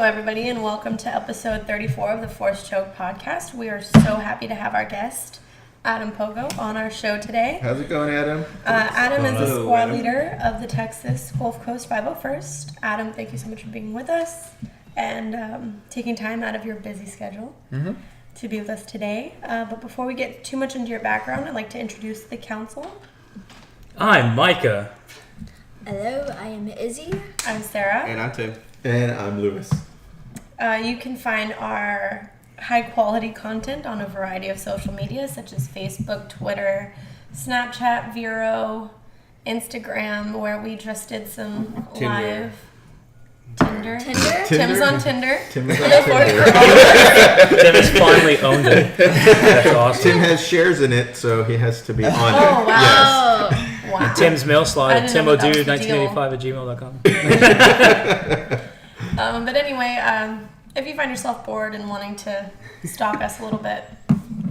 everybody, and welcome to episode 34 of the Force Choke podcast. We are so happy to have our guest, Adam Pogo, on our show today. How's it going, Adam? Adam is the squad leader of the Texas Gulf Coast 501st. Adam, thank you so much for being with us and taking time out of your busy schedule to be with us today. But before we get too much into your background, I'd like to introduce the council. I'm Micah. Hello, I am Izzy. I'm Sarah. And I'm Tim. And I'm Lewis. You can find our high-quality content on a variety of social media, such as Facebook, Twitter, Snapchat, Vero, Instagram, where we just did some live... Tinder. Tim's on Tinder. Tim has finally owned it. That's awesome. Tim has shares in it, so he has to be on it. Oh, wow. Yes. Wow. Tim's mail slide, timodude1985@gmail.com. But anyway, if you find yourself bored and wanting to stalk us a little bit,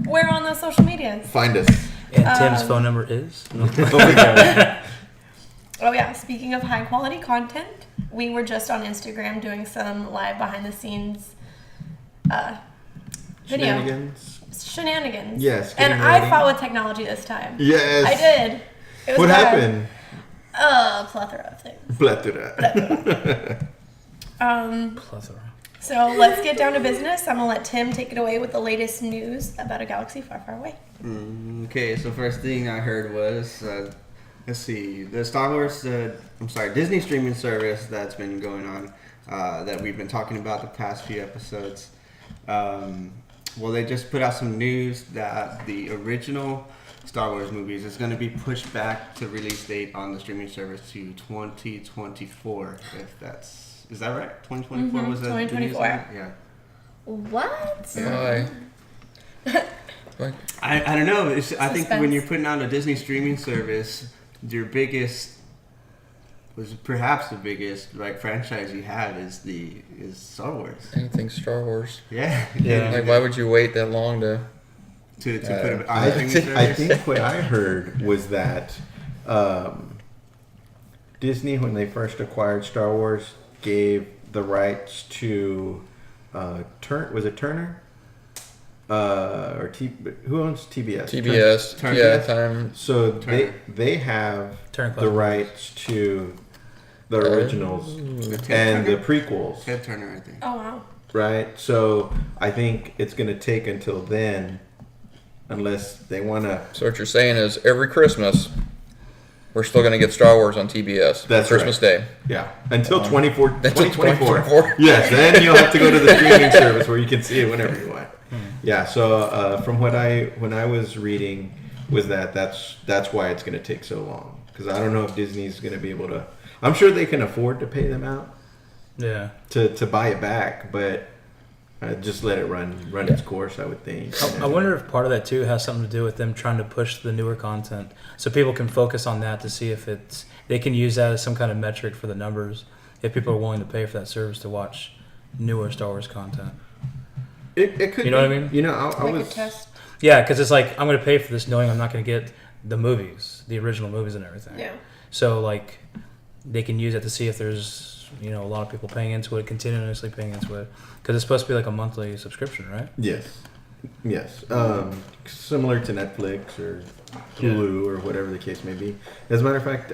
we're on those social medias. Find us. And Tim's phone number is? Oh yeah, speaking of high quality content, we were just on Instagram doing some live behind the scenes video. Shenanigans. Yes. And I fought with technology this time. Yes. I did. It was what bad. happened? A plethora of things. Plethora. Plethora. So let's get down to business. I'm going to let Tim take it away with the latest news about a galaxy far, far away. Okay, so first thing I heard was, let's see, the Disney streaming service that's been going on, that we've been talking about the past few episodes. Well, they just put out some news that the original Star Wars movies is going to be pushed back to release date on the streaming service to 2024, is that right? 2024 was that 2024. Yeah. What? Why? I don't know. I think when you're putting out a Disney streaming service, your biggest, perhaps the biggest franchise you have is Star Wars. Anything Star Wars. Yeah. Like, why would you wait that long to put it on I the streaming service? think what I heard was that Disney, when they first acquired Star Wars, gave the rights to was it Turner? Who owns TBS? TBS? Turner. Yeah, time. So Turner. they have Turner the rights to the originals and the prequels. Ted Turner, I think. Oh, wow. Right? So I think it's going to take until then, unless they want to... So what you're saying is every Christmas, we're still going to get Star Wars on TBS. That's Christmas Day. Yeah. Until 2024. 2024. Yes, then you'll have to go to the streaming service where you can see it whenever you want. Yeah, so from when I was reading was that's why it's going to take so long. Because I don't know if Disney's going to be able to... I'm sure they can afford to pay them out. Yeah. To buy it back, but just let it run its course, I would think. I wonder if part of that too has something to do with them trying to push the newer content, so people can focus on that to see if they can use that as some kind of metric for the numbers. If people are willing to pay for that service to watch newer Star Wars content, it could. You know what I mean? You know, I Like was. a test. Yeah, because it's like I'm going to pay for this knowing I'm not going to get the movies, the original movies and everything. Yeah. So like they can use it to see if there's a lot of people paying into it, continuously paying into it, because it's supposed to be like a monthly subscription, right? Yes. Similar to Netflix or Hulu or whatever the case may be. As a matter of fact,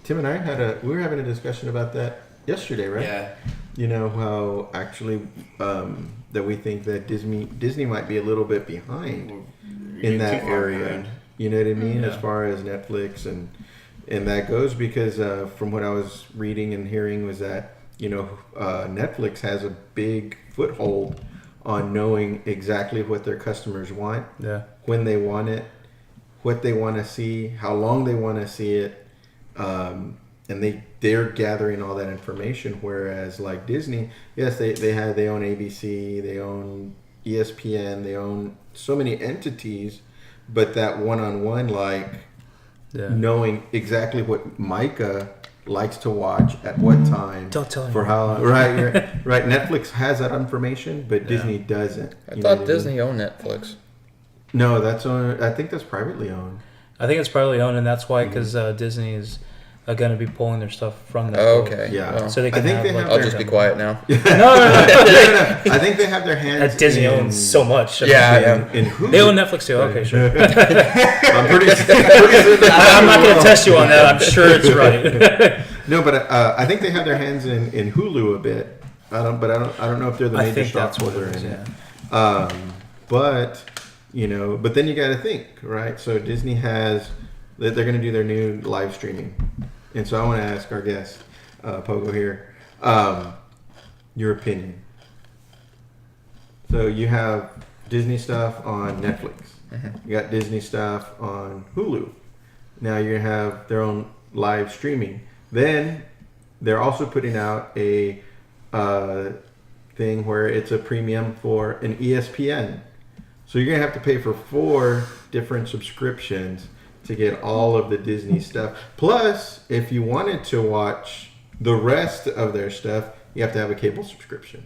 Tim and I we were having a discussion about that yesterday, right? Yeah. You know how actually that we think that Disney might be a little bit behind in that area. You know what I mean? Yeah. As far as Netflix and that goes, because from what I was reading and hearing was that Netflix has a big foothold on knowing exactly what their customers want, when they want it, what they want to see, how long they want to see it, and they're gathering all that information. Whereas like Disney, yes, they own ABC, they own ESPN, they own so many entities, but that one-on-one knowing exactly what Micah likes to watch at what time. Don't tell him. For how right. Netflix has that information, but Disney doesn't. I thought Disney owned Netflix. No, that's owned. I think that's privately owned. I think it's privately owned, and that's why, because Disney is are going to be pulling their stuff from that. Oh, boat. okay. Yeah. Well, So they I can think have, they like, have I'll their- just be quiet now. No. I think they have their hands. That Disney in, owns so much. Yeah. in Hulu. They own Netflix too. Okay, sure. I'm pretty certain I'm not going to test you on that. I'm sure it's right. No, but I think they have their hands in Hulu a bit. I don't know if they're the I major think that's what stockholder it is. in it. Yeah. But then you got to think, right? So Disney has they're going to do their new live streaming, and so I want to ask our guest Pogo here, your opinion. So you have Disney stuff on Netflix. You got Disney stuff on Hulu. Now you're gonna have their own live streaming. Then they're also putting out a thing where it's a premium for an ESPN. So you're gonna have to pay for 4 different subscriptions to get all of the Disney stuff. Plus, if you wanted to watch the rest of their stuff, you have to have a cable subscription.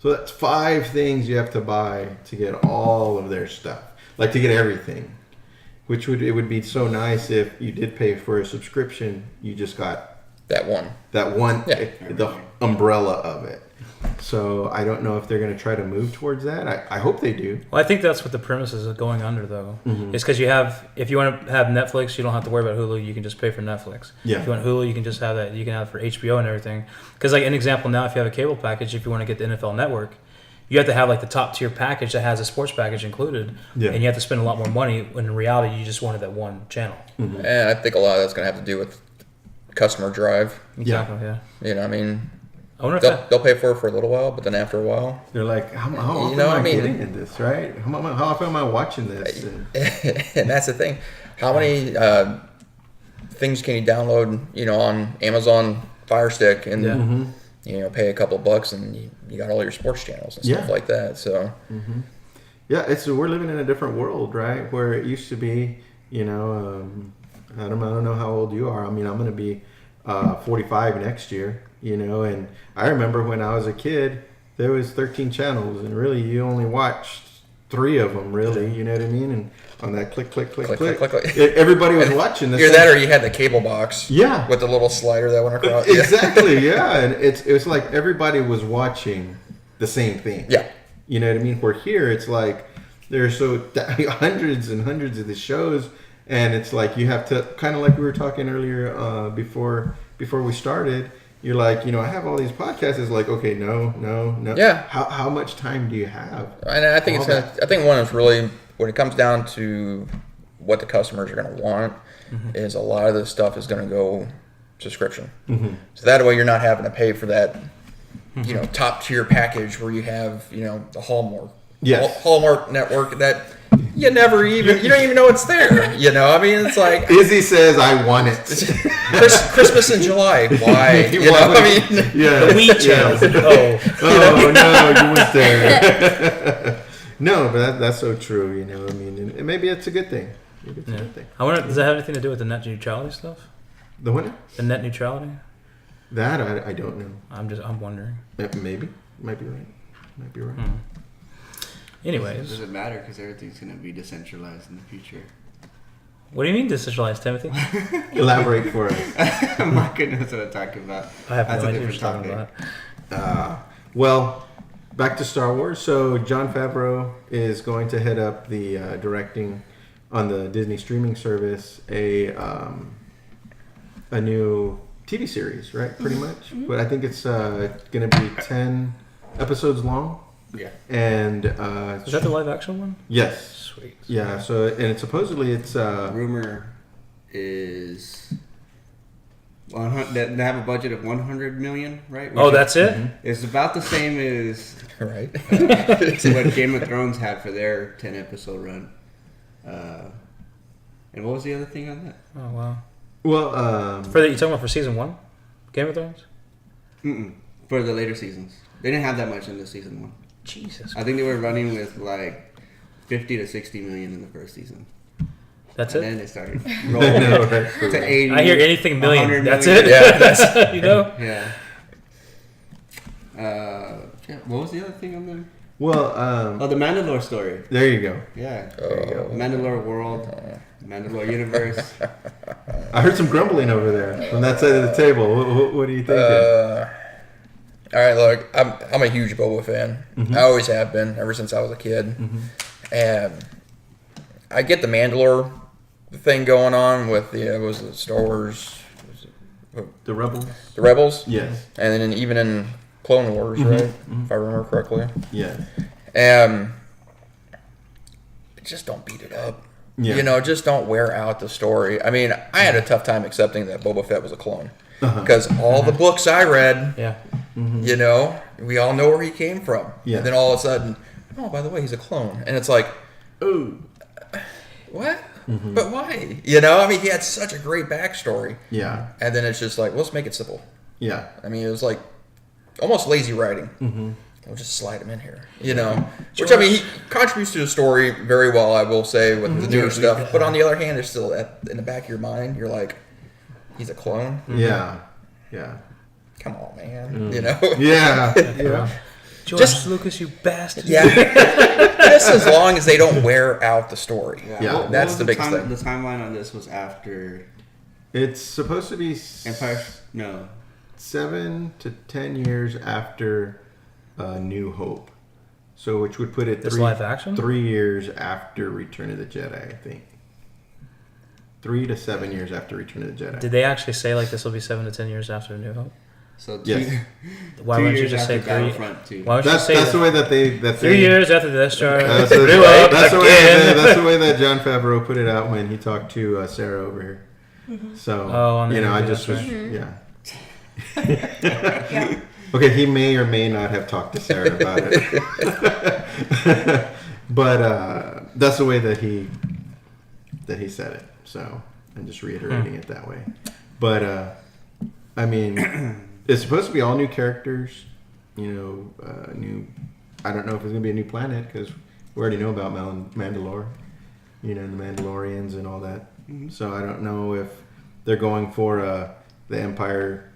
So that's 5 things you have to buy to get all of their stuff, like to get everything. It would be so nice if you did pay for a subscription, you just got That one. Yeah. the umbrella of it. So I don't know if they're going to try to move towards that. I hope they do. Well, I think that's what the premise is going under, though. Mhm. It's because if you want to have Netflix, you don't have to worry about Hulu. You can just pay for Netflix. Yeah. If you want Hulu, you can just have that. You can have it for HBO and everything. Because, like, an example now, if you have a cable package, if you want to get the NFL Network, you have to have, like, the top tier package that has a sports package included. Yeah. And you have to spend a lot more money when in reality, you just wanted that one channel. Mm-hmm. And I think a lot of that's going to have to do with customer drive. Exactly, yeah. You know, I mean, I wonder if they'll pay for it for a little while, but then after a while, They're like, how often know, am I I mean- getting in this, right? How often am I watching this? And, and that's the thing. How many things can you download, on Amazon Fire Stick and, Yeah. Mm-hmm. pay a couple of bucks and you got all your sports channels and stuff Yeah. like that. So, yeah, we're living in a different world, right? Where it used to be, I don't know how old you are. I mean, I'm going to be 45 next year, and I remember when I was a kid, there was 13 channels, and really you only watched 3 of them, really. You know what I mean? And on that click, click, click, click, Click, click, click. everybody was watching this. either that or you had the cable box. Yeah. With the little slider that went across. Exactly, yeah. And it was like everybody was watching the same thing. Yeah. You know what I mean? Where here it's like there's hundreds and hundreds of the shows, and it's like you have to kind of like we were talking earlier before we started. You're like, I have all these podcasts. It's like, okay, no. Yeah. How much time do you have? And I think All I think one is really when it comes down to what the customers are going to want is a lot of this stuff is going to go subscription. Mm-hmm. So that way you're not having to pay for that, top tier package where you have, the Hallmark. Yes. Hallmark network that you don't even know it's there. I mean, it's like Izzy says, I want it. Christmas in July. Why? Yeah. The Wheat channel. Oh. Oh, no, you went there. No, but that's so true, I mean, and maybe it's a good thing. Maybe it's a good thing. I wonder, does that have anything to do with the net neutrality stuff? The winner? The net neutrality? That I don't know. I'm wondering. Maybe. Might be right. Might be right. Anyways, Does it matter? Because everything's going to be decentralized in the future. what do you mean decentralized, Timothy? Elaborate for us. Mark knows what I'm talking about. I have That's no a idea what different you're talking topic. about. Well, back to Star Wars. So Jon Favreau is going to head up the directing on the Disney streaming service a new TV series, right? Pretty much. But I think it's going to be 10 episodes long. Yeah. And Is that the live action one? yes. Sweet. Yeah. So and it's supposedly it's Rumor is they have a budget of 100 million, right? Oh, that's it? It's about the same as Right. what Game of Thrones had for their 10 episode run. And what was the other thing on that? Oh, wow. well You talking about for season 1? Game of Thrones? For the later seasons. They didn't have that much in the season 1. Jesus. I think they were running with like 50 to 60 million in the first season. That's And it? then they started I rolling know, right? to 80. I hear anything million. 100 That's million. it? Yeah. That's, Yeah. What was the other thing on them? Well, Oh, the Mandalore story. there you go. Yeah. There you go. Mandalore world, Mandalore universe. I heard some grumbling over there from that side of the table. What do you think? All right, look, I'm a huge Boba fan. I always have been ever since I was a kid, and I get the Mandalore thing going on with the was it Star Wars, The Rebels? the Rebels, Yes. and then even in Clone Wars, right? If I remember correctly. Yeah. Just don't beat it up. Yeah. You know, just don't wear out the story. I mean, I had a tough time accepting that Boba Fett was a clone because all the books I read, Yeah. you know, we all know where he came from. Yeah. And then all of a sudden, oh, by the way, he's a clone. And it's like, Ooh. what? But why? You know, I mean, he had such a great backstory. Yeah. And then it's just like, let's make it simple. Yeah. I mean, it was like almost lazy writing. We'll just slide him in here, you know. Which, I mean, he contributes to the story very well, I will say, with the newer stuff. But on the other hand, there's still, in the back of your mind, you're like, he's a clone? Yeah. Yeah. Come on, man. You know? Yeah. Yeah. George Lucas, you bastard. Yeah. Just as long as they don't wear out the story. Yeah. What That's was the biggest thing. The timeline on this was after It's supposed to be Empire. No. 7 to 10 years after New Hope. So, which would put it This live action? 3 years after Return of the Jedi, I think. 3 to 7 years after Return of the Jedi. Did they actually say like this will be 7 to 10 years after New Hope? So Yes. Why two wouldn't you years just say after 3? Battlefront 2. Why would you That's say the way that they 3 years after the Death Star That's, blew that's, up that's, the way again? that's the way that John Favreau put it out when he talked to Sarah over here. So, on the you know, I interview, just that's was, yeah. Okay, he may or may not have talked to Sarah about it, but that's the way that he said it. So I'm just reiterating it that way. But I mean, it's supposed to be all new characters. You know, new. I don't know if it's gonna be a new planet because we already know about Mandalore. You know, the Mandalorians and all that. So I don't know if they're going for the Empire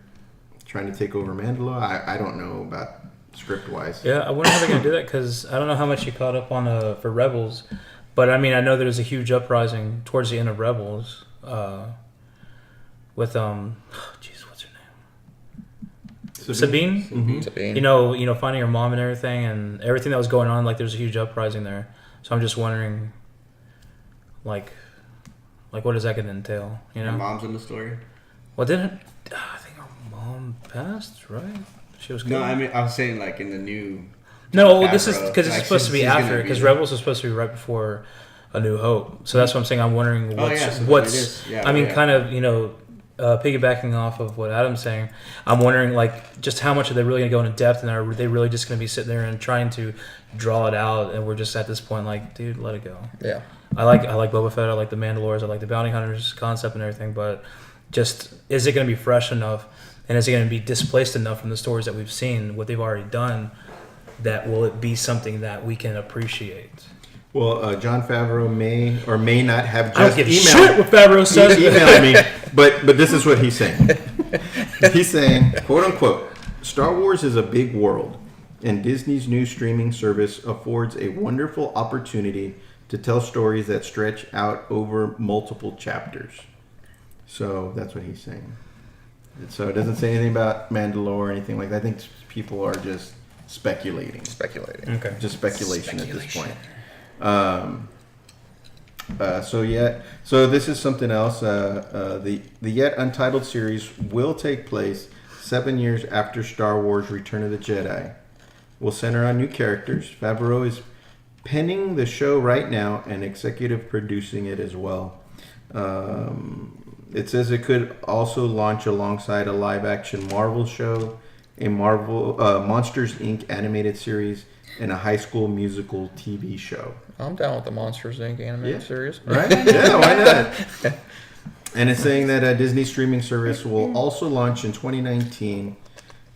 trying to take over Mandalore. I don't know about script wise. Yeah, I wonder how they're going to do that because I don't know how much you caught up on for Rebels. But I mean, I know there was a huge uprising towards the end of Rebels with, jeez, what's her name? Sabine? Sabine. You know, finding her mom and everything that was going on, like there's a huge uprising there. So I'm just wondering, like what is that going to entail? You know, Her mom's in the story. well, didn't I think her mom passed? Right, she was killed. No, I mean I was saying like in the new. No, well, this is Favreau, because it's like, supposed to be she's gonna after. be Because there. Rebels was supposed to be right before A New Hope. So that's what I'm saying. I'm wondering Oh, yeah, so then what's. it is. Yeah, I mean, yeah. kind of, you know, piggybacking off of what Adam's saying. I'm wondering, like, just how much are they really going to go into depth, and are they really just going to be sitting there and trying to draw it out? And we're just at this point, like, dude, let it go. Yeah. I like Boba Fett. I like the Mandalorians. I like the bounty hunters concept and everything. But just, is it going to be fresh enough? And is it going to be displaced enough from the stories that we've seen, what they've already done, that will it be something that we can appreciate? Well, John Favreau may or may not have I don't just give a shit what Favreau says. emailed me, but this is what he's saying. He's saying, quote unquote, Star Wars is a big world, and Disney's new streaming service affords a wonderful opportunity to tell stories that stretch out over multiple chapters. So that's what he's saying. So it doesn't say anything about Mandalore or anything like that. I think people are just speculating. Okay. Just speculation at this point. So this is something else. The yet untitled series will take place 7 years after Star Wars: Return of the Jedi. Will center on new characters. Favreau is penning the show right now and executive producing it as well. It says it could also launch alongside a live-action Marvel show, a Marvel Monsters Inc. animated series, and a High School Musical TV show. I'm down with the Monsters Inc. animated series. Right? Yeah, why not? And it's saying that a Disney streaming service will also launch in 2019,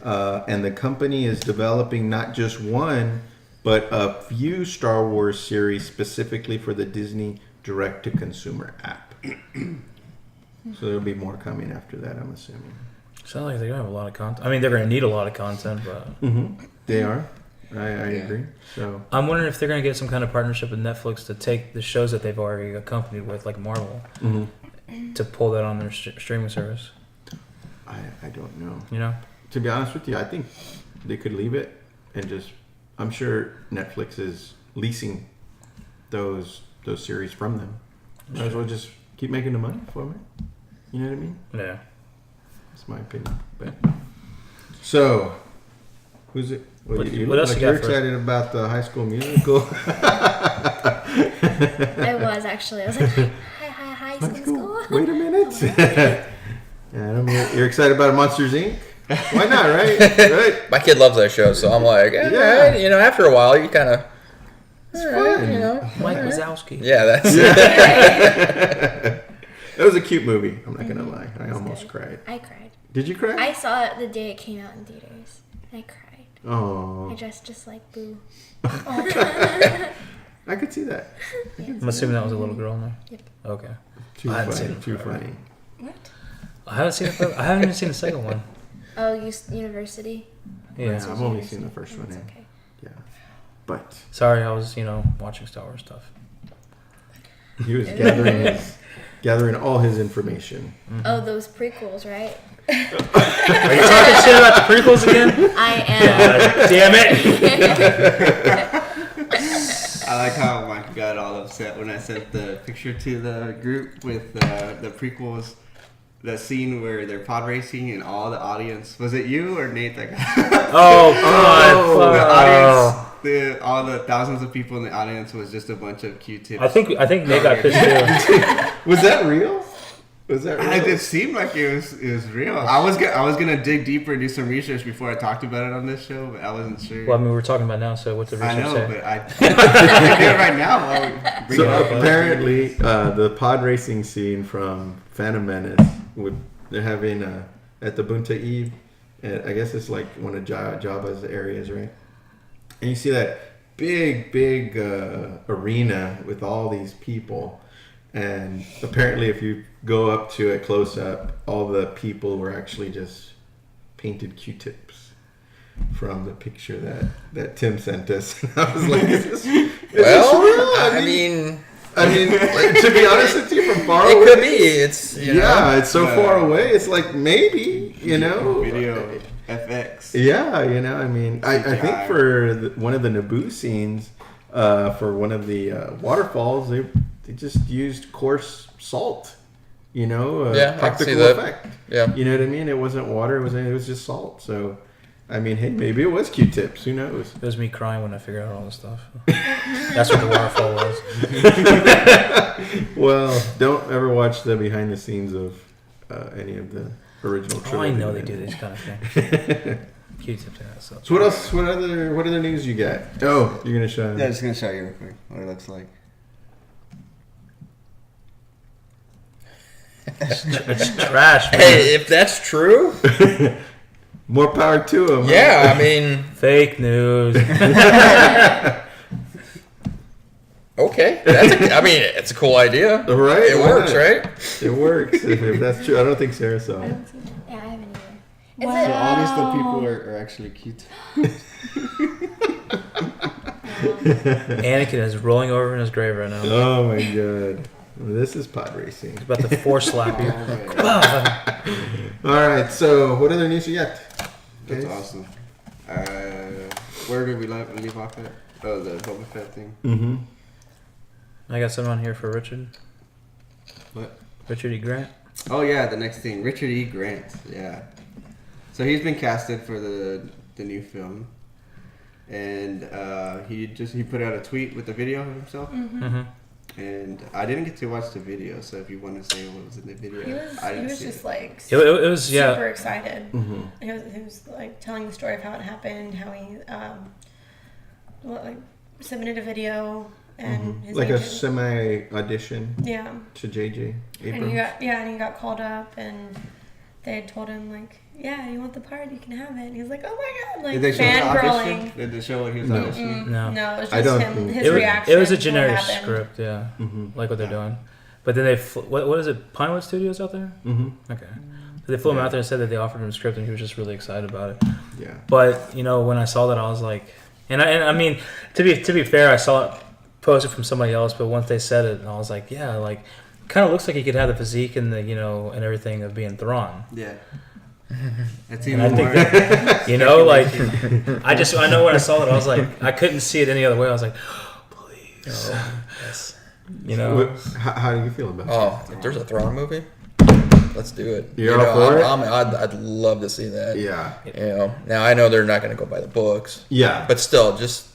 and the company is developing not just one, but a few Star Wars series specifically for the Disney direct-to-consumer app. So there'll be more coming after that, I'm assuming. Sounds like they're going to have a lot of content. I mean, they're going to need a lot of content, but... They are. I agree. So I'm wondering if they're going to get some kind of partnership with Netflix to take the shows that they've already accompanied with, like Marvel, to pull that on their streaming service. I don't know. You know, To be honest with you, I think they could leave it and just. I'm sure Netflix is leasing those series from them. Might as well just keep making the money for them. You know what I mean? yeah. That's my opinion. But so, who's it? What look else like you got you're for us? excited about the High School Musical. I was actually. I was like, hi, school. Wait a minute. Adam, you're excited about Monsters Inc. Why not? Right? Right. My kid loves that show, so I'm like, Yeah. you know, after a while, you kind of, It's fun. you know, Mike Wazowski. yeah, that's That was a cute movie. I'm not gonna lie. I almost cried. I cried. Did you cry? I saw it the day it came out in theaters. And I cried. Oh, I just like boo. I could see that. I'm assuming that was a little girl in there. Yep. Okay. Too I hadn't funny. seen it Too forever. funny. What? I haven't seen it. I haven't even seen the second one. Oh, university. Yeah. I've only seen the first one. It's Yeah. okay. Yeah. But Sorry, I was watching Star Wars stuff. he was gathering all his information. Oh, those prequels, right? Are you talking shit about the prequels again? I am. God damn it! I like how Mike got all upset when I sent the picture to the group with the prequels. The scene where they're pod racing and all the audience. Was it you or Nate that got Oh God! Oh, the fuck. audience? All the thousands of people in the audience was just a bunch of Q-tips. I think Nate got pissed too. Was that real? Was that real? It seemed like it was real. I was gonna dig deeper and do some research before I talked about it on this show, but I wasn't sure. Well, I mean, we're talking about now, so what's the I research know, say? but I do it right now. While we bring So it up. apparently, the pod racing scene from Phantom Menace, they're having at the Bunta Eve, and I guess it's like one of Jabba's areas, right? And you see that big arena with all these people, and apparently, if you go up to it close up, all the people were actually just painted Q-tips from the picture that Tim sent us. I was like, is this real? I mean, like, to be honest with you, from far it away, could be. It's it's so far away. It's like maybe, Video FX. Yeah, I mean, I think for one of the Naboo scenes, for one of the waterfalls, they just used coarse salt. I can practical see that. effect. Yeah. You know what I mean? It wasn't water. It was just salt. So, I mean, hey, maybe it was Q-tips. Who knows? It was me crying when I figured out all this stuff. That's what the waterfall was. Well, don't ever watch the behind the scenes of any of the original trilogy. Oh, I know they do these kind of things. Q-tips and that stuff. So what else? What other news you got? Oh, you're gonna show. Yeah, I'm just gonna show you real quick what it looks like. It's trash, man. Hey, if that's true, More power to them. yeah, I mean, Fake news. okay. It's a cool idea. Right? It Why works, not? right? It works if that's true. I don't think Sarah saw it. Yeah, I haven't either. Wow. Is So it? all these the people are actually cute. Anakin is rolling over in his grave right now. Oh my god. This is pod racing. He's about to force slap you. All right. So what other news you got? That's Guys? awesome. Where did we leave off at? Oh, the Boba Fett thing. Mm-hmm. I got someone here for Richard. What? Richard E. Grant. Oh yeah, the next thing, Richard E. Grant. Yeah. So he's been casted for the new film, and he put out a tweet with the video of himself. Mm-hmm. And I didn't get to watch the video, so if you want to say what was in the video, I He didn't was see just it. like It was super excited. Mm-hmm. He was like telling the story of how it happened, how he submitted a video and his Like a agent, semi audition yeah, to JJ Abrams. and he got called up and they had told him like, yeah, you want the part, you can have it. And he was like, oh my god, like Did they show the fangirling. audition? Did they show what he was No. auditioning? No. No, it was I just don't him, think- his It was, reaction. it was a to what generic happened. script, yeah, Mm-hmm. like what they're doing. But then they what is it? Pinewood Studios out there? Mm-hmm. Okay. So they flew him out there and said that they offered him a script, and he was just really excited about it. Yeah. But when I saw that, I was like, And I mean, to be fair, I saw it posted from somebody else, but once they said it, and I was like, yeah, like, kind of looks like he could have the physique and the and everything of being Thrawn. Yeah. That's And even I more. think that, like, I know when I saw it, I was like, I couldn't see it any other way. I was like, please, yes, How do you feel about it? Oh, if there's a Thrawn movie, let's do it. You're up for it? I'd love to see that. Yeah. Now I know they're not going to go by the books. Yeah. But still, just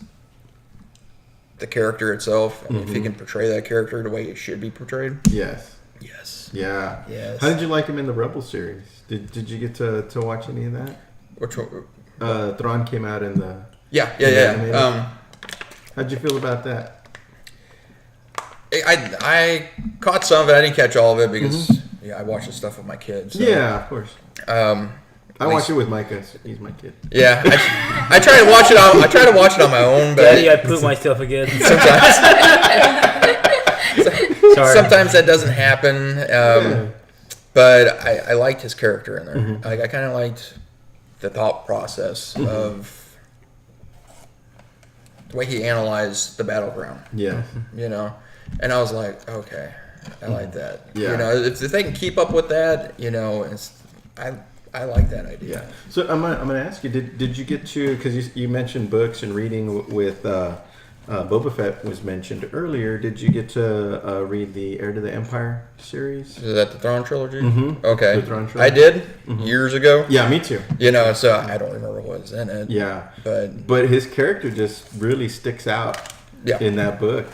the character itself. I mean, if Mm-hmm. he can portray that character the way it should be portrayed. Yes. Yes. Yeah. Yes. How did you like him in the Rebel series? Did you get to watch any of that? Which one? Thrawn came out in the. Yeah. animated? How'd you feel about that? I caught some of it. I didn't catch all of it because I watched the stuff with my kids. So. Yeah, of course. I watch least- it with Micah. He's my kid. Yeah, I try to watch it on. I try to watch it on my own, but Daddy, I pooped myself again. Sorry. sometimes that doesn't happen. But I liked his character in there. Like I kind of liked the thought process of the way he analyzed the battleground. Yeah. And I was like, okay, I like that. Yeah. If they can keep up with that, I like that idea. Yeah. So I'm gonna ask you, did you get to, because you mentioned books and reading with Boba Fett was mentioned earlier. Did you get to read the Heir to the Empire series? Is that the Throne trilogy? Mm-hmm. Okay. The Throne trilogy? I did years ago. Yeah, me too. So I don't remember what was in it. Yeah. But But his character just really sticks out Yeah. in that book,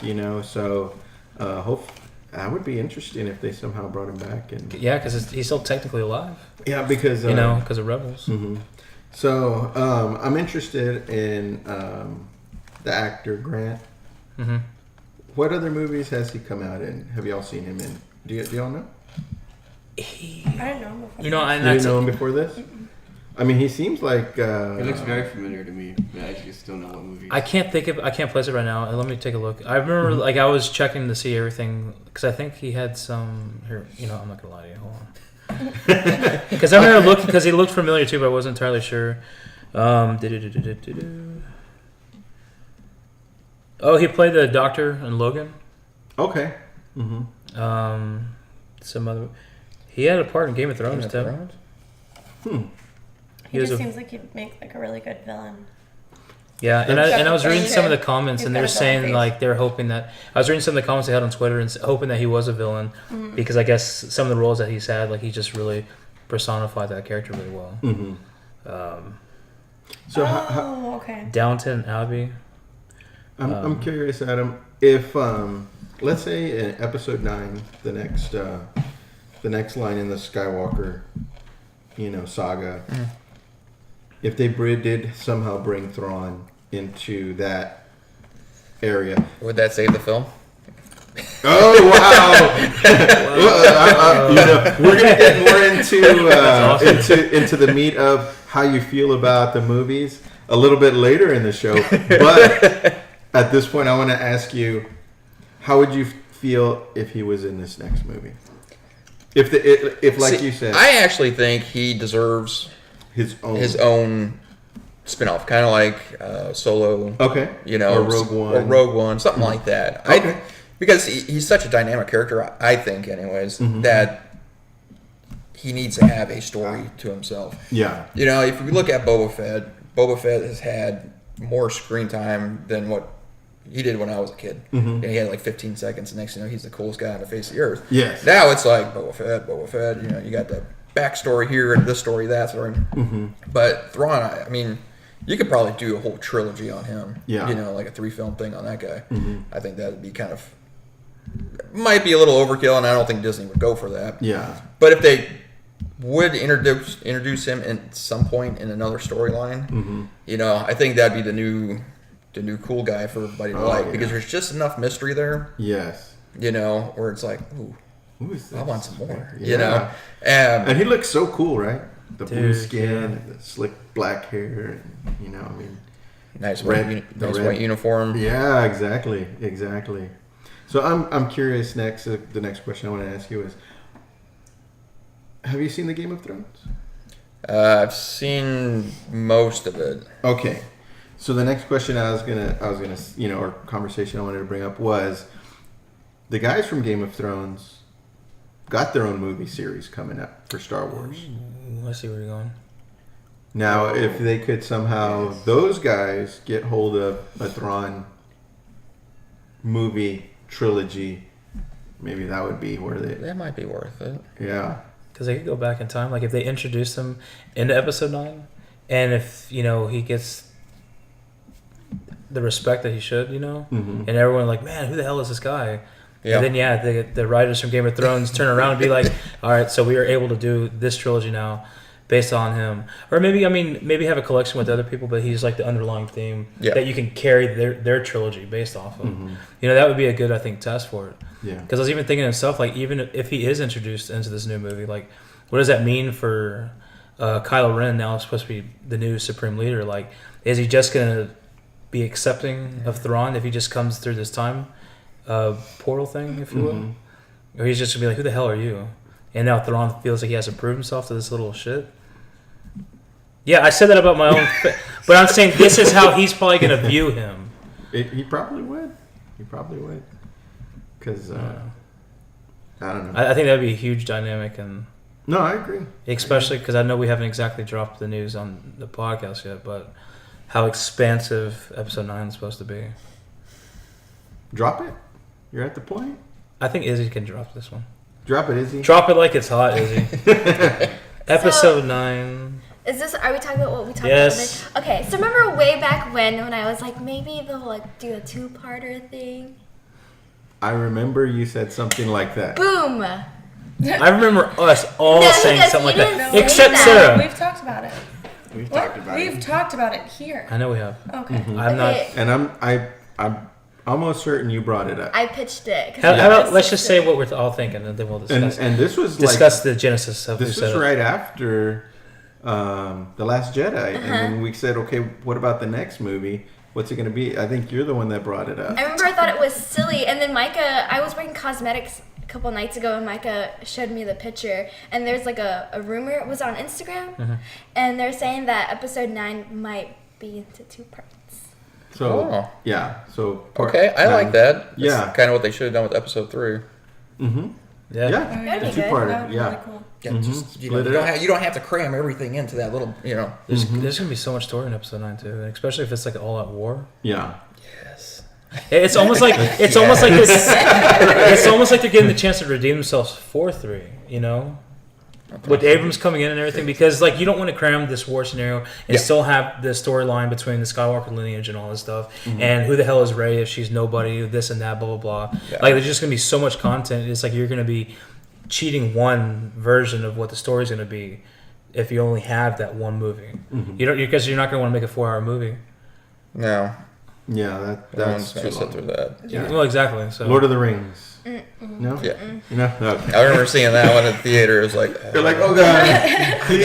So that would be interesting if they somehow brought him back. And Yeah, because he's still technically alive. yeah, because Because of Rebels. So I'm interested in the actor Grant. Mm-hmm. What other movies has he come out in? Have y'all seen him in? Do y'all know? I didn't know him before. You didn't know him before this? I mean, he seems like. It looks very familiar to me, but I just don't know what movie. I can't place it right now. Let me take a look. I remember, I was checking to see everything because I think he had some. Here, I'm not gonna lie to you. Hold on. Because I remember looking because he looked familiar too, but I wasn't entirely sure. Oh, he played the Doctor in Logan. Okay. Some other. He had a part in Game of Thrones too. He just seems like he'd make like a really good villain. Yeah, and I was reading He's some of the got comments, and a they're villain saying face. like they're hoping that I was reading some of the comments they had on Twitter and hoping that he was a villain because I guess some of the roles that he's had, like he just really personified that character really well. So Okay. Downton Abbey. I'm curious, Adam, if let's say in episode 9, the next line in the Skywalker, saga, if they did somehow bring Thrawn into that area, would that save the film? oh wow! We're gonna get more into the meat of how you feel about the movies a little bit later in the show, but at this point, I want to ask you, how would you feel if he was in this next movie? If like you said, I actually think he deserves his own spin-off, kind of like Solo. Okay. Or Rogue One. One, something like that. Okay. Because he's such a dynamic character, I think, anyways, that he needs to have a story to himself. Yeah. If we look at Boba Fett has had more screen time than what he did when I was a kid. And he had like 15 seconds, and next thing you know, he's the coolest guy on the face of the earth. Yes. Now it's like Boba Fett. You got the backstory here and this story, that story. But Thrawn, I mean, you could probably do a whole trilogy on him. Yeah. Like a 3-film thing on that guy. I think that would be might be a little overkill, and I don't think Disney would go for that. Yeah. But if they would introduce him at some point in another storyline, I think that'd be the new cool guy for everybody to like, because there's just enough mystery there. Yes. Where it's like, ooh, Who is this? I want some more. Yeah. And he looks so cool, right? The blue skin, and the slick black hair, and, nice red, white uniform. Yeah, exactly. So I'm curious. The next question I want to ask you is: have you seen the Game of Thrones? I've seen most of it. Okay, So the next question I was gonna, or conversation I wanted to bring up was the guys from Game of Thrones got their own movie series coming up for Star Wars. Ooh, I see where you're going. Now, if they could somehow, those guys get hold of a Thrawn movie trilogy, maybe that would be worth it. That might be worth it. Yeah. Because they could go back in time. Like if they introduce him into Episode 9, and if he gets the respect that he should, Mm-hmm. and everyone like, man, who the hell is this guy? Yeah. And then the writers from Game of Thrones turn around and be like, all right, so we are able to do this trilogy now based on him. Or maybe have a collection with other people, but he's like the underlying theme that you can carry their trilogy based off of. Mm-hmm. That would be a good, I think, test for it. Yeah. Because I was even thinking to himself, like, even if he is introduced into this new movie, like, what does that mean for Kylo Ren now supposed to be the new Supreme Leader? Like, is he just going to be accepting of Thrawn if he just comes through this time portal thing, if you will? Or he's just going to be like, who the hell are you? And now Thrawn feels like he has to prove himself to this little shit. Yeah, I said that about my own... but I'm saying this is how he's probably going to view him. He probably would. He probably would. Because, I don't know. I think that would be a huge dynamic, and No, I agree. especially because I know we haven't exactly dropped the news on the podcast yet, but how expansive Episode 9 is supposed to be. Drop it. You're at the point. I think Izzy can drop this one. Drop it, Izzy. Drop it like it's hot, Izzy. Episode 9. Are we talking about what we talked Yes. about? Okay, so remember way back when I was like, maybe they'll like do a 2-parter thing? I remember you said something like that. Boom! I remember us all No, saying because something like you that. didn't say Except that. Sarah. We've talked about it. We've What? talked about We've it. talked about it here. I know we have. Okay. I'm not. Okay. And I'm almost certain you brought it up. I pitched it. 'cause How I about was let's just say sick. what we're all thinking, and then we'll discuss. And this was discuss the genesis of who this said was it. right after The Last Jedi, and then we said, okay, what about the next movie? What's it going to be? I think you're the one that brought it up. I remember I thought it was silly, and then Micah, I was wearing cosmetics a couple nights ago, and Micah showed me the picture, and there's like a rumor, it was on Instagram, and they're saying that Episode 9 might be into 2 parts. So yeah, so Okay, I like that. That's Yeah. kind of what they should have done with Episode 3. Mm-hmm. Yeah. Yeah, That'd be the good. two-parter. That would be Yeah. really cool. Yeah, Mhm. just Split it up. you don't have to cram everything into that little, There's gonna be so much story in Episode 9 too, and especially if it's like all-out war. Yeah. Yes. It's almost like it's almost like this. It's almost like they're getting the chance to redeem themselves for 3. With Abrams coming in and everything, because like you don't want to cram this war scenario and still have the storyline between the Skywalker lineage and all this stuff, and who the hell is Rey if she's nobody, this and that, blah blah blah. Yeah. Like there's just gonna be so much content. It's like you're gonna be cheating one version of what the story's gonna be if you only have that one movie. You don't because you're not gonna want to make a 4-hour movie. No. Yeah, No that's one's going too to sit long. through that. Yeah. Well, exactly. So Lord of the Rings. No? Yeah. No? Okay. I remember seeing that one in the theater. It was like, You're like, oh god, please.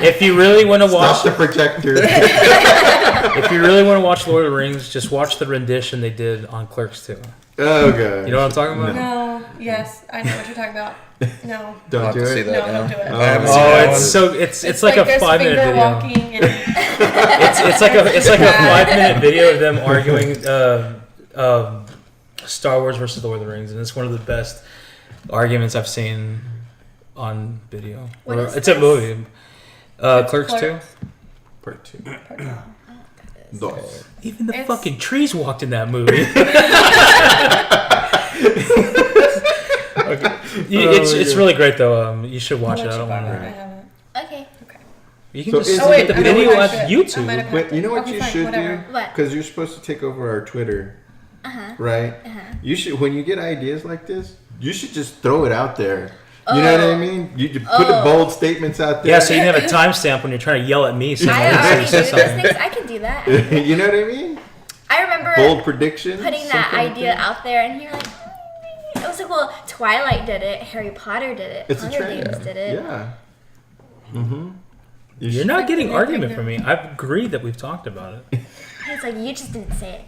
if you really want to watch Stop the projector. if you really want to watch Lord of the Rings, just watch the rendition they did on Clerks 2. Oh god. You know what I'm talking about? No. Yes, I know what you're talking about. No. I'll Don't have do to see it. that No, now. don't do it. I haven't Oh, seen that Oh, it's one. so it's like a there's 5-minute finger video. walking and It's like a 5-minute video of them arguing Star Wars versus Lord of the Rings, and it's one of the best arguments I've seen on video. What is It's a this? movie. Clerks 2. Clerks. Part 2. Is Dos. Even the It's- fucking trees walked in that movie. It's really great though. You should watch I'll it. let I you don't borrow want it. I to. haven't. Okay. You can So just is look it- at the I know video what on I might YouTube. have Wait, you know what Okay, you fine, should whatever. do? What? Because you're supposed to take over our Twitter, right? You should, when you get ideas like this, you should just throw it out there. You know what I mean? You just put the bold statements out there. Yeah, so you can have a timestamp when you're trying to yell at me. So I already do say those something. things. I can do that. You know what I mean? I remember Bold predictions. putting that something like idea that. out there, and you're like, I was like, well, Twilight did it, Harry Potter did it, It's a Hunger trend. Games did it. Yeah. Mm-hmm. You're not getting argument from me. I've agreed that we've talked about it. It's like, you just didn't say it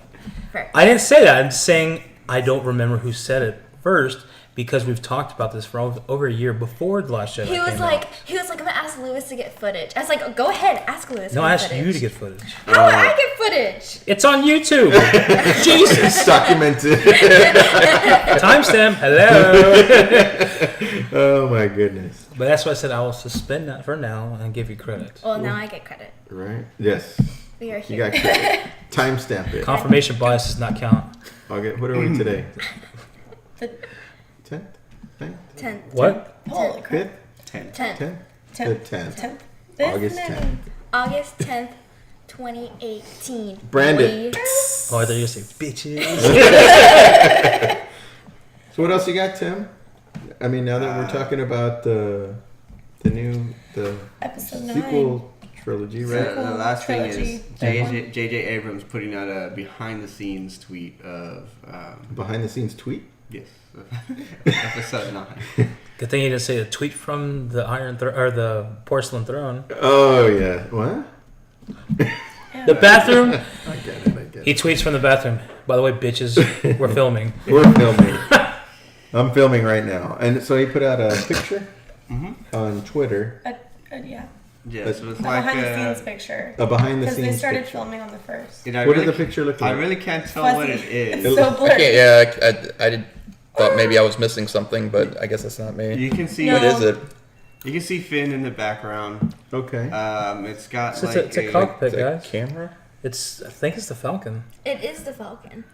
first. I didn't say that. I'm saying I don't remember who said it first because we've talked about this for over a year before The Last Jedi He was came like, out. I'm gonna ask Lewis to get footage. I was like, go ahead, ask Lewis. No, for I asked footage. you to get footage. How would I get footage? It's on YouTube. Jesus. It's documented. Timestamp. Hello. Oh my goodness. But that's why I said I will suspend that for now and give you credit. Well, now I get credit. Right? Yes. We are You here. got credit. Timestamp it. Confirmation bias does not count. Okay, what are we today? The 10th? 9th? 10th. What? holy crap. 5th? 10. 10th. 10th? 10th. The 10th. 10th. August 10th. August 10th, 2018. Brandon. We- Oh, I thought you were going to say bitches. So what else you got, Tim? I mean, now that we're talking about the Episode 9. sequel trilogy, So right? the last thing Trilogy. is J.J. Abrams putting out a behind-the-scenes tweet of Behind the scenes tweet. yes, episode 9. Good thing you didn't say a tweet from the or the porcelain throne. Oh yeah. What? The bathroom. I get it. He tweets from the bathroom. By the way, bitches, we're filming. We're filming. I'm filming right now, and so he put out a picture on Twitter, Yeah. Yeah, so it's The like behind the scenes picture. a behind the Because scenes they started picture. filming on the 1st. and I What really did the picture look like? I really can't tell what Fuzzy. it is. It's so I blurry. can't. Yeah, I did. Thought maybe I was missing something, but I guess that's not me. You can see No. What is it? You can see Finn in the background. Okay. It's got It's, like it's a cockpit, Is that guys. camera? I think it's the Falcon. It is the Falcon.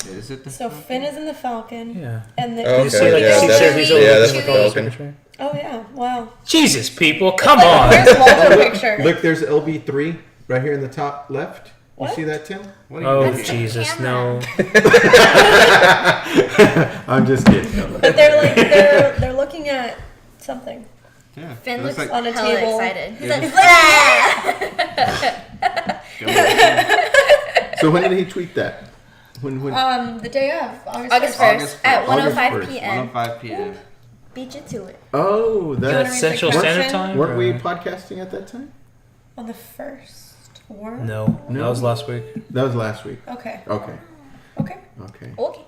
Is it the So Finn is in the Falcon. Yeah. And the Oh, You see, like, yeah, see that's- Cherokee's yeah, over that's the the Falcon. Falcon. Oh yeah, wow. Jesus, people, come on. Where's Walter picture? Look, there's LB3 right here in the top left. What? You see that, Tim? What are you Oh, looking at? Jesus, camera. no. I'm just kidding. But they're like they're looking at something. Yeah. Finn it looks like on a hella table. excited. He's Yeah. like, "Ah!" So when did he tweet that? When? The day of August 1st. 1st August at 1st. 1:05 p.m. 1:05 p.m. Beat you to it. Oh, You wanna that's read Central the Standard caption? Time? weren't we or- podcasting at that time? On the 1st. Or? No, that was last week. That was last week. Okay. Okay. Okay. Okay. Okay.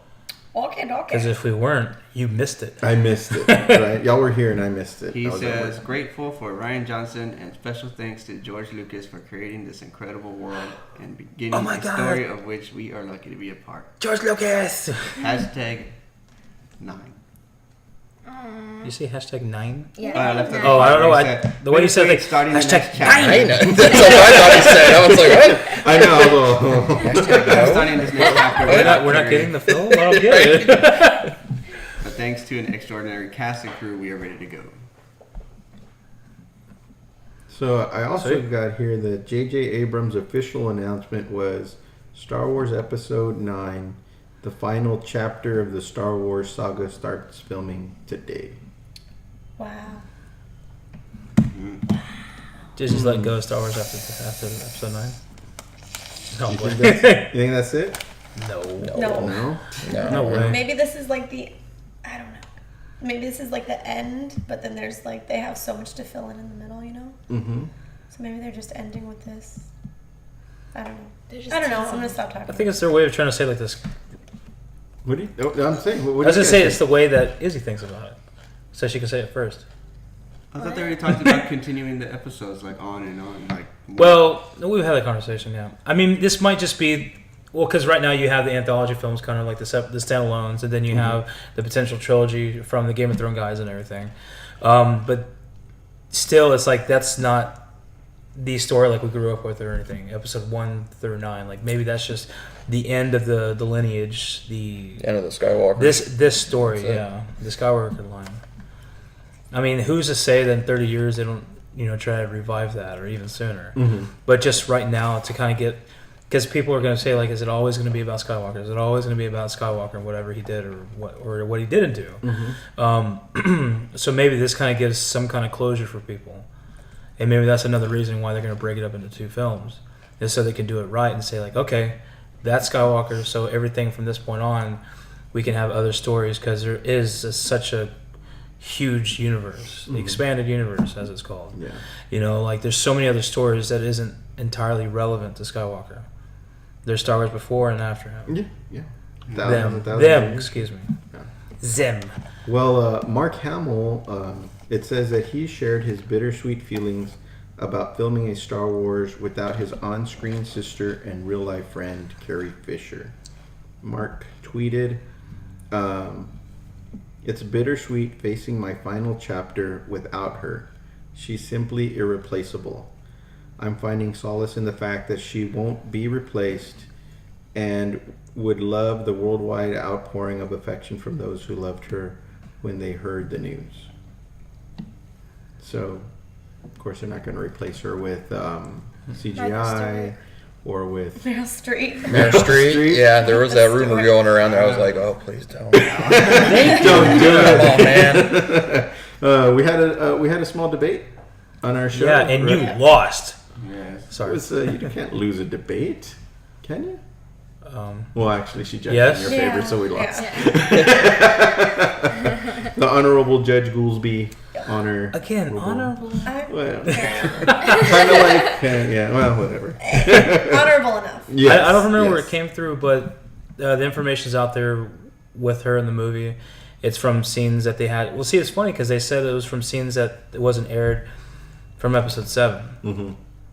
Okay. Because Okay. if we weren't, you missed it. I missed it. Right? Y'all were here and I missed it. He I was at says, work. grateful for Ryan Johnson and special thanks to George Lucas for creating this incredible world and beginning Oh my a God. story of which we are lucky to be a part. George Lucas. Hashtag 9. You see hashtag 9? Yeah. I left that Oh, I don't know. part. I, He said, the way you said "Great, like, starting the hashtag next chapter." 9. That's what I thought he said. I was like, what? I know. Although, Starting this next chapter. We're not getting the film? I don't get it. But thanks to an extraordinary cast and crew, we are ready to go. so I also Sweet. got here that J.J. Abrams' official announcement was Star Wars Episode 9, the final chapter of the Star Wars saga starts filming today. Wow. Just let go of Star Wars after episode 9. No You way. think that's it? No. No. No? No way. Maybe this is like the, I don't know. Maybe this is like the end, but then there's like, they have so much to fill in the middle, you know? Mm-hmm. So maybe they're just ending with this. I don't know. They're just I don't know. I'm teasing. going to stop I talking. think it's their way of trying to say like this. What do you? Oh, I'm saying. What I do was you gonna guys say think? it's the way that Izzy thinks about it, so she can say it first. I thought they already talked about continuing the episodes like on and on. Like Well, we've had that conversation. Yeah, I mean, this might just be because right now you have the anthology films, kind of like the standalones, and then you have the potential trilogy from the Game of Thrones guys and everything. But still, it's like that's not the story like we grew up with or anything. Episode 1 through 9, like maybe that's just the end of the lineage. The End of the Skywalker. this story, That's it. yeah, the Skywalker line. I mean, who's to say that in 30 years they don't, try to revive that or even sooner? Mhm. But just right now to kind of get, because people are going to say like, is it always going to be about Skywalker? Is it always going to be about Skywalker and whatever he did or what he didn't do? So maybe this kind of gives some kind of closure for people, and maybe that's another reason why they're going to break it up into 2 films, is so they can do it right and say like, okay, that's Skywalker. So everything from this point on, we can have other stories because there is such a huge universe, the expanded universe as it's called. Yeah. Like there's so many other stories that isn't entirely relevant to Skywalker. There's Star Wars before and after him. Yeah. Yeah. Them, Thousands them, of years. excuse me. Yeah. Them. Well, Mark Hamill It says that he shared his bittersweet feelings about filming a Star Wars without his on-screen sister and real-life friend, Carrie Fisher. Mark tweeted, it's bittersweet facing my final chapter without her. She's simply irreplaceable. I'm finding solace in the fact that she won't be replaced and would love the worldwide outpouring of affection from those who loved her when they heard the news. So, of course, they're not going to replace her with CGI or with Meryl Streep. Meryl Streep. Yeah, there was that rumor going around there. I was like, oh, please don't. Don't do it. Come on, man. We had a small debate on our show. Yeah, and you right? lost. Yes. Sorry. It was, you can't lose a debate, can you? Well, actually, she judged Yes. in your favor, so we lost. Yeah. The Honorable Judge Goolsby honor. Again, honorable. Well, kind of like, well, whatever. Honorable enough. Yes, I don't remember where yes. it came through, but the information's out there with her in the movie. It's from scenes that they had. Well, see, it's funny because they said it was from scenes that it wasn't aired from episode 7. Mm-hmm.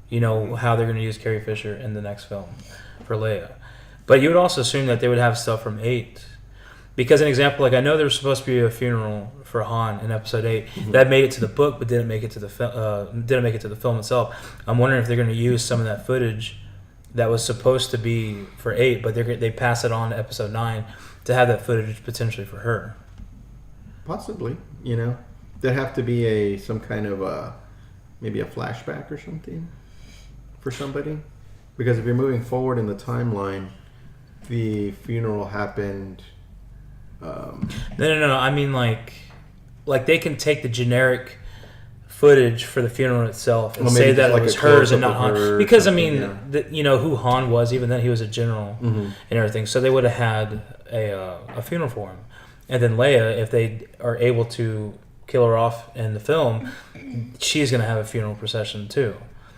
You know, how they're going to use Carrie Fisher in the next film for Leia. But you would also assume that they would have stuff from 8. Because an example, like I know there was supposed to be a funeral for Han in episode 8 that made it to the book, but didn't make it to the film itself. I'm wondering if they're going to use some of that footage that was supposed to be for 8, but they pass it on to episode 9 to have that footage potentially for her. Possibly, you know, there'd have to be some kind of maybe a flashback or something for somebody, because if you're moving forward in the timeline, the funeral happened. No. I mean, like they can take the generic footage for the funeral itself and say that it was hers and not Han. Because I mean, you know who Han was. Even then, he was a general and everything. So they would have had a funeral for him. And then Leia, if they are able to kill her off in the film, she's going to have a funeral procession too.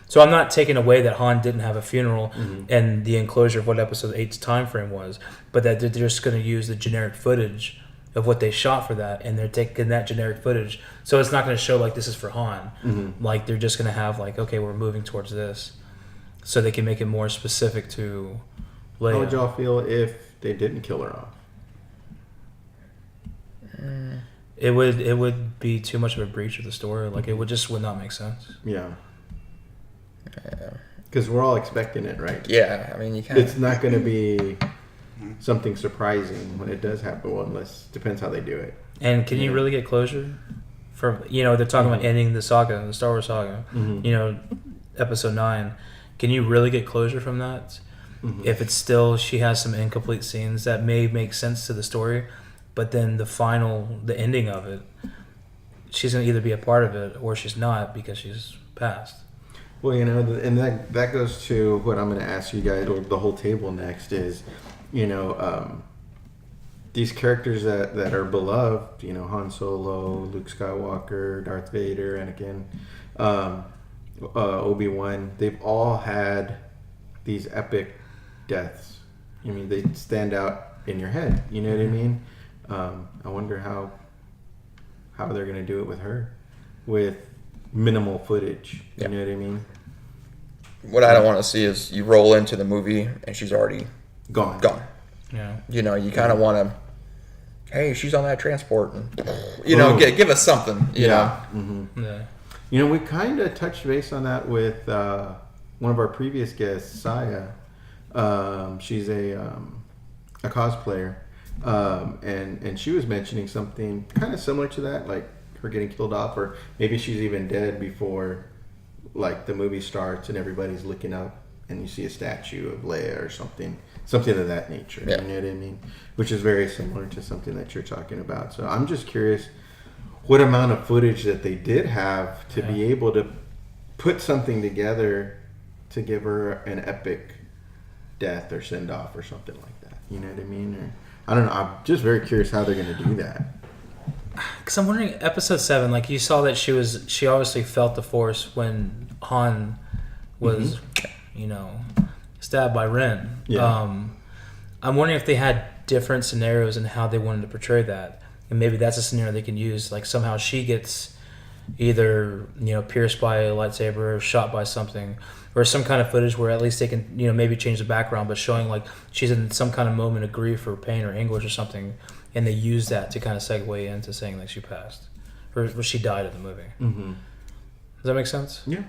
So I'm not taking away that Han didn't have a funeral and the enclosure of what episode 8's time frame was, but that they're just going to use the generic footage of what they shot for that, and they're taking that generic footage. So it's not going to show like this is for Han. Like they're just going to have like, okay, we're moving towards this, so they can make it more specific to Leia. How would y'all feel if they didn't kill her off? It would be too much of a breach of the story. Like it would not make sense. Yeah. Because we're all expecting it, right? Yeah, I mean, you can't. It's not going to be something surprising when it does happen. Well, unless depends how they do it. And can you really get closure? For they're talking about ending the saga, the Star Wars saga. Episode 9. Can you really get closure from that? If it's still she has some incomplete scenes that may make sense to the story, but then the ending of it, she's going to either be a part of it or she's not because she's passed. Well, and that goes to what I'm going to ask you guys, or the whole table next is, these characters that are beloved, Han Solo, Luke Skywalker, Darth Vader, Anakin, Obi-Wan, they've all had these epic deaths. I mean, they stand out in your head. You know what I mean? I wonder how they're going to do it with her, with minimal footage. You know what I mean? What I don't want to see is you roll into the movie and she's already gone. Yeah. You kind of want to, hey, she's on that transport, and give us something. You know. Mm-hmm. Yeah. We kind of touched base on that with one of our previous guests, Saya. She's a cosplayer, and she was mentioning something kind of similar to that, like her getting killed off, or maybe she's even dead before like the movie starts and everybody's looking up and you see a statue of Leia or something of that nature. Yeah. You know what I mean? Which is very similar to something that you're talking about. So I'm just curious what amount of footage that they did have to be able to put something together to give her an epic death or send off or something like that. You know what I mean? Or I don't know. I'm just very curious how they're going to do that. Because I'm wondering, episode 7, like you saw that she obviously felt the Force when Han was, stabbed by Ren. Yeah. I'm wondering if they had different scenarios and how they wanted to portray that. And maybe that's a scenario they can use. Like somehow she gets either pierced by a lightsaber or shot by something, or some kind of footage where at least they can maybe change the background, but showing like she's in some kind of moment of grief or pain or anguish or something, and they use that to kind of segue into saying like she passed or she died in the movie. Mm-hmm. Does that make sense? Yeah.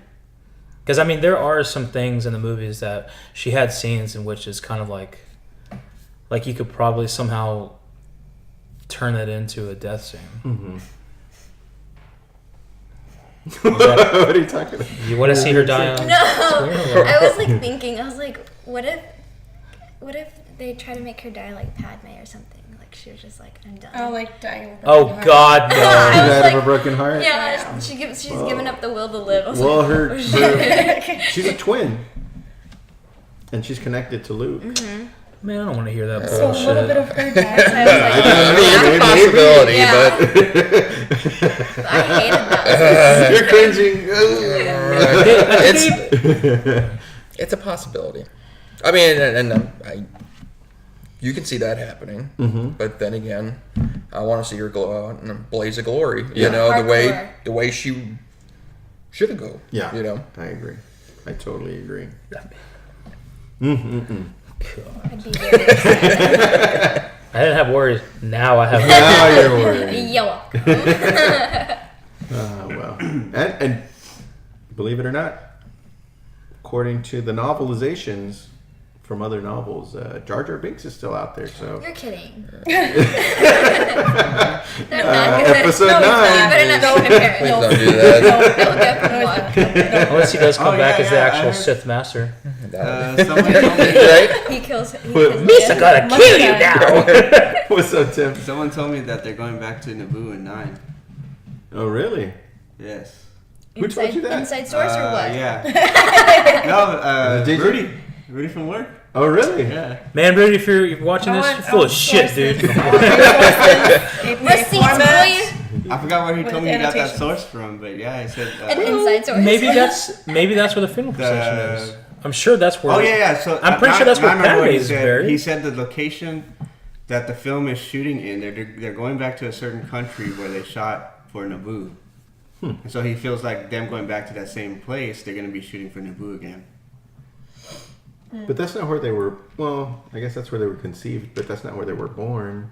Because I mean, there are some things in the movies that she had scenes in which is kind of like you could probably somehow turn that into a death scene. Mm-hmm. What are you talking about? You want to see her die on No, screen? I was like thinking. I was like, what if they try to make her die like Padme or something? Like she was just like, I'm done. Oh, like dying. with a Oh broken heart. God, I no! was Died like- of a broken heart. Yeah, she's giving up the will to live. I was Well, like, she's a twin, and she's connected to Luke. Mm-hmm. Man, I don't want to hear that So a bullshit. little bit of her death. I was like, I mean, it's a possibility, Yeah. I hated that. You're cringing. it's a possibility. I mean, and you can see that happening, Mm-hmm. but then again, I want to see her go out in a blaze of glory. Yeah. You know, Hardcore. the way she should go. Yeah. You know. I agree. I totally agree. I'd be very upset. I didn't have worries. Now I have. Now you're worried. You're welcome. Well, and believe it or not, according to the novelizations from other novels, Jar Jar Binks is still out there. So You're kidding. They're not good. episode No, 9 you better not is- compare it. Please No, don't do that. I will definitely watch. Unless he does come Oh, back yeah, as the yeah, I actual heard- Sith master. Someone told me, Right? He kills. He But kills Misa gotta Must kill you die. now. What's up, Tim? someone told me that they're going back to Naboo in 9. Oh, really? Yes. Who told you that? Inside source or what? Yeah. No, Is it DJ? Rudy from work. Oh, really? Yeah. Man, Rudy, if you're watching this, you're full of shit, dude. Receipts, boy. I forgot where he With told me he got that annotations. source from, but yeah, he said. An inside source. Maybe that's where the funeral procession is. I'm sure that's where. Oh yeah. So I'm pretty sure that's now I where remember Padme he is said. buried. He said the location that the film is shooting in. They're going back to a certain country where they shot for Naboo. And so he feels like them going back to that same place, they're going to be shooting for Naboo again. But that's not where they were. Well, I guess that's where they were conceived, but that's not where they were born.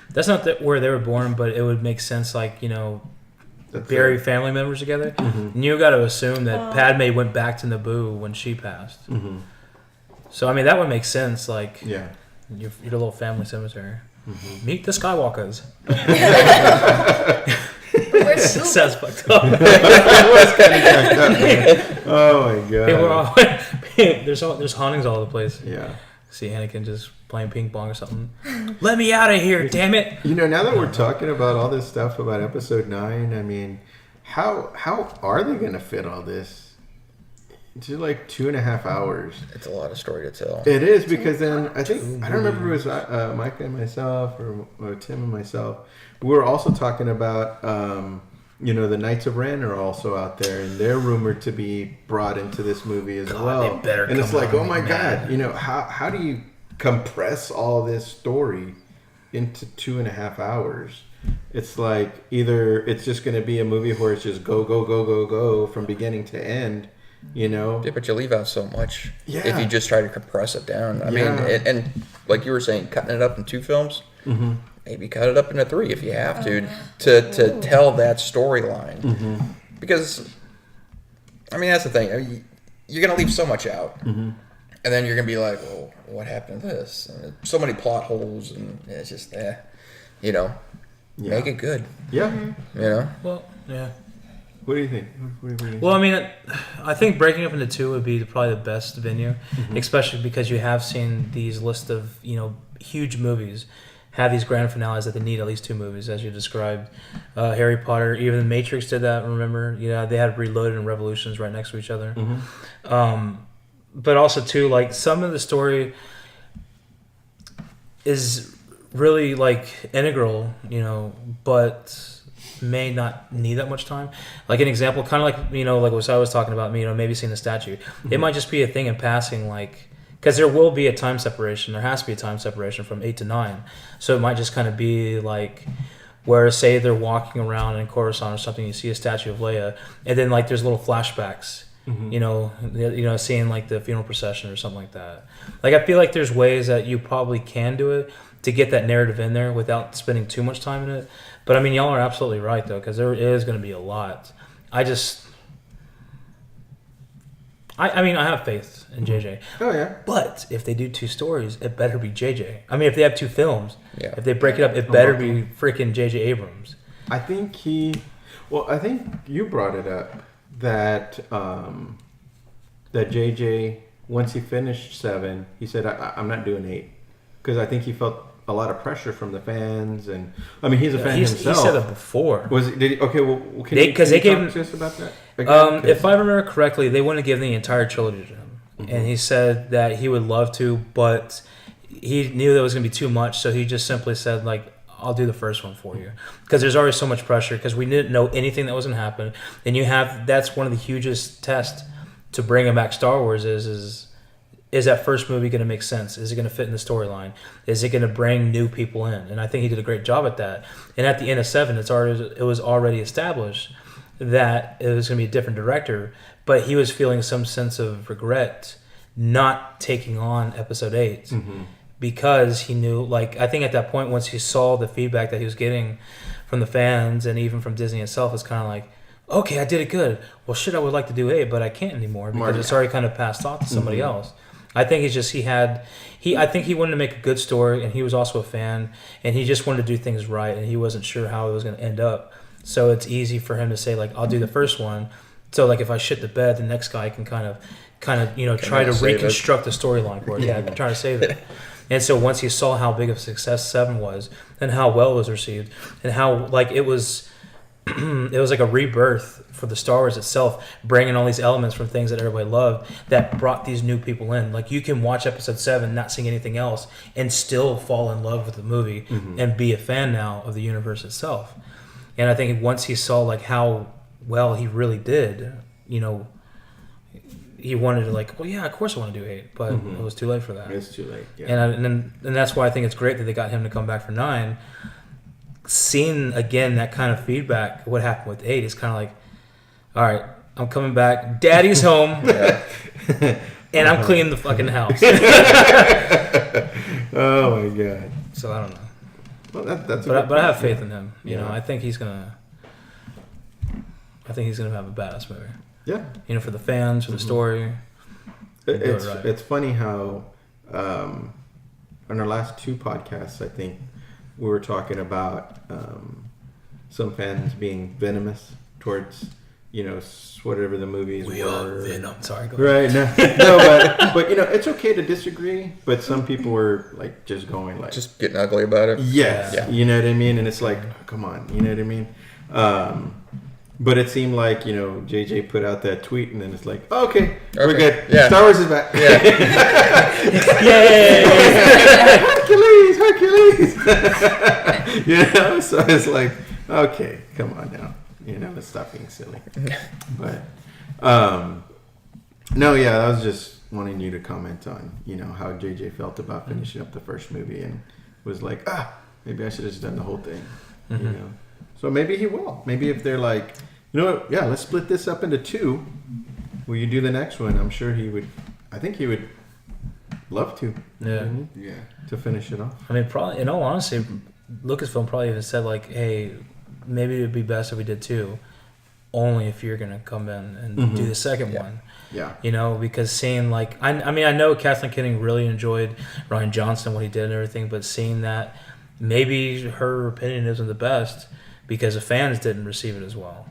That's not where they were born, but it would make sense, like That's bury it. family members together. Mhm. And you got to assume that Padme went back to Naboo when she passed. Mhm. So I mean, that would make sense. Like Yeah. your little family cemetery. Mhm. Meet the Skywalkers. Where's It Snoop? sounds fucked up. Oh my god. People are all, there's hauntings all over the place. Yeah. See Anakin just playing ping pong or something. Let me out of here, damn it! Now that we're talking about all this stuff about episode 9, I mean, how are they going to fit all this into like 2.5 hours? It's a lot of story to tell. It is, because then I don't remember if it was Micah and myself or Tim and myself. We were also talking about the Knights of Ren are also out there, and they're rumored to be brought into this movie as well. they better and it's come like, on, oh my man. god, how do you compress all this story into 2.5 hours? It's like either it's just going to be a movie where it's just go go go go go from beginning to end. Yeah, but you leave out so much Yeah. if you just try to compress it down. I mean, Yeah. and like you were saying, cutting it up in 2 films, Mm-hmm. maybe cut it up into 3 if you have to tell that storyline. Mm-hmm. Because, I mean, that's the thing. I mean, you're going to leave so much out. Mm-hmm. And then you're going to be like, well, what happened to this? And so many plot holes, and it's just, Yeah. make it good, Yeah. Well, yeah. What do you think? What do you think? Well, I mean, I think breaking up into 2 would be probably the best venue, especially because you have seen these list of huge movies have these grand finales that they need at least 2 movies, as you described. Harry Potter, even The Matrix did that. Remember, they had Reloaded and Revolutions right next to each other. But also too, like some of the story is really like integral, but may not need that much time. Like an example, kind of like like what I was talking about, maybe seeing the statue. It might just be a thing in passing, like because there will be a time separation. There has to be a time separation from 8 to 9, so it might just kind of be like where say they're walking around in Coruscant or something, you see a statue of Leia, and then like there's little flashbacks. You know, seeing like the funeral procession or something like that. Like I feel like there's ways that you probably can do it to get that narrative in there without spending too much time in it. But I mean, y'all are absolutely right though, because there is going to be a lot. I mean, I have faith in JJ. Oh yeah. But if they do 2 stories, it better be JJ. I mean, if they have 2 films, Yeah. if they break it up, it better be freaking JJ Abrams. I think I think you brought it up that that JJ, once he finished 7, he said, I'm not doing 8, because I think he felt a lot of pressure from the fans, and I mean he's a fan himself. He said it before. Was it? Did he? Okay, well, can you gave him to us about that? Again, if I remember correctly, they wouldn't give the entire trilogy to him, and he said that he would love to, but he knew that was going to be too much, so he just simply said like, I'll do the first one for you, because there's already so much pressure, because we didn't know anything that was going to happen, and that's one of the hugest tests to bringing back Star Wars is that first movie going to make sense? Is it going to fit in the storyline? Is it going to bring new people in? And I think he did a great job at that. And at the end of 7, it was already established that it was going to be a different director, but he was feeling some sense of regret not taking on Episode 8 because he knew, like, I think at that point, once he saw the feedback that he was getting from the fans and even from Disney itself, it's kind of like, okay, I did it good. Well, shit, I would like to do 8, but I can't anymore because it's already kind of passed off to somebody else. I think it's just I think he wanted to make a good story, and he was also a fan, and he just wanted to do things right, and he wasn't sure how it was going to end up. So it's easy for him to say, like, I'll do the first one. So, like, if I shit the bed, the next guy can kind of try to reconstruct the storyline for it. Yeah, trying to save it. And so once he saw how big of a success 7 was, and how well it was received, and how, like, it was like a rebirth for the Star Wars itself, bringing all these elements from things that everybody loved that brought these new people in. Like, you can watch Episode 7, not seeing anything else, and still fall in love with the movie and be a fan now of the universe itself. And I think once he saw, like, how well he really did, he wanted to, like, well, yeah, of course I want to do 8, but it was too late for that. It's too late. Yeah. And that's why I think it's great that they got him to come back for 9. Seeing again that kind of feedback, what happened with 8 is kind of like, all right, I'm coming back, Daddy's home, and I'm cleaning the fucking house. Oh my god! So I don't know. Well, that's. But I have faith in him. You know, I think he's gonna have a badass movie. Yeah. For the fans, for the story. It's funny how on our last 2 podcasts, I think we were talking about some fans being venomous towards whatever the movies we were. are Venom. Sorry, go right? No, but it's okay to disagree. But some people were like just going like just getting ugly about it. Yes, yeah. You know what I mean. And it's like, come on, you know what I mean. But it seemed like JJ put out that tweet, and then it's like, oh, okay, we're good. Yeah. Star Wars is back. Yeah. Hercules. So it's like, okay, come on now. Let's stop being silly. But no, yeah, I was just wanting you to comment on how JJ felt about finishing up the first movie, and was like, maybe I should have just done the whole thing. So maybe he will. Maybe if they're like, yeah, let's split this up into 2. Will you do the next one? I'm sure he would. I think he would love to. Yeah. Yeah. To finish it off. I mean, probably, in all honesty, Lucasfilm probably even said, like, hey, maybe it would be best if we did 2, only if you're going to come in and do the second one. Yeah. Because seeing, like, I mean, I know Kathleen Kennedy really enjoyed Rian Johnson, what he did and everything, but seeing that maybe her opinion isn't the best because the fans didn't receive it as well.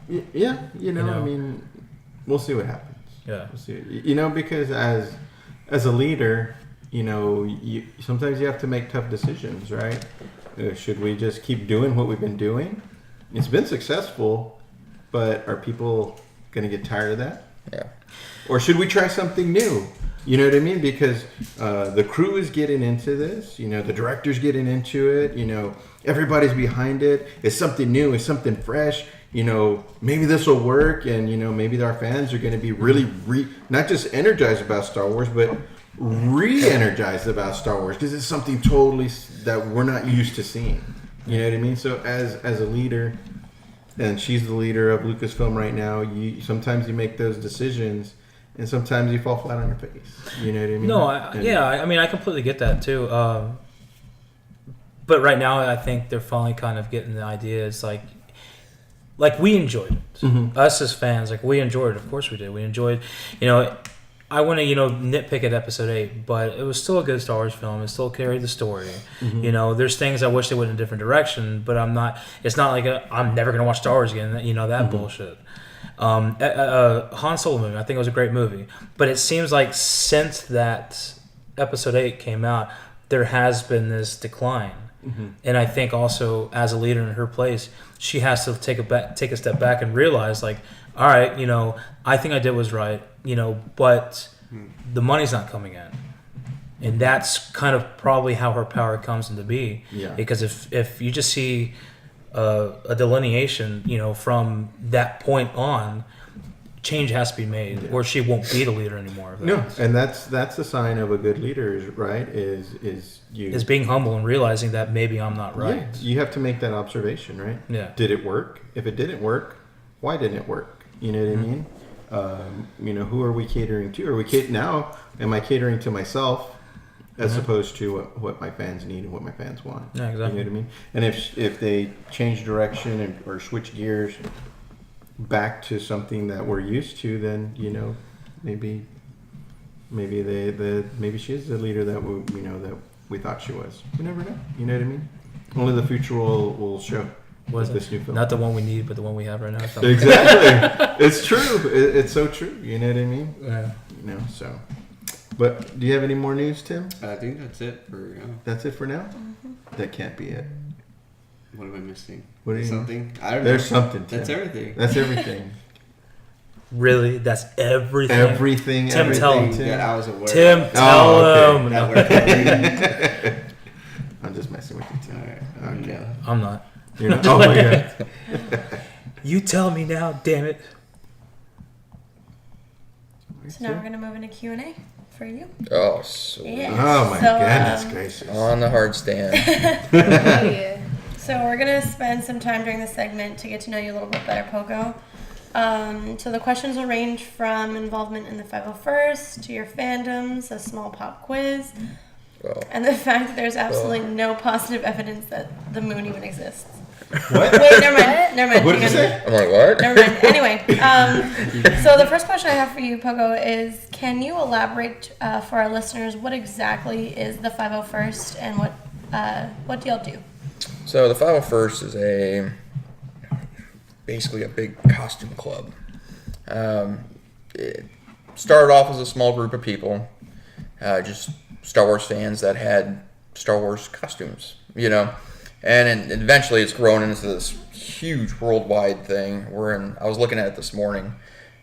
Yeah, I mean, we'll see what happens. Yeah. We'll see. Because as a leader, sometimes you have to make tough decisions, right? Should we just keep doing what we've been doing? It's been successful, but are people going to get tired of that? Yeah. Or should we try something new? You know what I mean? Because the crew is getting into this. The director's getting into it. Everybody's behind it. It's something new. It's something fresh. Maybe this will work, and maybe our fans are going to be really not just energized about Star Wars, but re-energized about Star Wars because it's something totally that we're not used to seeing. You know what I mean? So as a leader, and she's the leader of Lucasfilm right now, sometimes you make those decisions, and sometimes you fall flat on your face. You know what I mean? No, I mean I completely get that too. But right now, I think they're finally kind of getting the idea. It's like we enjoyed it. Us as fans, like we enjoyed it. Of course we did. We enjoyed, I want to, nitpick at episode 8, but it was still a good Star Wars film. It still carried the story. There's things I wish they went in a different direction, but it's not like I'm never going to watch Star Wars again. That bullshit. Han Solo movie, I think it was a great movie. But it seems like since that episode 8 came out, there has been this decline. And I think also as a leader in her place, she has to take a step back and realize, like, all right, I think I did was right, but the money's not coming in. And that's kind of probably how her power comes into be. Yeah. Because if you just see a delineation, from that point on, change has to be made, or she won't be the leader anymore. No, and that's a sign of a good leader, right? Is being humble and realizing that maybe I'm not right. Yeah, you have to make that observation, right? Yeah. Did it work? If it didn't work, why didn't it work? You know what I mean? Who are we catering to? Now, am I catering to myself as opposed to what my fans need and what my fans want? Yeah, exactly. You know what I mean? And if they change direction or switch gears back to something that we're used to, then maybe she is the leader that we thought she was. We never know. You know what I mean? Only the future will show. With this new film, not the one we need, but the one we have right now. Exactly, it's true. It's so true. You know what I mean? Yeah. So. But do you have any more news, Tim? I think that's it for now. That's it for now. That can't be it. What am I missing? Something? I don't know. There's something. Tim. That's everything. That's everything. Really? That's everything? Everything. Tim, tell him. That I was aware. Tim, tell him. I'm just messing with you, Tim. All right. Okay. I'm not. You're not. Oh my god. You tell me now, damn it. So now we're gonna move into Q&A for you. Oh, sweet. Yeah. Oh my goodness gracious. On the hard stand. So we're gonna spend some time during this segment to get to know you a little bit better, Pogo. So the questions will range from involvement in the 501st to your fandoms, a small pop quiz, and the fact that there's absolutely no positive evidence that the moon even exists. What? Wait, never mind. What did you say? I'm like, what? Never mind. Anyway, so the first question I have for you, Pogo, is can you elaborate for our listeners what exactly is the 501st and what do y'all do? So the 501st is basically a big costume club. It started off as a small group of people, just Star Wars fans that had Star Wars costumes, and eventually it's grown into this huge worldwide thing. I was looking at it this morning.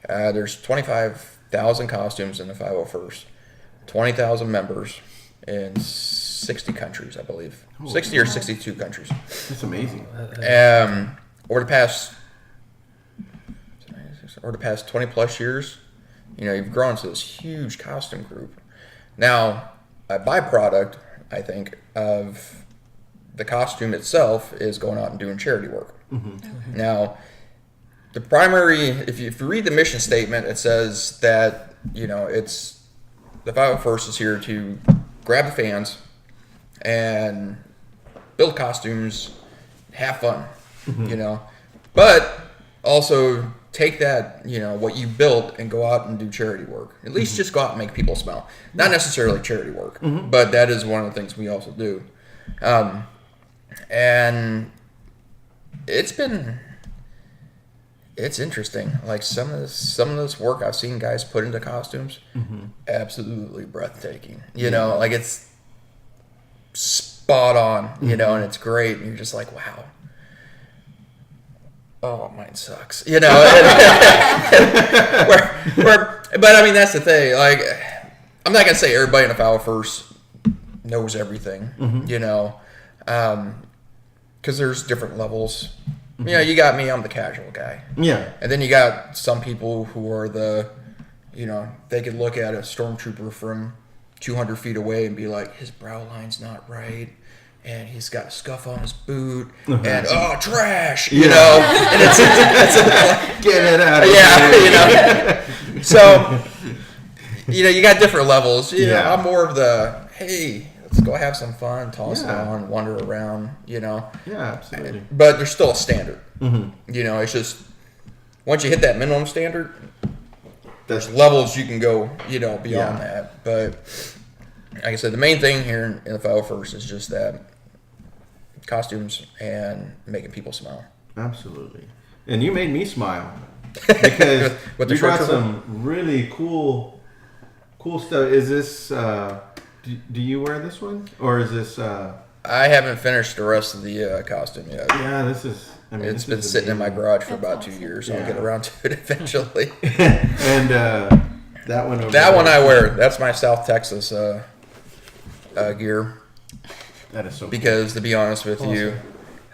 There's 25,000 costumes in the 501st, 20,000 members in 60 countries, I believe. 60 or 62 countries. That's amazing. Over the past 20 plus years, you've grown into this huge costume group. Now, a byproduct, I think, of the costume itself is going out and doing charity work. Mm-hmm. Okay. Now, the primary, if you read the mission statement, it says that, it's the 501st is here to grab the fans and build costumes, have fun, but also take that, what you built and go out and do charity work. At least just go out and make people smile. Not necessarily charity work, but that is one of the things we also do. And it's interesting. Like some of this work I've seen guys put into costumes, absolutely breathtaking. Like it's spot on, and it's great. And you're just like, wow. Oh, mine sucks. But I mean, that's the thing. Like, I'm not gonna say everybody in the 501st knows everything, because there's different levels. You got me. I'm the casual guy. Yeah. And then you got some people who are they could look at a stormtrooper from 200 feet away and be like, his brow line's not right. And he's got a scuff on his boot, and trash, you know. And it's like, get it out of here. So, you got different levels. You know, I'm more of the, hey, let's go have some fun, toss it on, wander around, Yeah, absolutely. But there's still a standard. It's just, once you hit that minimum standard, there's levels you can go, beyond that. But, like I said, the main thing here in the 501st is just that costumes and making people smile. Absolutely. And you made me smile because with the you got short some really cool stuff. Is this do you wear this one, or is this I haven't finished the rest of the costume yet. Yeah, this is it's been sitting in my garage for about 2 years, so I'll get around to it eventually. And that one one I wear. That's my South Texas gear. That is so because to be honest with you,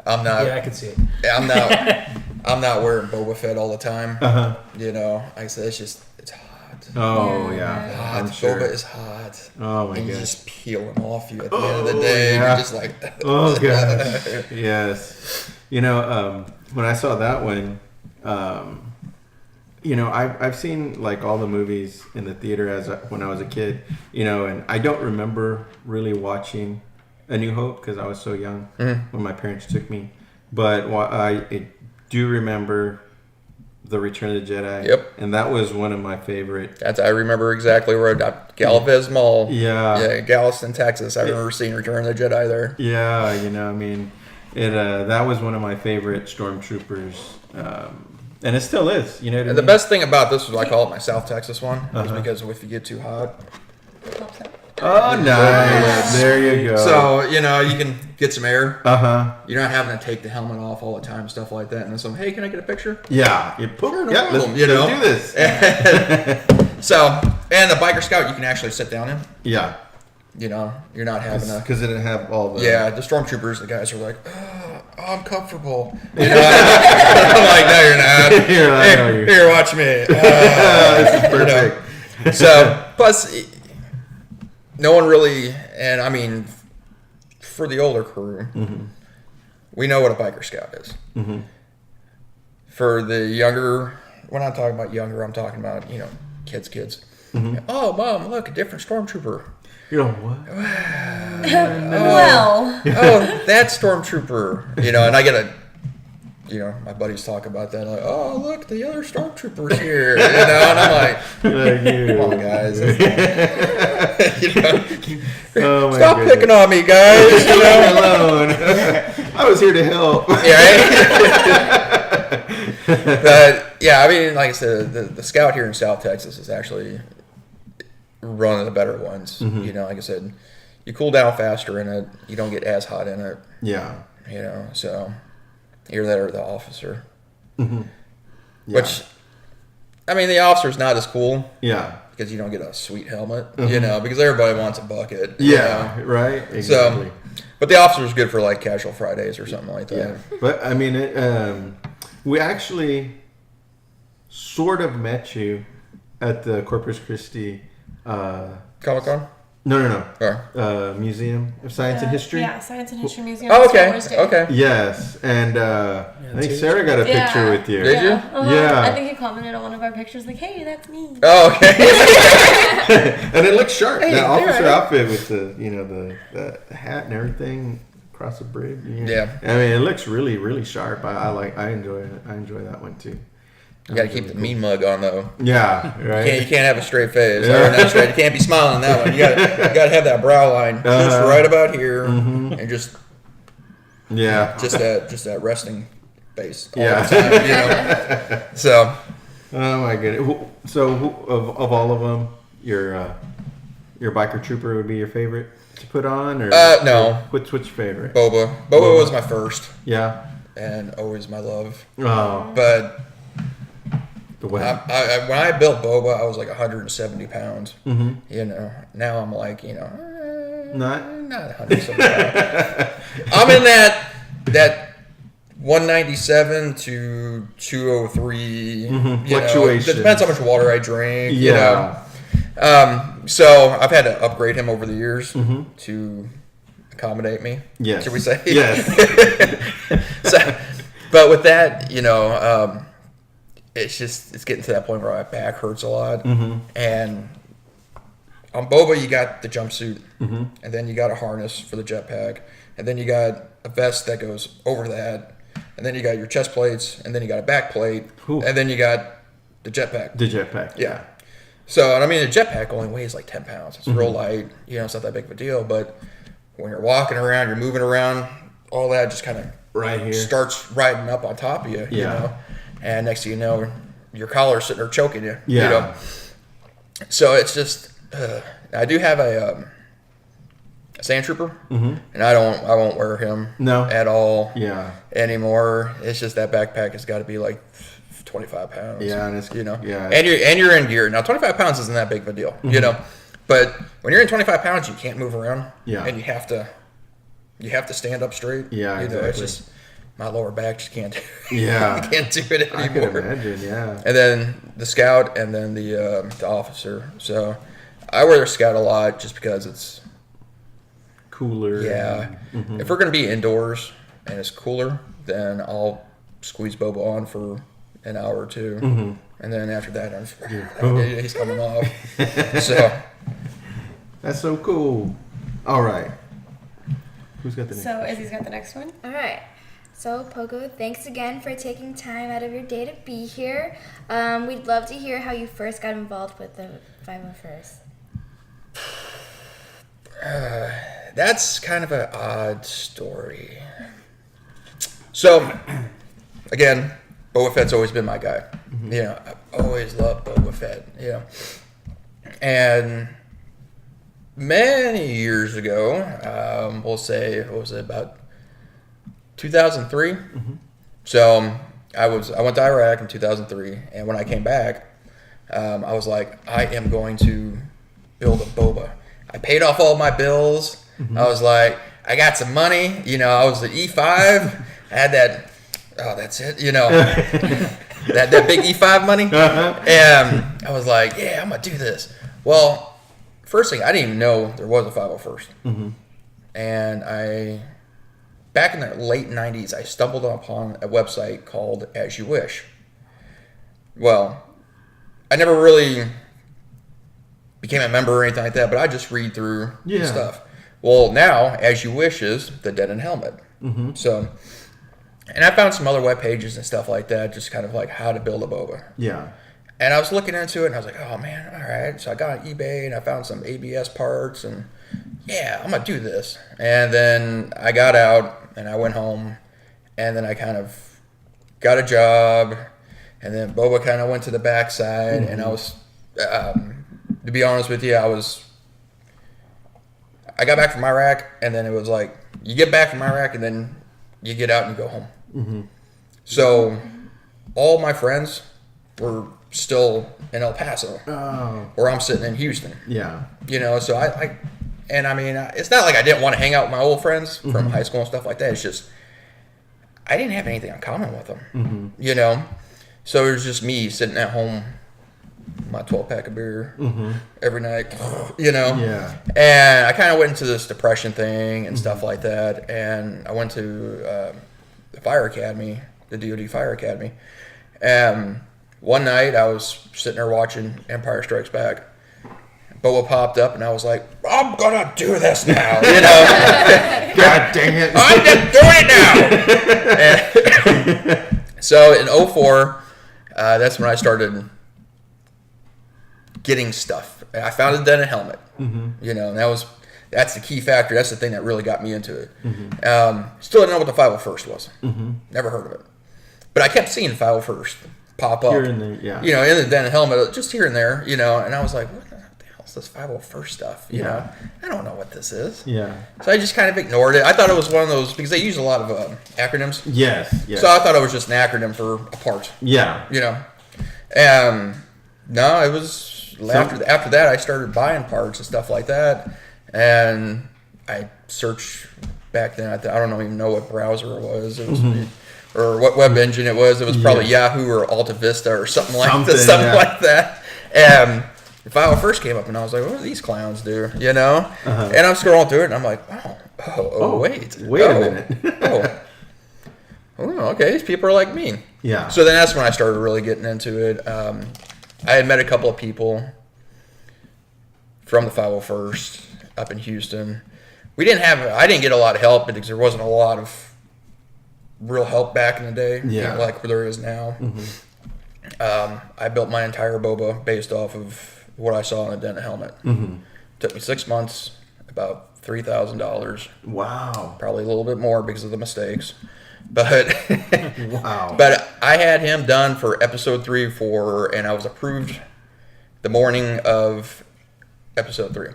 I'm not. Yeah, I can see it. I'm not wearing Boba Fett all the time. Like I said, it's hot. Oh yeah, hot. I'm sure. Boba is hot. Oh my god. You just peel them off you at the end of the day. Yeah. You're just like. Oh gosh. Yes. When I saw that one, I've seen like all the movies in the theater when I was a kid, and I don't remember really watching A New Hope because I was so young when my parents took me. But I do remember The Return of the Jedi. Yep. And that was one of my favorite. I remember exactly where Galvez Mall. Yeah. Galveston, Texas. I remember seeing Return of the Jedi there. Yeah, that was one of my favorite stormtroopers. And it still is, And the best thing about this was I call it my South Texas one, is because if you get too hot. Oh, nice. There you go. So, you can get some air. You're not having to take the helmet off all the time, stuff like that. And then some, hey, can I get a picture? Yeah. No Let's problem, do this. So, and the Biker Scout you can actually sit down in. Yeah. You're not having to. Because it didn't have all the. Yeah, the stormtroopers, the guys are like, oh, I'm comfortable. I'm like, no, you're not. Here, watch me. This is perfect. So, plus, no one really, and I mean, for the older crew, we know what a Biker Scout is. For the younger, when I'm talking about younger, I'm talking about, kids. Oh, Mom, look, a different stormtrooper. You're like, what? Oh, that stormtrooper. And I get my buddies talk about that. Like, oh, look, the other stormtrooper's here. And I'm like, come on, guys. Stop picking on me, guys. Leave me alone. I was here to help. But, yeah, I mean, like I said, the Scout here in South Texas is actually one of the better ones. Like I said, you cool down faster in it. You don't get as hot in it. Yeah. So you're there the officer. Yeah. Which, I mean, the officer's not as cool. Yeah. Because you don't get a sweet helmet, because everybody wants a bucket. Yeah, right? Exactly. So, but the officer's good for like casual Fridays or something like that. Yeah. But, I mean, we actually sort of met you at the Corpus Christi Comic-Con? No. Oh. Museum of Science and History. Yeah, Science and History Museum. Oh, okay. Yes, and I think Sarah got a picture with you. Did you? Yeah. I think he commented on one of our pictures like, hey, that's me. Oh, okay. And it looks sharp. Hey, that officer right. outfit with the hat and everything across the bridge. Yeah. I mean, it looks really, really sharp. I enjoy it. I enjoy that one too. You got to keep the mean mug on though. Yeah, right. You can't have a straight face. Or not straight. You can't be smiling on that one. You got to have that brow line just right about here, and just that resting face all the time. So. Oh my goodness. So of all of them, your biker trooper would be your favorite to put on, or no? What's your favorite? Boba was my first. Yeah. And always my love. Oh. But. When I built Boba, I was like 170 pounds. Now I'm like, not 170 pounds. I'm in that 197 to 203 fluctuation. It depends how much water I drink. So I've had to upgrade him over the years to accommodate me. Yes. Should we say? Yes. So, but with that, it's getting to that point where my back hurts a lot. And on Boba, you got the jumpsuit, and then you got a harness for the jetpack, and then you got a vest that goes over that, and then you got your chest plates, and then you got a back plate, and then you got the jetpack. The jetpack. Yeah. So, and I mean, the jetpack only weighs like 10 pounds. It's real light. It's not that big of a deal. But when you're walking around, you're moving around, all that just kind of right here starts riding up on top of you. You know? And next thing you know, your collar's sitting there choking you. Yeah. You know? So it's just, I do have a sand trooper, and I won't wear him at all anymore. It's just that backpack has got to be like 25 pounds. Yeah, and it's and you're in gear. Now 25 pounds isn't that big of a deal, but when you're in 25 pounds, you can't move around. Yeah. And you have to stand up straight. Yeah, exactly. It's just my lower back just can't do it. Yeah. I can't do it anymore. I can imagine, yeah. And then the scout and then the officer. So I wear the scout a lot just because it's cooler. Yeah. If we're going to be indoors and it's cooler, then I'll squeeze Boba on for an hour or two. And then after that, he's coming off. So that's so cool. All right. Who's got the next? So Izzy's got the next one. All right. So Pogo, thanks again for taking time out of your day to be here. We'd love to hear how you first got involved with the 501st. That's kind of an odd story. So, again, Boba Fett's always been my guy. I've always loved Boba Fett. And many years ago, we'll say, what was it, about 2003? So I went to Iraq in 2003, and when I came back, I was like, I am going to build a Boba. I paid off all my bills. I was like, I got some money. I was the E5. I had that. Oh, that's it. that big E5 money. And I was like, yeah, I'm gonna do this. Well, first thing, I didn't even know there was a 501st. And back in the late 90s, I stumbled upon a website called As You Wish. Well, I never really became a member or anything like that, but I just read through the stuff. Well, now, As You Wish is the Dead in Helmet. So, and I found some other web pages and stuff like that, just kind of like how to build a Boba. Yeah. And I was looking into it, and I was like, oh, man, all right. So I got on eBay, and I found some ABS parts, and yeah, I'm going to do this. And then I got out, and I went home, and then I kind of got a job, and then Boba kind of went to the backside, and I was, to be honest with you, I got back from Iraq, and then it was like, you get back from Iraq, and then you get out and you go home. So all my friends were still in El Paso, or I'm sitting in Houston. Yeah. So and I mean, it's not like I didn't want to hang out with my old friends from high school and stuff like that. It's just, I didn't have anything in common with them, So it was just me sitting at home, my 12-pack of beer every night, Yeah. And I kind of went into this depression thing and stuff like that. And I went to the fire academy, the DoD Fire Academy. And one night I was sitting there watching Empire Strikes Back. Boba popped up, and I was like, I'm going to do this now, God dang it. I'm just doing it now. And so in 2004, that's when I started getting stuff. I found a Dead in Helmet, and that's the key factor. That's the thing that really got me into it. Still didn't know what the 501st was. Never heard of it. But I kept seeing 501st pop up. Here and there, yeah. In the Dead in Helmet, just here and there, and I was like, what the hell is this 501st stuff? I don't know what this is. Yeah. So I just kind of ignored it. I thought it was one of those, because they use a lot of acronyms. Yes. So I thought it was just an acronym for a part. Yeah. No, it was after that I started buying parts and stuff like that, and I searched back then. I don't even know what browser it was. It was or what web engine it was. It was probably Yahoo or Alta Vista or something like that. File first came up, and I was like, "What do these clowns do?" You know. And I'm scrolling through it, and I'm like, wait a minute. Okay, these people are like me." Yeah. So then that's when I started really getting into it. I had met a couple of people from the 501st up in Houston. I didn't get a lot of help because there wasn't a lot of real help back in the day, like there is now. I built my entire boba based off of what I saw in a dented helmet. Took me 6 months, about $3,000. Wow. Probably a little bit more because of the mistakes. But wow. But I had him done for episode 3 or 4, and I was approved the morning of episode 3.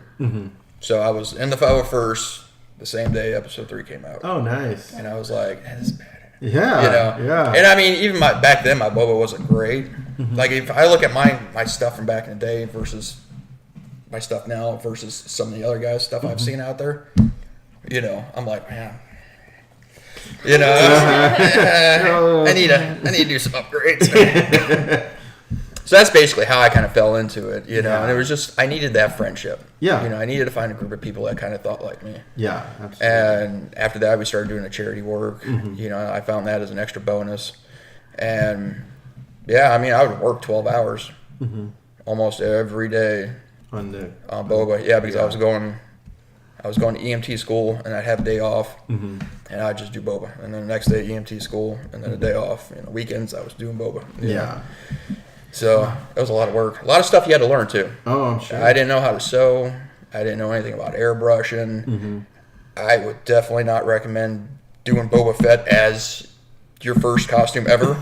So I was in the 501st the same day episode 3 came out. Oh, nice. And I was like, this is bad. Yeah. Yeah. And I mean, even back then, my boba wasn't great. Like, if I look at my stuff from back in the day versus my stuff now versus some of the other guys' stuff I've seen out there, I'm like, man. I need to do some upgrades. So that's basically how I kind of fell into it, and it was just, I needed that friendship. Yeah. I needed to find a group of people that kind of thought like me. Yeah, absolutely. And after that, we started doing a charity work. I found that as an extra bonus. And I would work 12 hours almost every day on boba. Yeah, because I was going to EMT school, and I'd have a day off, and I'd just do boba. And then the next day, EMT school, and then a day off. Weekends, I was doing boba. Yeah. So it was a lot of work. A lot of stuff you had to learn, too. Oh, I'm sure. I didn't know how to sew. I didn't know anything about airbrushing. I would definitely not recommend doing Boba Fett as your first costume ever.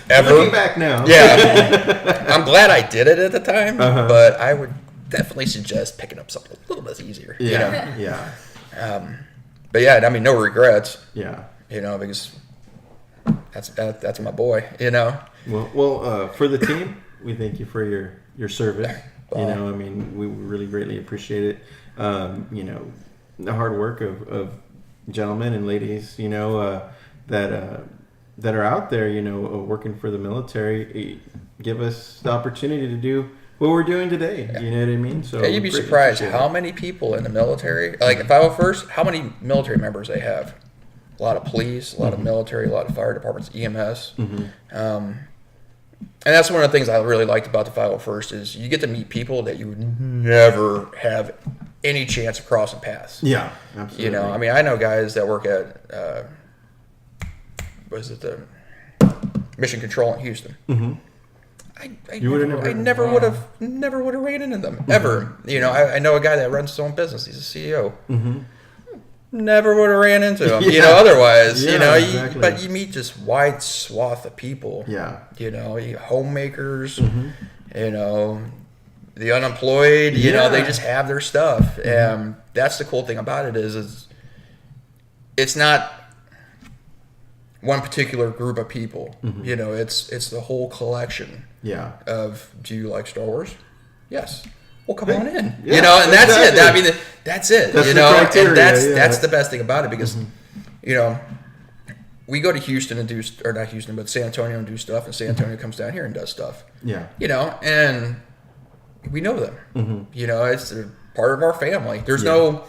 Looking back now. Yeah. I'm glad I did it at the time, but I would definitely suggest picking up something a little bit easier. Yeah. But yeah, I mean, no regrets. Yeah. Because that's my boy. Well, for the team, we thank you for your service. We really greatly appreciate it. The hard work of gentlemen and ladies, that are out there, working for the military, give us the opportunity to do what we're doing today. You know what I mean? So you'd be surprised how many people in the military, like if I were first, how many military members they have. A lot of police, a lot of military, a lot of fire departments, EMS. And that's one of the things I really liked about the 501st is you get to meet people that you would never have any chance of crossing paths. Yeah, absolutely. I know guys that work at the Mission Control in Houston. I never would have ran into them ever. I know a guy that runs his own business. He's a CEO. Never would have ran into him. Otherwise. Exactly. But you meet just wide swath of people. Yeah. Homemakers. The unemployed. They just have their stuff, and that's the cool thing about it is it's not one particular group of people. It's the whole collection. Yeah. Of, do you like Star Wars? Yes. Well, come on in. Yeah, and that's it. I mean, that's it. That's the criteria, and that's the best thing about it because, we go to Houston and not Houston, but San Antonio and do stuff, and San Antonio comes down here and does stuff. Yeah. And we know them. It's part of our family. There's no,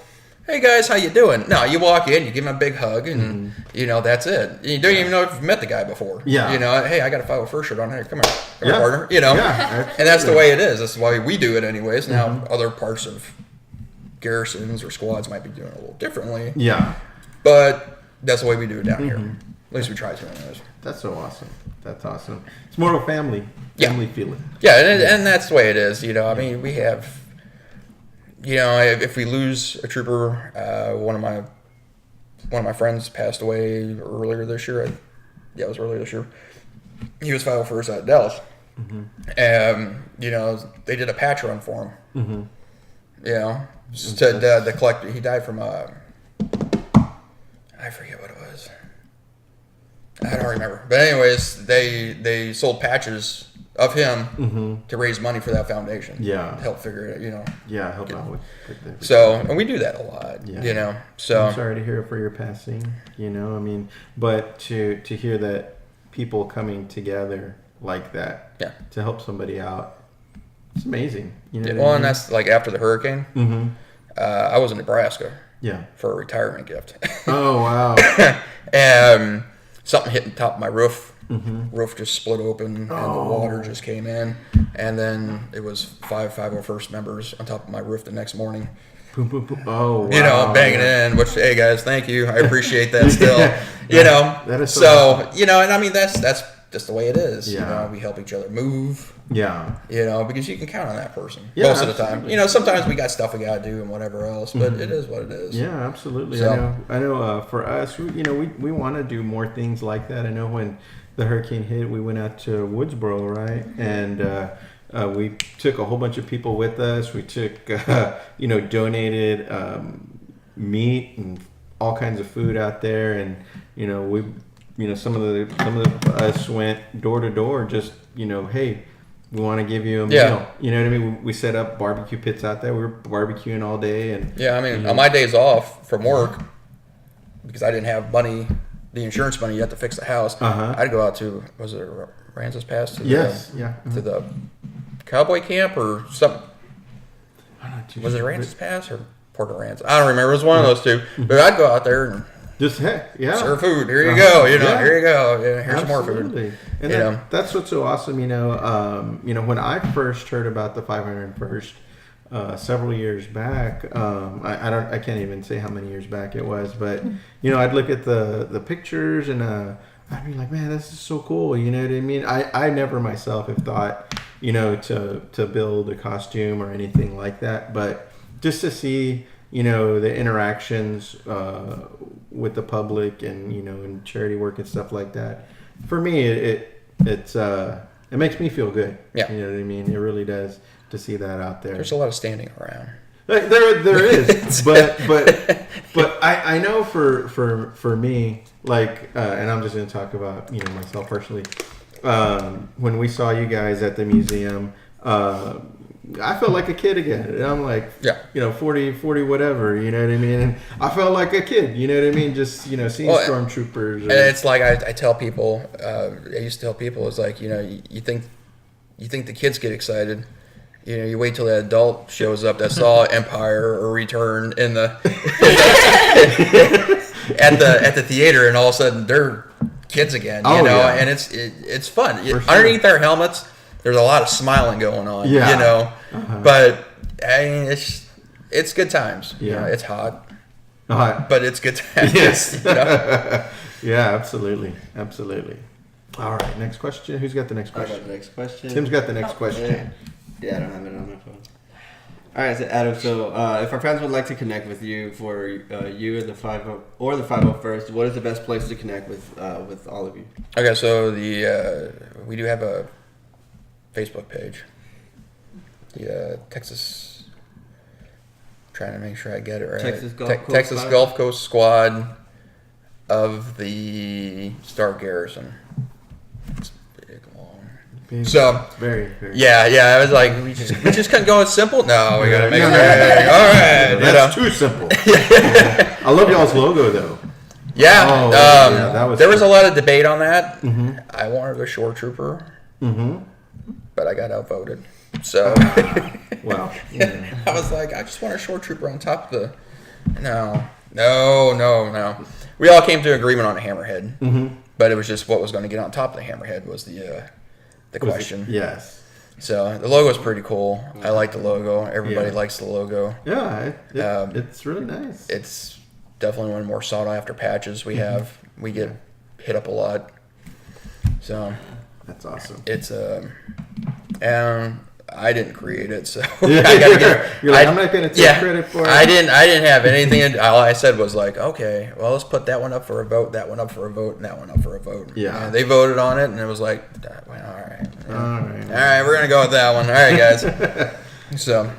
hey guys, how you doing? No, you walk in, you give them a big hug, and that's it. You don't even know if you've met the guy before. Yeah. Hey, I got a 501st shirt on here. Come here, Yeah. partner. Yeah, and that's the way it is. That's why we do it anyways. Now, other parts of garrisons or squads might be doing it a little differently. Yeah. But that's the way we do it down here. At least we try to anyways. That's so awesome. That's awesome. It's more of a family feeling. Yeah, and that's the way it is. We have, if we lose a trooper, one of my friends passed away earlier this year. It was earlier this year. He was 501st out of Dallas. And, they did a patch run for him. To collect. He died from I forget what it was. I don't remember. But anyways, they sold patches of him to raise money for that foundation. Yeah. To help figure it, Yeah, help out with So, and we do that a lot, So I'm sorry to hear for your passing, but to hear that people coming together like that to help somebody out It's amazing. You know. Well, and that's like after the hurricane. Mm-hmm. I was in Nebraska. Yeah. For a retirement gift. Oh wow. And something hit the top of my roof. Mm-hmm. Roof just split open and the water just came in. And then it was 501st members on top of my roof the next morning. Boom, boom, boom. Oh, wow. You know, banging in, which, hey guys, thank you. I appreciate that still. You know, that is so awesome. you know, and I mean, that's just the way it is. Yeah. You know, we help each other move. Yeah. You know, because you can count on that person Yeah, most of the time. absolutely. You know, sometimes we got stuff we got to do and whatever else, but it is what it is. Yeah, absolutely. So- I know. For us, we want to do more things like that. I know when the hurricane hit, we went out to Woodsboro, right, and we took a whole bunch of people with us. We took, donated meat and all kinds of food out there, and some of us went door to door, just hey. We want to give you a meal. You know what I mean? We set up barbecue pits out there. We were barbecuing all day, and Yeah, I mean, on my days off from work, because I didn't have money, the insurance money yet to fix the house, I'd go out to, was it Rances Pass? To to the cowboy camp or something. Was it Rances Pass or Port Aransas? I don't remember. It was one of those two. But I'd go out there and just serve food. Here you go. Here you go. Yeah, here's some more food. And that's what's so awesome. When I first heard about the 501st several years back, I can't even say how many years back it was, but I'd look at the pictures and I'd be like, man, this is so cool. You know what I mean? I never myself have thought to build a costume or anything like that, but just to see the interactions with the public and and charity work and stuff like that. For me, it makes me feel good. Yeah. You know what I mean? It really does to see that out there. There's a lot of standing around. There is, but I know for me, like, and I'm just going to talk about myself personally. When we saw you guys at the museum, I felt like a kid again. And I'm like, 40 whatever, you know what I mean? And I felt like a kid, you know what I mean? Just, seeing stormtroopers. And it's like I tell people, I used to tell people, it's like, you think the kids get excited. You wait till that adult shows up that saw Empire or Return in the at the theater, and all of a sudden they're kids again, and it's fun. Sure. Underneath their helmets, there's a lot of smiling going on, but I mean, it's good times. Yeah. It's hot, but it's good times. Yes. Yeah, absolutely. All right, next question. Who's got the next question? I got the next question. Tim's got the next question. Yeah, I don't have it on my phone. All right, so Adam. So, if our fans would like to connect with you for you and the 50 or the 501st, what is the best place to connect with all of you? Okay, so we do have a Facebook page. The Texas. Trying to make sure I get it right. Texas Gulf Coast Squad of the Star Garrison. It's big, long. So very, very. Yeah. I was like, we just couldn't go as simple. No, we gotta make it. All right, that's too simple. I love y'all's logo though. Yeah. That was. There was a lot of debate on that. Mm-hmm. I wanted a shore trooper. Mm-hmm. But I got outvoted. So. Wow. I was like, I just want a shore trooper on top of the. No. We all came to agreement on a hammerhead. Mm-hmm. But it was just what was going to get on top of the hammerhead was the question. Yes. So the logo is pretty cool. I like the logo. Everybody likes the logo. Yeah, it's really nice. It's definitely one of the more sought after patches we have. We get hit up a lot. So that's awesome. It's and I didn't create it, so I gotta get. You're like, I'm not gonna take credit for it. I didn't have anything. All I said was like, okay, well, let's put that one up for a vote, that one up for a vote, and that one up for a vote. Yeah. And they voted on it, and it was like, all right, we're gonna go with that one. All right, guys. So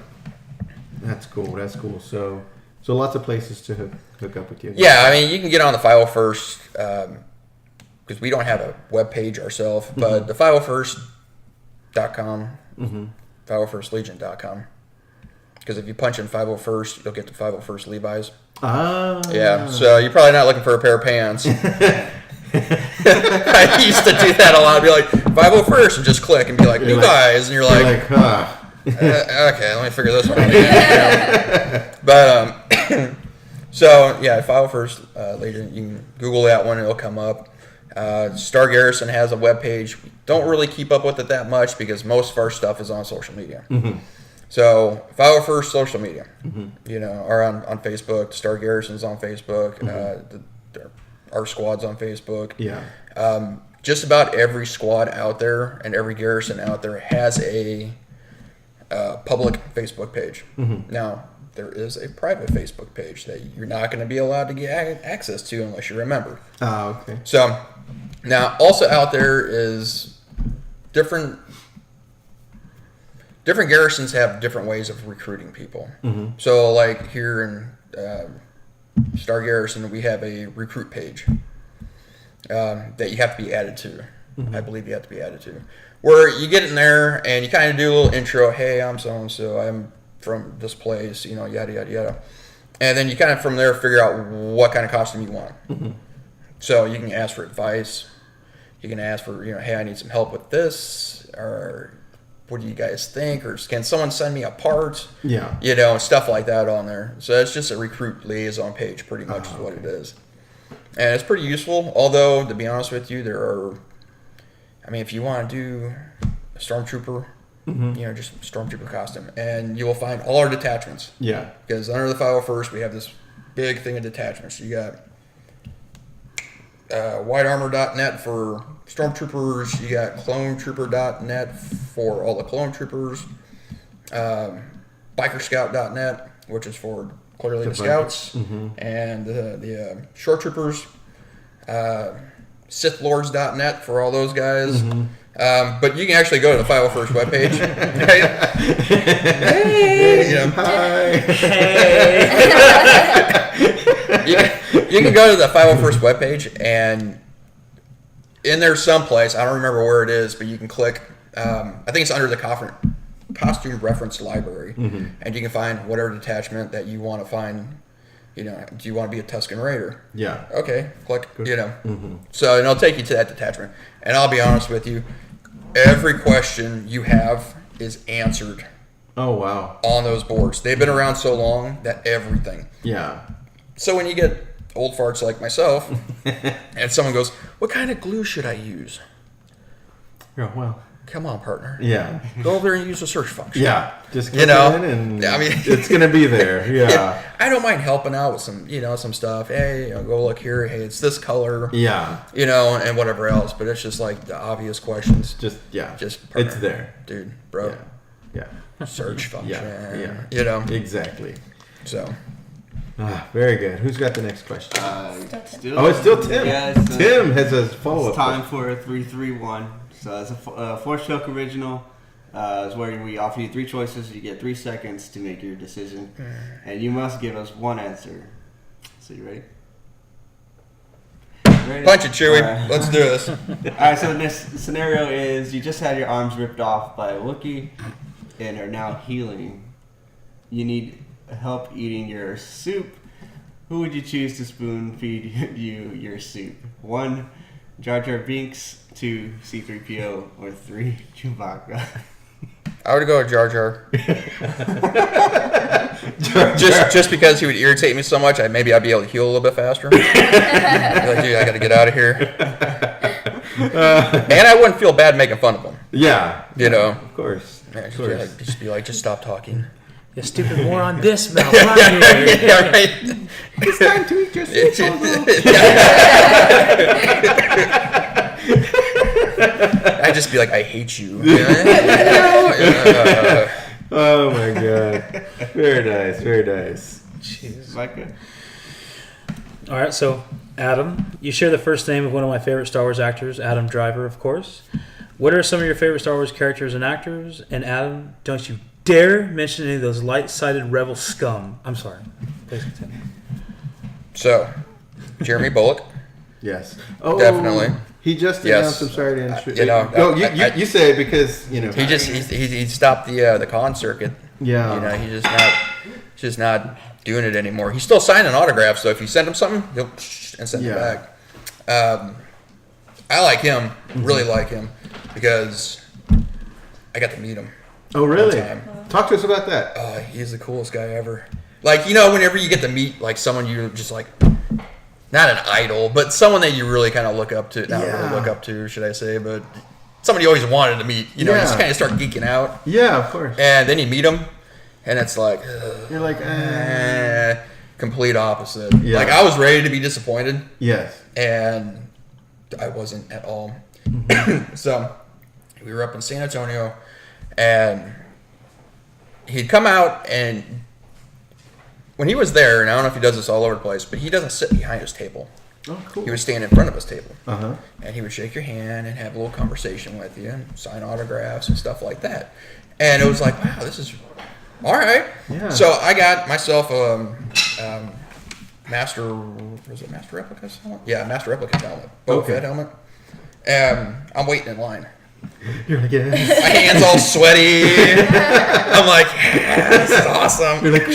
that's cool. So lots of places to hook up with you. Yeah, I mean, you can get on the 501st because we don't have a web page ourselves, but the 501st.com. 501stlegion.com. Because if you punch in 501st, you'll get to 501st Levi's. Yeah, so you're probably not looking for a pair of pants. I used to do that a lot. I'd be like, 501st, and just click and be like, Levi's. And you're like, Okay, let me figure this one out again. But so yeah, 501st Legion. You can Google that one; it'll come up. Star Garrison has a webpage. We don't really keep up with it that much because most of our stuff is on social media. Mm-hmm. So 501st social media, Mm-hmm. are on Facebook. Star Garrison's on Facebook. Our squad's on Facebook. Yeah. Just about every squad out there and every garrison out there has a public Facebook page. Mm-hmm. Now, there is a private Facebook page that you're not going to be allowed to get access to unless you're a member. Oh, okay. So, now also out there is different garrisons have different ways of recruiting people. Mm-hmm. So, like here in Star Garrison, we have a recruit page that you have to be added to. Mm-hmm. I believe you have to be added to. Where you get in there and you kind of do a little intro. Hey, I'm so and so. I'm from this place. Yada yada yada. And then you kind of from there figure out what kind of costume you want. Mm-hmm. So you can ask for advice. You can ask for hey, I need some help with this, or what do you guys think, or can someone send me a part? Yeah. Stuff like that on there. So it's just a recruit liaison page, pretty much is what it is. And it's pretty useful, although, to be honest with you, if you want to do a Stormtrooper, just Stormtrooper costume, and you will find all our detachments. Yeah. Because under the 501st, we have this big thing of detachments. You got whitearmor.net for Stormtroopers, you got clonetrooper.net for all the clone troopers, bikerscout.net, which is for clearly the scouts, and the short troopers, sithlords.net for all those guys. But you can actually go to the 501st webpage. Right? Hey. You can go to the 501st webpage, and in there someplace, I don't remember where it is, but you can click, I think it's under the costume reference library, and you can find whatever detachment that you want to find. Do you want to be a Tusken Raider? Yeah. Okay, click, So, and it'll take you to that detachment. And I'll be honest with you, every question you have is answered. Oh, wow. On those boards. They've been around so long that everything. Yeah. So when you get old farts like myself, and someone goes, what kind of glue should I use? Oh, well. Come on, partner. Yeah. Go over there and use the search function. Yeah. Just click in and it's going to be there. Yeah. I don't mind helping out with some stuff. Hey, go look here. Hey, it's this color. Yeah. And whatever else. But it's just like the obvious questions. Just partner. It's there. Dude, bro. Yeah. Search function. Yeah. Exactly. So. Very good. Who's got the next question? It's still Tim. Yeah, Tim has a follow-up. It's time for a 3-3-1. So it's a Force Choke original. It's where we offer you 3 choices. You get 3 seconds to make your decision, and you must give us one answer. So you ready? Punch it, Chewie. Right. Let's do this. All right. So this scenario is you just had your arms ripped off by a Wookiee, and are now healing. You need help eating your soup. Who would you choose to spoon feed you your soup? 1, Jar Jar Binks. 2, C-3PO, or 3, Chewbacca. I would go with Jar Jar. Just because he would irritate me so much, maybe I'd be able to heal a little bit faster. Be like, dude, I got to get out of here. And I wouldn't feel bad making fun of him. Yeah. Of course. Yeah, just be like, just stop talking. You stupid moron, this mouth right here. Yeah, right. It's time to eat your soup. I'd just be like, I hate you. Oh my god. Very nice, very nice. Jeez. Micah? All right, so Adam, you share the first name of one of my favorite Star Wars actors, Adam Driver, of course. What are some of your favorite Star Wars characters and actors? And Adam, don't you dare mention any of those light-sided rebel scum. I'm sorry. Please continue. So, Jeremy Bullock. Yes. Oh, definitely. He just announced. I'm sorry to interrupt. You say it because he stopped the con circuit. Yeah. He's just not doing it anymore. He's still signing autographs, so if you send him something, he'll send it back. I like him, really like him, because I got to meet him. Oh, really? One time. Talk to us about that. He's the coolest guy ever. Like, you know, whenever you get to meet like someone you just like, not an idol, but someone that you really kind of look up to. Not really look up to, should I say, but somebody you always wanted to meet. You know, you just kind of start geeking out. Yeah, of course. And then you meet them, and it's like, you're like, complete opposite. Yeah. Like, I was ready to be disappointed. Yes. And I wasn't at all. So we were up in San Antonio, and he'd come out, and when he was there, and I don't know if he does this all over the place, but he doesn't sit behind his table. Oh, cool. He would stand in front of his table. Uh-huh. And he would shake your hand and have a little conversation with you and sign autographs and stuff like that. And it was like, wow, this is all right. Yeah. So I got myself a Master Replica helmet? Yeah, Master Replica helmet. Boba Fett helmet. I'm waiting in line. You're like, yeah. My hands all sweaty. I'm like, yeah, this is awesome. You're like,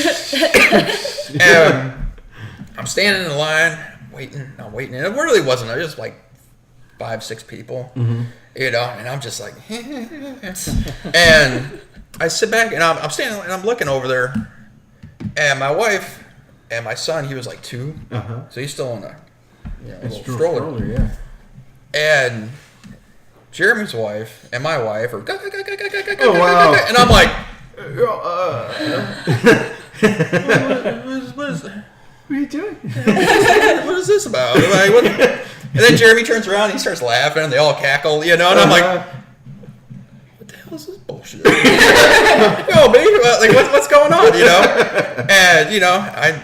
I'm standing in the line, waiting. And it really wasn't. It was like 5-6 people, you know. And I'm just like, and I sit back and I'm standing and I'm looking over there, and my wife and my son, he was like 2, so he's still in a little stroller. Yeah. And Jeremy's wife and my wife are wow. and I'm like, what are you doing? what is this about? Like, what? And then Jeremy turns around and he starts laughing and they all cackle, you know, and I'm like, what the hell is this bullshit? Yo, baby, like what's going on, you know? And, you know,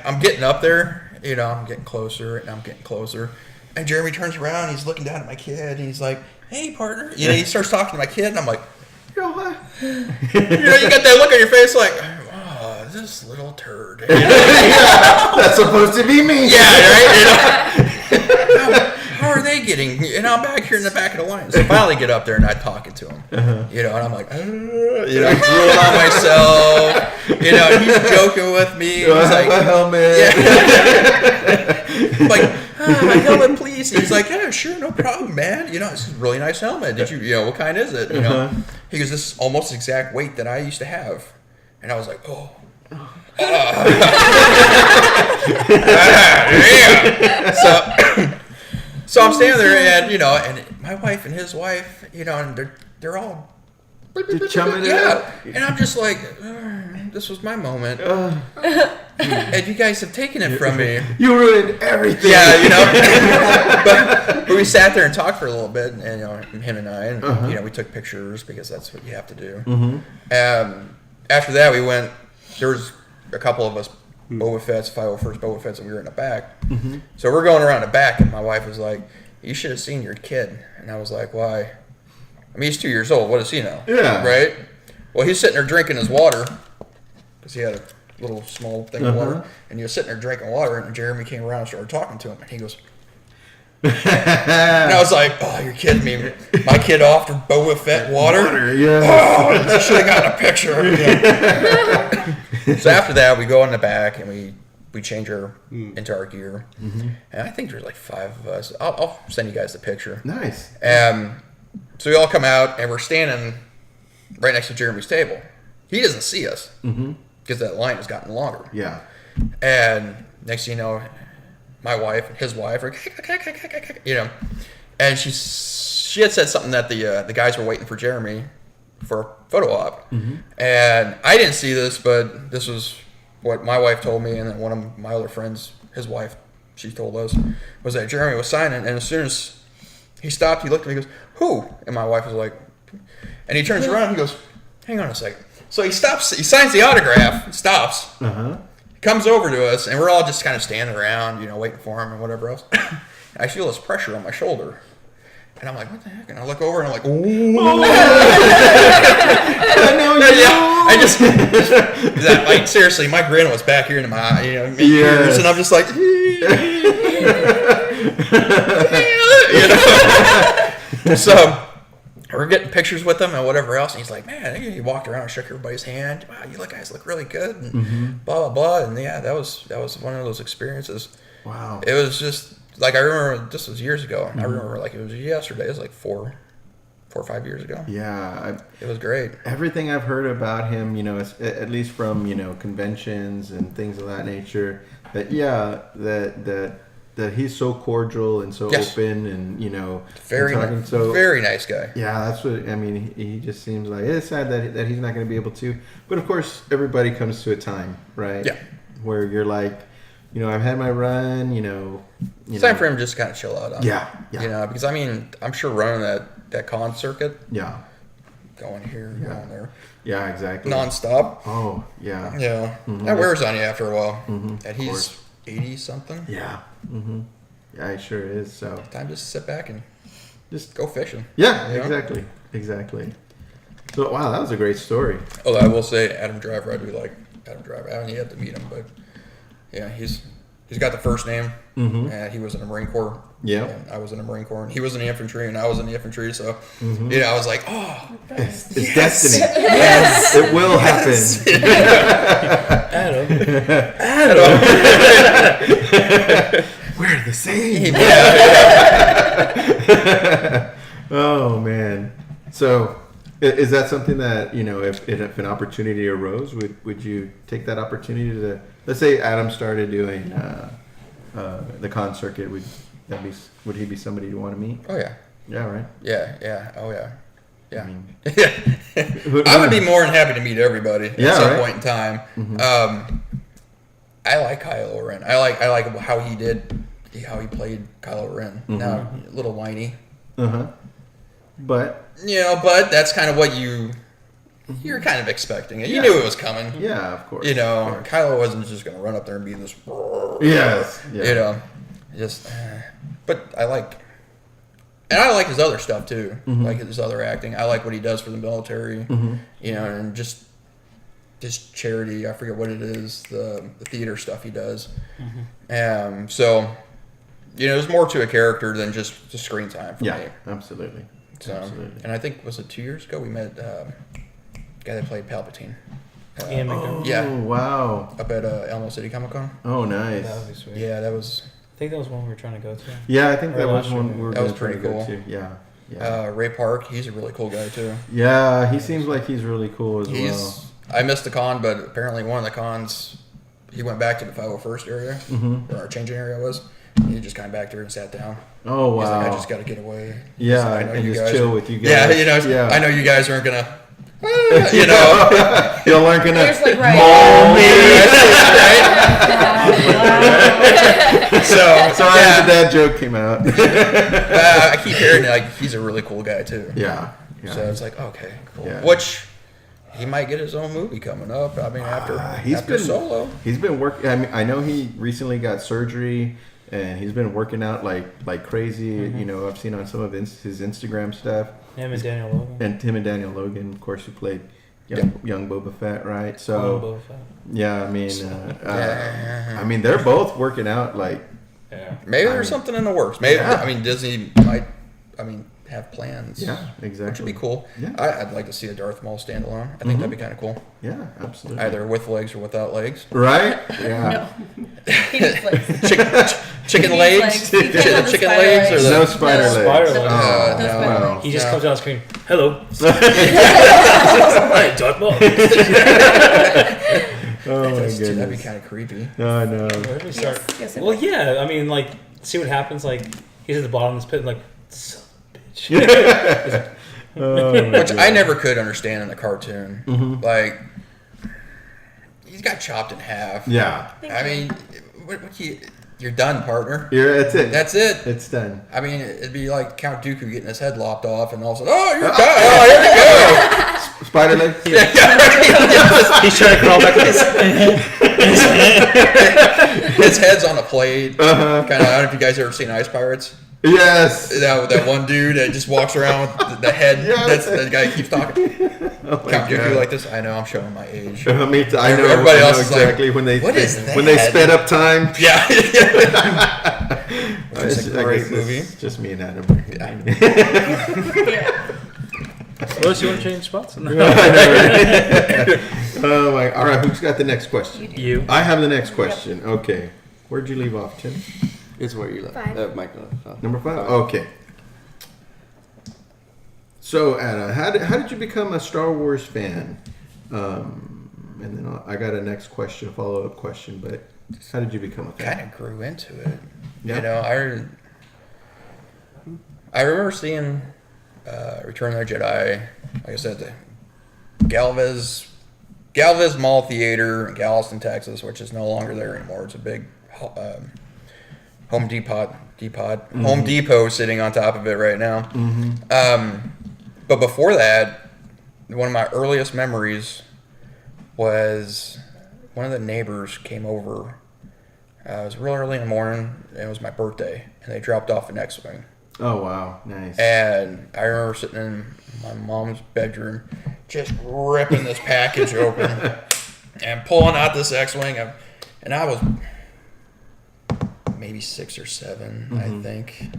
I'm getting up there, you know, I'm getting closer and I'm getting closer. And Jeremy turns around, he's looking down at my kid, and he's like, hey, partner. You know, he starts talking to my kid, and I'm like, you know, you got that look on your face like, oh, this little turd. You know? That's supposed to be me. Yeah, right? You know? How are they getting? And I'm back here in the back of the line. So I finally get up there, and I'm talking to him. You know, and I'm like, you know, drooling on myself. You know, and he's joking with me. He's like, a helmet. Yeah. Like, my helmet, please. And he's like, yeah, sure, no problem, man. You know, it's a really nice helmet. Did you know, what kind is it? You know, he goes, this is almost the exact weight that I used to have. And I was like, oh. Yeah. So I'm standing there, and, you know, and my wife and his wife, you know, and they're all chumming it up. And I'm just like, this was my moment. And you guys have taken it from me. You ruined everything. Yeah, you know. but we sat there and talked for a little bit, and you know, him and I, and you know, we took pictures because that's what you have to do. After that, we went. There was a couple of us, Boba Fett's, 501st Boba Fett's, and we were in the back. So we're going around the back, and my wife was like, "You should have seen your kid." And I was like, "Why?" I mean, he's 2 years old. What does he know? Yeah. Right. Well, he's sitting there drinking his water because he had a little small thing of water, and he was sitting there drinking water, and Jeremy came around and started talking to him, and he goes, and I was like, oh, you're kidding me. My kid offered Boba Fett water? Yeah. Oh, I should have gotten a picture. Yeah. So after that, we go in the back, and we change her into our gear, and I think there's like 5 of us. I'll send you guys the picture. Nice. So we all come out, and we're standing right next to Jeremy's table. He doesn't see us. Because that line has gotten longer. Yeah. And next thing you know, my wife and his wife are, you know, and she had said something that the guys were waiting for Jeremy for a photo op. And I didn't see this, but this was what my wife told me, and then one of my other friends, his wife, she told us, was that Jeremy was signing, and as soon as he stopped, he looked at me and goes, who? And my wife was like, and he turns around and he goes, hang on a second. So he stops, he signs the autograph, stops, comes over to us, and we're all just kind of standing around, you know, waiting for him and whatever else. And I feel this pressure on my shoulder. And I'm like, what the heck? And I look over and I'm like, oh. I know you. Yeah, I just, like, seriously, my grin was back here into my eye, you know, ears, and I'm just like, you know. So we're getting pictures with him and whatever else, and he's like, man, he walked around and shook everybody's hand. Wow, you guys look really good, and blah blah blah. And yeah, that was one of those experiences. Wow. It was just like, I remember this was years ago. I remember like it was yesterday. It was like 4 4 or 5 years ago. Yeah, It was great. everything I've heard about him, you know, at least from, you know, conventions and things of that nature, that he's so cordial and so Yes. open and, you know, Very, and talking, so very nice guy. yeah, that's what I mean. He just seems like it's sad that he's not going to be able to. But of course, everybody comes to a time, right? Yeah. Where you're like, you know, I've had my run. It's time for him to just kind of chill out. Yeah. You know, because I mean, I'm sure running that con circuit, Yeah. going here, Yeah. going there, Yeah. Exactly. nonstop. Oh, yeah. Yeah, Mhm. that wears on you after a while. Mhm, And of he's course. 80 something. Yeah. Mm-hmm. Yeah, it sure is. So Time to sit back and just go fishing. yeah, You know? exactly. So wow, that was a great story. Although I will say, Adam Driver, I do like Adam Driver. I haven't yet to meet him, but yeah, he's got the first name, Mm-hmm. and he was in the Marine Corps. Yeah. And I was in the Marine Corps, and he was in the infantry, and I was in the infantry. So, Mhm. you know, I was like, oh, It's destiny. Yes, it will happen. Adam. We're the same. yeah. Oh man. So is that something that, you know, if an opportunity arose, would you take that opportunity to, let's say Adam started doing the con circuit, would he be somebody you want to meet? Oh yeah, Yeah, right. yeah, oh yeah, yeah. I mean, I would be more than happy to meet everybody Yeah, at some right. point in time. Mhm. I like Kylo Ren. I like how he played Kylo Ren. Mhm. Now a little whiny, uh-huh. But you know, but that's kind of what you're kind of expecting it. You Yeah. knew it was coming. yeah, of course. You know, of course. Kylo wasn't just gonna run up there and be this. Yes. Yeah. You know, just. But I like his other stuff too. Mhm. Like his other acting. I like what he does for the military. Mhm. You know, and just charity. I forget what it is. The theater stuff he does. So, you know, there's more to a character than just the screen time for Yeah, me. absolutely. So, Absolutely. and I think was it 2 years ago we met the guy that played Palpatine. Ian Oh, McDonald. Yeah. wow. Up at Elmo City Comic Con. Oh, nice. That would be sweet. Yeah, that was I think that was one we were trying to go to. Yeah, I think Or that was last year, one we were That was gonna try pretty to go cool. to. Yeah. Yeah. Ray Park. He's a really cool guy too. Yeah, he seems like he's really cool as well. I missed the con, but apparently one of the cons, he went back to the 501st area Mm-hmm. where our changing area was. And he just kind of back there and sat down. Oh wow. He's like, I just got to get away. He's Yeah, like, I know and you just guys chill are- with you guys. Yeah, you know, Yeah. I know you guys aren't gonna, you know. Y'all aren't gonna There's like right. maul me. So Sorry, yeah, the dad joke came out. I keep hearing like he's a really cool guy too. Yeah. Yeah. So it's like okay, cool. Yeah. Which he might get his own movie coming up. I mean, after he's been Solo. He's been working. I mean, I know he recently got surgery, and he's been working out like crazy. Mm-hmm. You know, I've seen on some of his Instagram stuff. Him and Daniel Logan. And him and Daniel Logan, of course, who played young Boba Fett, right? Oh, So Boba Fett. yeah, I mean, Yeah. I mean, they're both working out like. Yeah. Maybe I there's mean- something in the works. Maybe Yeah. I mean Disney might. I mean have plans. Yeah, Which exactly. would be cool. Yeah. I'd like to see a Darth Maul standalone. I think that'd be kind of cool. Yeah, absolutely. Either with legs or without legs. Right? Yeah. He needs legs. Chicken He legs? needs legs. He can't have the Chicken spider legs or legs. the No spider legs. Spider legs. No no. spider legs. He just No. comes out on screen. Hello. Hi, Darth Maul. Oh my That'd be goodness. kind of creepy. Oh no. Where did we start? Yes, it Well, will. yeah. I mean, like, see what happens. Like, he's at the bottom of this pit, and like, son of a bitch. Oh, my Which I God. never could understand in the cartoon. Mhm. Like, he's got chopped in half. Yeah. I mean, you're done, partner. That's it. That's it. It's done. I mean, it'd be like Count Dooku getting his head lopped off, and all of a sudden, oh, you're done. Oh, here we go. Spider legs. He's trying to crawl back with his His head's on a plate. Uh-huh. Kind of. I don't know if you guys ever seen Ice Pirates. Yes. That one dude that just walks around with the head. Yes. That's that guy keeps talking. Oh my Count Dooku God. like this. I know I'm showing my age. I mean, I know. Everybody I know else is like, exactly when they "What is when they that?" sped up time. Yeah. It's It's a great it's movie. just me and Adam. Yeah. Well, you want to change spots? I know, right? Oh my! All right, who's got the next question? You. I have the next question. Okay, where'd you leave off, Tim? It's where you left. 5. Michael left off. Number 5. Okay. So, Anna, how did you become a Star Wars fan? And then I got a next question, follow-up question, but how did you become a fan? Kind of grew into it. Yeah. You know, I remember seeing Return of the Jedi, like I said, the Galvez Mall Theater in Galveston, Texas, which is no longer there anymore. It's a big Home Depot sitting on top of it right now. Mm-hmm. But before that, one of my earliest memories was one of the neighbors came over. It was real early in the morning, and it was my birthday, and they dropped off an X-Wing. Oh, wow. Nice. And I remember sitting in my mom's bedroom, just ripping this package open and pulling out this X-Wing. And I was maybe 6 or 7, I think.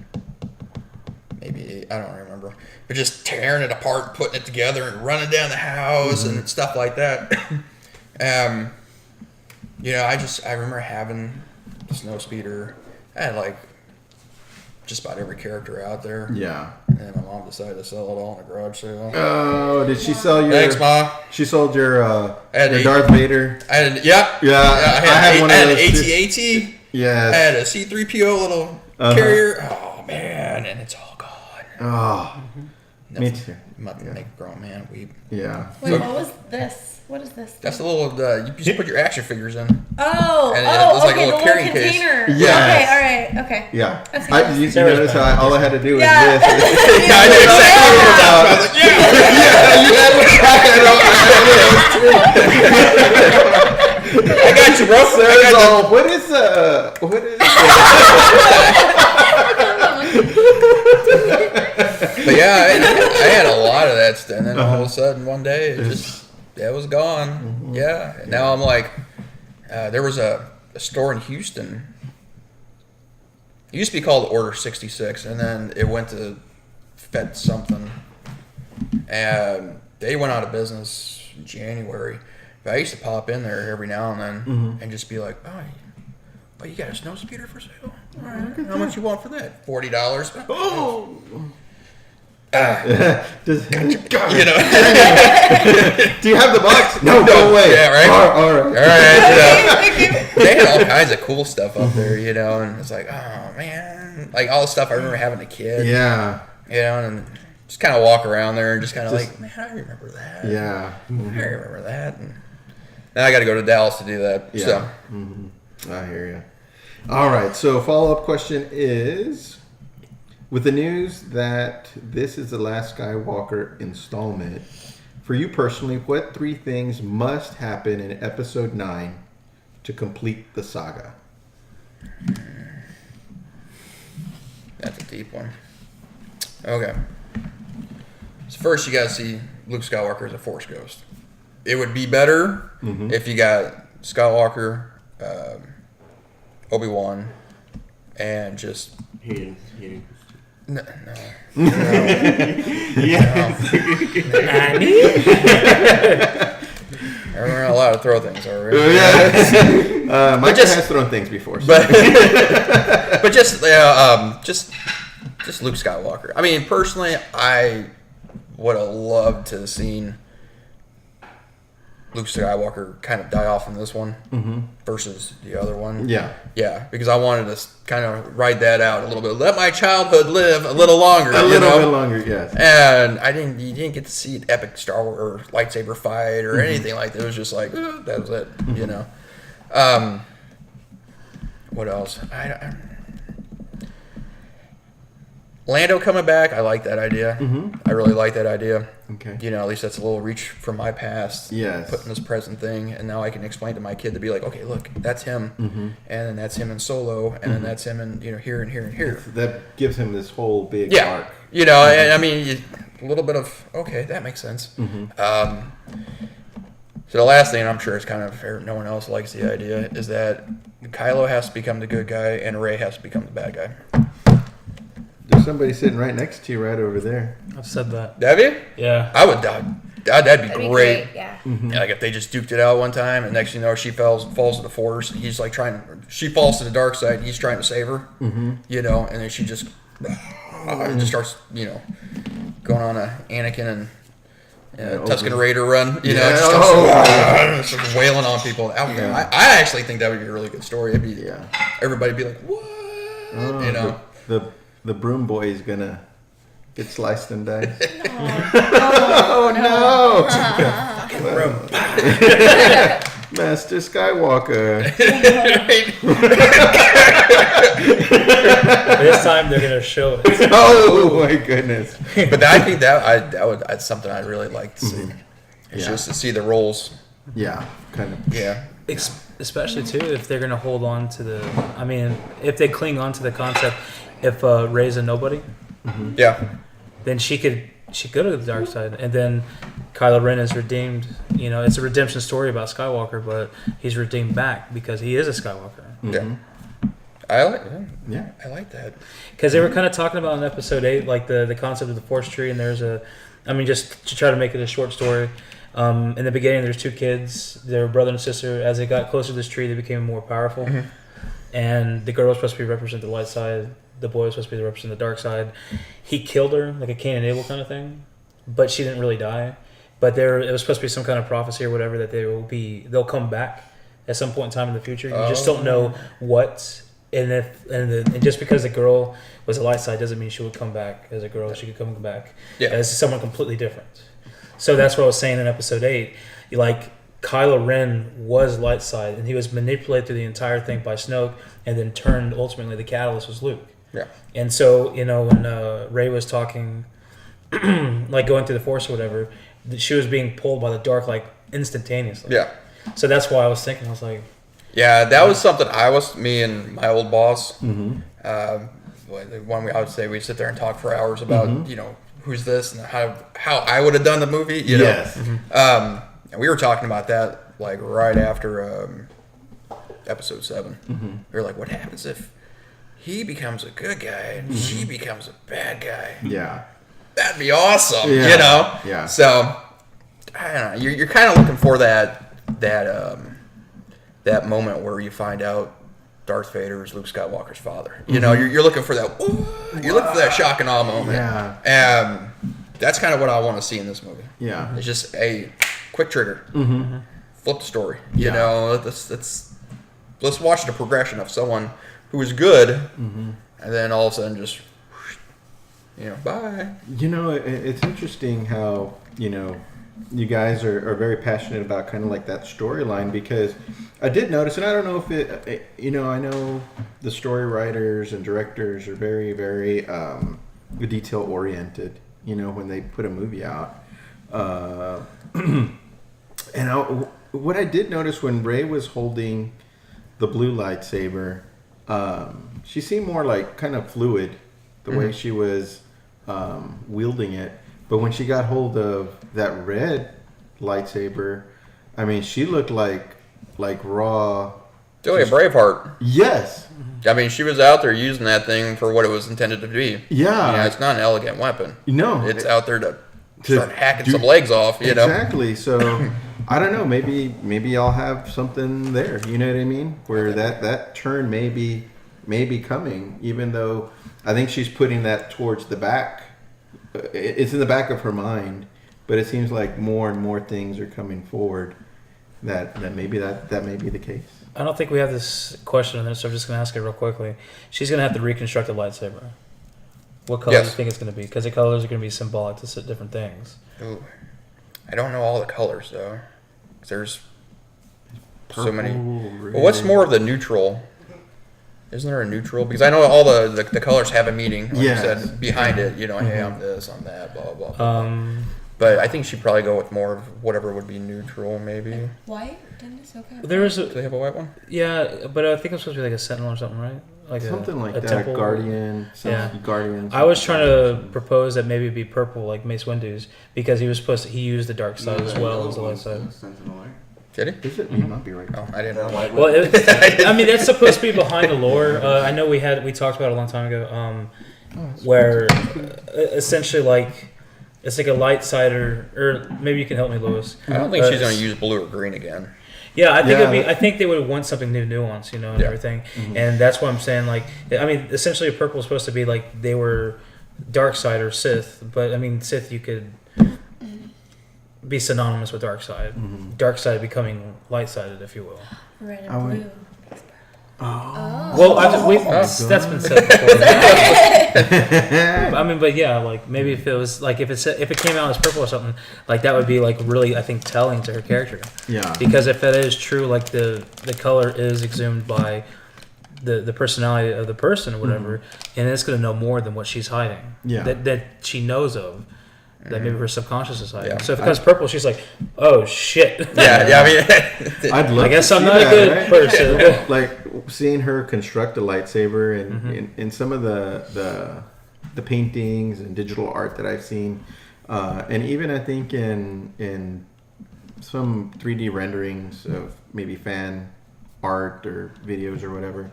Maybe 8, I don't remember. But just tearing it apart, putting it together, and running down the house and stuff like that. You know, I remember having the Snowspeeder. I had like just about every character out there. Yeah. And then my mom decided to sell it all in a garage sale. Oh, did she sell your... Thanks, Mom. She sold your Darth Vader? I had, yep. Yeah, I had one of those. I had an AT-AT. Yes. I had a C-3PO little carrier. Oh, man. And it's all gone. Oh, me too. Make a grown man weep. Yeah. Wait, what was this? What is this? That's a little, you just put your action figures in. Oh, And it was like a okay, little the carrying little case. container. Yes. Okay, all right, okay. Yeah. That's You good. notice how all I had to do was Yeah. this. Yeah, I knew exactly what you were talking about. I was like, I got you, bro. What is But yeah, I had a lot of that stuff, and then all of a sudden one day it was gone. Yeah, and now I'm like, there was a store in Houston. It used to be called Order 66, and then it went to Fed something, and they went out of business in January. But I used to pop in there every now and then and just be like, oh, you got a Snowspeeder for sale? All right, how much you want for that? $40. Oh. You know. Do you have the box? No, go away. Yeah, right. All right. All right. They had all kinds of cool stuff up there, you know, and it's like, oh man, like all the stuff I remember having a kid. Yeah. You know, and just kind of walk around there and just kind of like, man, I remember that. Yeah. I remember that. And now I got to go to Dallas to do that. Yeah. So. I hear you. All right. So follow-up question is, with the news that this is the last Skywalker installment, for you personally, what 3 things must happen in Episode 9 to complete the saga? That's a deep one. Okay. So first, you got to see Luke Skywalker as a Force ghost. It would be better if you got Skywalker, Obi-Wan, and just... He No. Yeah. We're not allowed to throw things, are we? Mike has thrown things before. So. But just Luke Skywalker. I mean, personally, I would have loved to have seen Luke Skywalker kind of die off in this one versus the other one. Yeah. Yeah, because I wanted to kind of ride that out a little bit. Let my childhood live a little longer. A little bit longer, yes. And you didn't get to see an epic Star Wars or lightsaber fight or anything like that. It was just like, that was it, you know. What else? Lando coming back, I like that idea. I really like that idea. Okay. You know, at least that's a little reach from my past. Yes. Putting this present thing, and now I can explain to my kid to be like, okay, look, that's him, and then that's him in Solo, and then that's him in here and here and here. That gives him this whole big arc. You know, and I mean, a little bit of okay, that makes sense. So the last thing, and I'm sure it's kind of no one else likes the idea, is that Kylo has to become the good guy and Rey has to become the bad guy. There's somebody sitting right next to you right over there. I've said that. Have you? Yeah. I would. That'd be great. Yeah. Like if they just duked it out one time, and next thing you know, she falls to the Force. He's like she falls to the dark side. He's trying to save her. You know, and then she just starts, going on a Anakin and Yeah, Tusken over- Raider run, you know, Yeah. just wailing on people. Yeah. I actually think that would be a really good story. It'd be, Yeah. everybody'd be like, what? Oh, You know? the broom boy is gonna get sliced and diced. Oh, no! Bro. Master Skywalker. This time they're gonna show it. Oh my goodness. But I think that's something I'd really like to see. It's Yeah. just to see the roles. Yeah, kind of. Yeah. Especially too if they're gonna hold on to the. I mean, if they cling on to the concept, if Rey's a nobody, Yeah. then she could go to the dark side, and then Kylo Ren is redeemed. You know, it's a redemption story about Skywalker, but he's redeemed back because he is a Skywalker. Yeah. Yeah. I like that. Because they were kind of talking about in episode 8, like the concept of the Force tree, and there's just to try to make it a short story. In the beginning, there's 2 kids. They're brother and sister. As they got closer to this tree, they became more powerful. And the girl was supposed to represent the light side. The boy was supposed to represent the dark side. He killed her, like a Cain and Abel kind of thing, but she didn't really die. But it was supposed to be some kind of prophecy or whatever that they'll come back at some point in time in the future. You just don't know what. And just because the girl was a light side doesn't mean she would come back as a girl. She could come back as someone completely different. So that's what I was saying in episode 8. Like, Kylo Ren was light side, and he was manipulated through the entire thing by Snoke, and then turned, ultimately, the catalyst was Luke. Yeah. And so, you know, when Rey was talking, like going through the Force or whatever, she was being pulled by the dark, like, instantaneously. Yeah. So that's why I was thinking, I was like... Yeah, that was something me and my old boss, Mm-hmm. I would say we sit there and talk for hours about, you know, who's this and how I would have done the movie, you know. Yes. And we were talking about that, like, right after episode 7. We were like, what happens if he becomes a good guy and she becomes a bad guy? Yeah. That'd be awesome, Yeah. you know? Yeah. So, I don't know. You're kind of looking for that moment where you find out Darth Vader is Luke Skywalker's father. You know, you're looking for that. You're looking for that shock and awe moment. Yeah. That's kind of what I want to see in this movie. Yeah. It's just a quick trigger, flip the story. You Yeah. know, let's watch the progression of someone who is good, and then all of a sudden just, you know, bye. You know, it's interesting how, you know, you guys are very passionate about kind of like that storyline, because I did notice, and I don't know if it, you know, I know the story writers and directors are very, very detail oriented, you know, when they put a movie out. And what I did notice when Rey was holding the blue lightsaber, she seemed more like kind of fluid the way she was wielding it. But when she got hold of that red lightsaber, I mean, she looked like raw. Joey, a Braveheart. Yes. I mean, she was out there using that thing for what it was intended to be. Yeah. You know, it's not an elegant weapon. No. It's out there to To start hacking do- some legs off, you know? Exactly. So I don't know. Maybe I'll have something there. You know what I mean? Where that turn may be coming, even though I think she's putting that towards the back. It's in the back of her mind, but it seems like more and more things are coming forward that maybe that may be the case. I don't think we have this question on this, so I'm just going to ask it real quickly. She's going to have to reconstruct a lightsaber. What color do you think it's going to be? Because the colors are going to be symbolic to different things. Ooh. I don't know all the colors, though. 'Cause there's so many. Red. Well, what's more of the neutral? Isn't there a neutral? Because I know all the colors have a meaning, like Yes. you said, behind it. You know, hey, I'm this, I'm that, blah, blah, blah. But I think she'd probably go with more of whatever would be neutral, maybe. White? Didn't it okay? There is Do they have a white one? yeah, but I think it's supposed to be like a sentinel or something, right? Like Something like a that. temple. Guardian. Yeah. Guardian. I was trying to propose that maybe it'd be purple, like Mace Windu's, because he used the dark side as well as the light side. Did he? Is it? You might be right. Oh, I didn't know. Well, I mean, that's supposed to be behind the lore. I know we talked about it a long time ago, where essentially like it's like a light side, or maybe you can help me, Lewis. I don't think she's going to use blue or green again. Yeah, I think Yeah. I think they would want something new, nuance, you know, and Yeah. everything. And that's why I'm saying, like, I mean, essentially, purple is supposed to be like they were dark side or Sith, but I mean Sith you could be synonymous with dark side. Mm-hmm. Dark side becoming light sided, if you will. Red I and would- blue. Well, that's been said before. I mean, but yeah, like maybe if it was like if it came out as purple or something, like that would be like really, I think, telling to her character. Yeah. Because if it is true, like the color is exhumed by the personality of the person or whatever, and it's going to know more than what she's hiding. Yeah. That she knows of. That maybe her subconscious is hiding. Yeah. So if it becomes purple, she's like, "Oh shit!" Yeah, I mean, I'd love I guess to I'm see not a that, good right? person. Like seeing her construct a lightsaber and some of the paintings and digital art that I've seen, and even I think in some 3D renderings of maybe fan art or videos or whatever.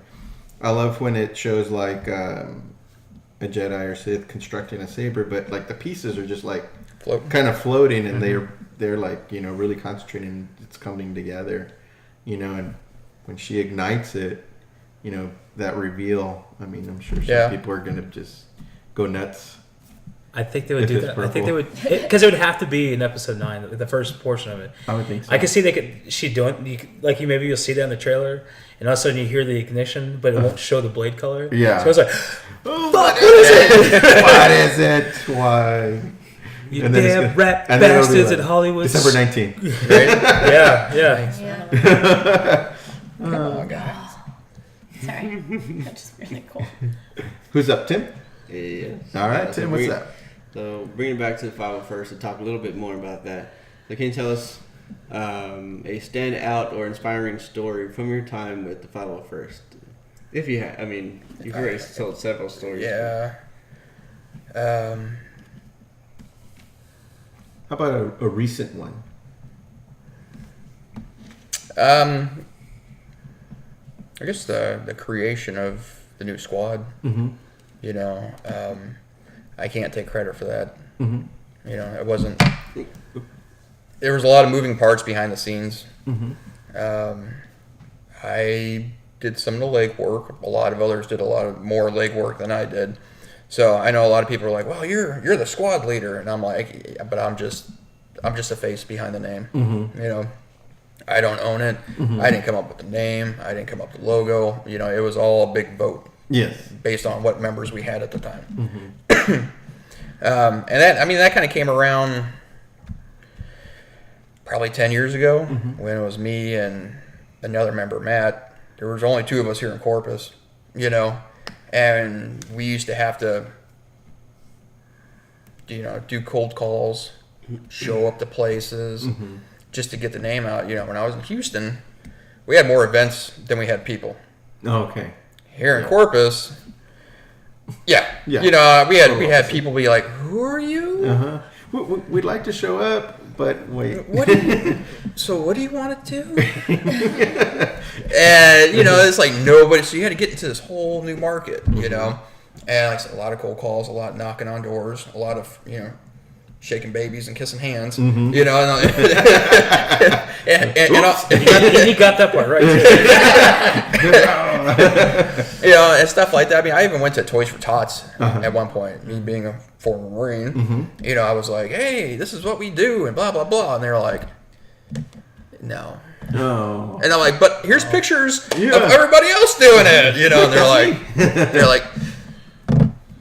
I love when it shows like a Jedi or Sith constructing a saber, but like the pieces are just like kind of floating, and they're like, you know, really concentrating. It's coming together, you know, and when she ignites it, you know, that reveal. I mean, I'm sure some people are gonna just go nuts. I think they would If do it's that. I think purple. they would, because it would have to be in episode 9, the first portion of it. I would think so. I could see she doing, like maybe you'll see that in the trailer, and all of a sudden you hear the ignition, but it won't show the blade color. Yeah. So it's like, Fuck, what is it? What is it? Why? you And then it's damn gonna- rat and then it'll be bastards like in Hollywood. December 19th. Yeah. Yeah. come on, guys. Sorry. That's just really cool. Who's up, Tim? Yes. All right, So Tim, what's bring- up? So bringing it back to the 501st to talk a little bit more about that. So can you tell us a standout or inspiring story from your time with the 501st? If you have, I mean, you've already told several stories. Yeah. How about a recent one? I guess the creation of the new squad. Mm-hmm. You know, I can't take credit for that. Mm-hmm. You know, it wasn't. There was a lot of moving parts behind the scenes. Mm-hmm. I did some of the legwork. A lot of others did a lot of more legwork than I did. So I know a lot of people are like, "Well, you're the squad leader," and I'm like, yeah, "But I'm just a face behind the name." Mm-hmm. You know, I don't own it. Mm-hmm. I didn't come up with the name. I didn't come up with the logo. You know, it was all a big vote Yes. based on what members we had at the time. Mm-hmm. And that kind of came around probably 10 years ago when it was me and another member, Matt. There was only 2 of us here in Corpus, you know, and we used to have to, you know, do cold calls, show up to places just to get the name out. You know, when I was in Houston, we had more events than we had people. Okay. Here in Corpus, yeah, Yeah. you know, we had people be like, "Who are you? Uh-huh. We'd like to show up, but wait. What? So what do you want to do?" And you know, it's like nobody. So you had to get into this whole new market, you know. And like I said, a lot of cold calls, a lot of knocking on doors, a lot of, you know, shaking babies and kissing hands, you know. And He got that part right. you know, and stuff like that. I mean, I even went to Toys for Tots at one point. Me being a former Marine, you know, I was like, "Hey, this is what we do," and blah blah blah. And they're like, "No." Oh. And I'm like, "But here's pictures Yeah. of everybody else doing it," you know. And they're like,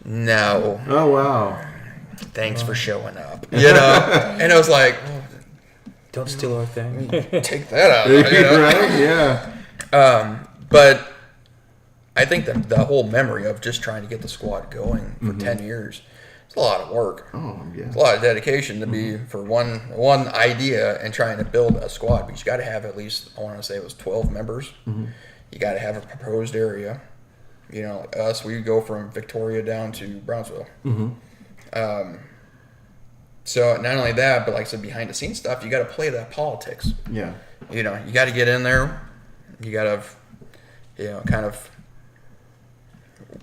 "No, Oh, wow. thanks for showing up," you know. And I was like, Don't steal our thing. "Take that out," you know? Right? Yeah. But I think the whole memory of just trying to get the squad going for 10 years, it's a lot of work. Oh, yeah. It's a lot of dedication to be for one idea and trying to build a squad. But you got to have at least, I want to say it was 12 members. You got to have a proposed area. You know, like us, we go from Victoria down to Brownsville. So not only that, but like I said, behind the scenes stuff, you got to play that politics. Yeah. You know, you got to get in there. You got to, you know, kind of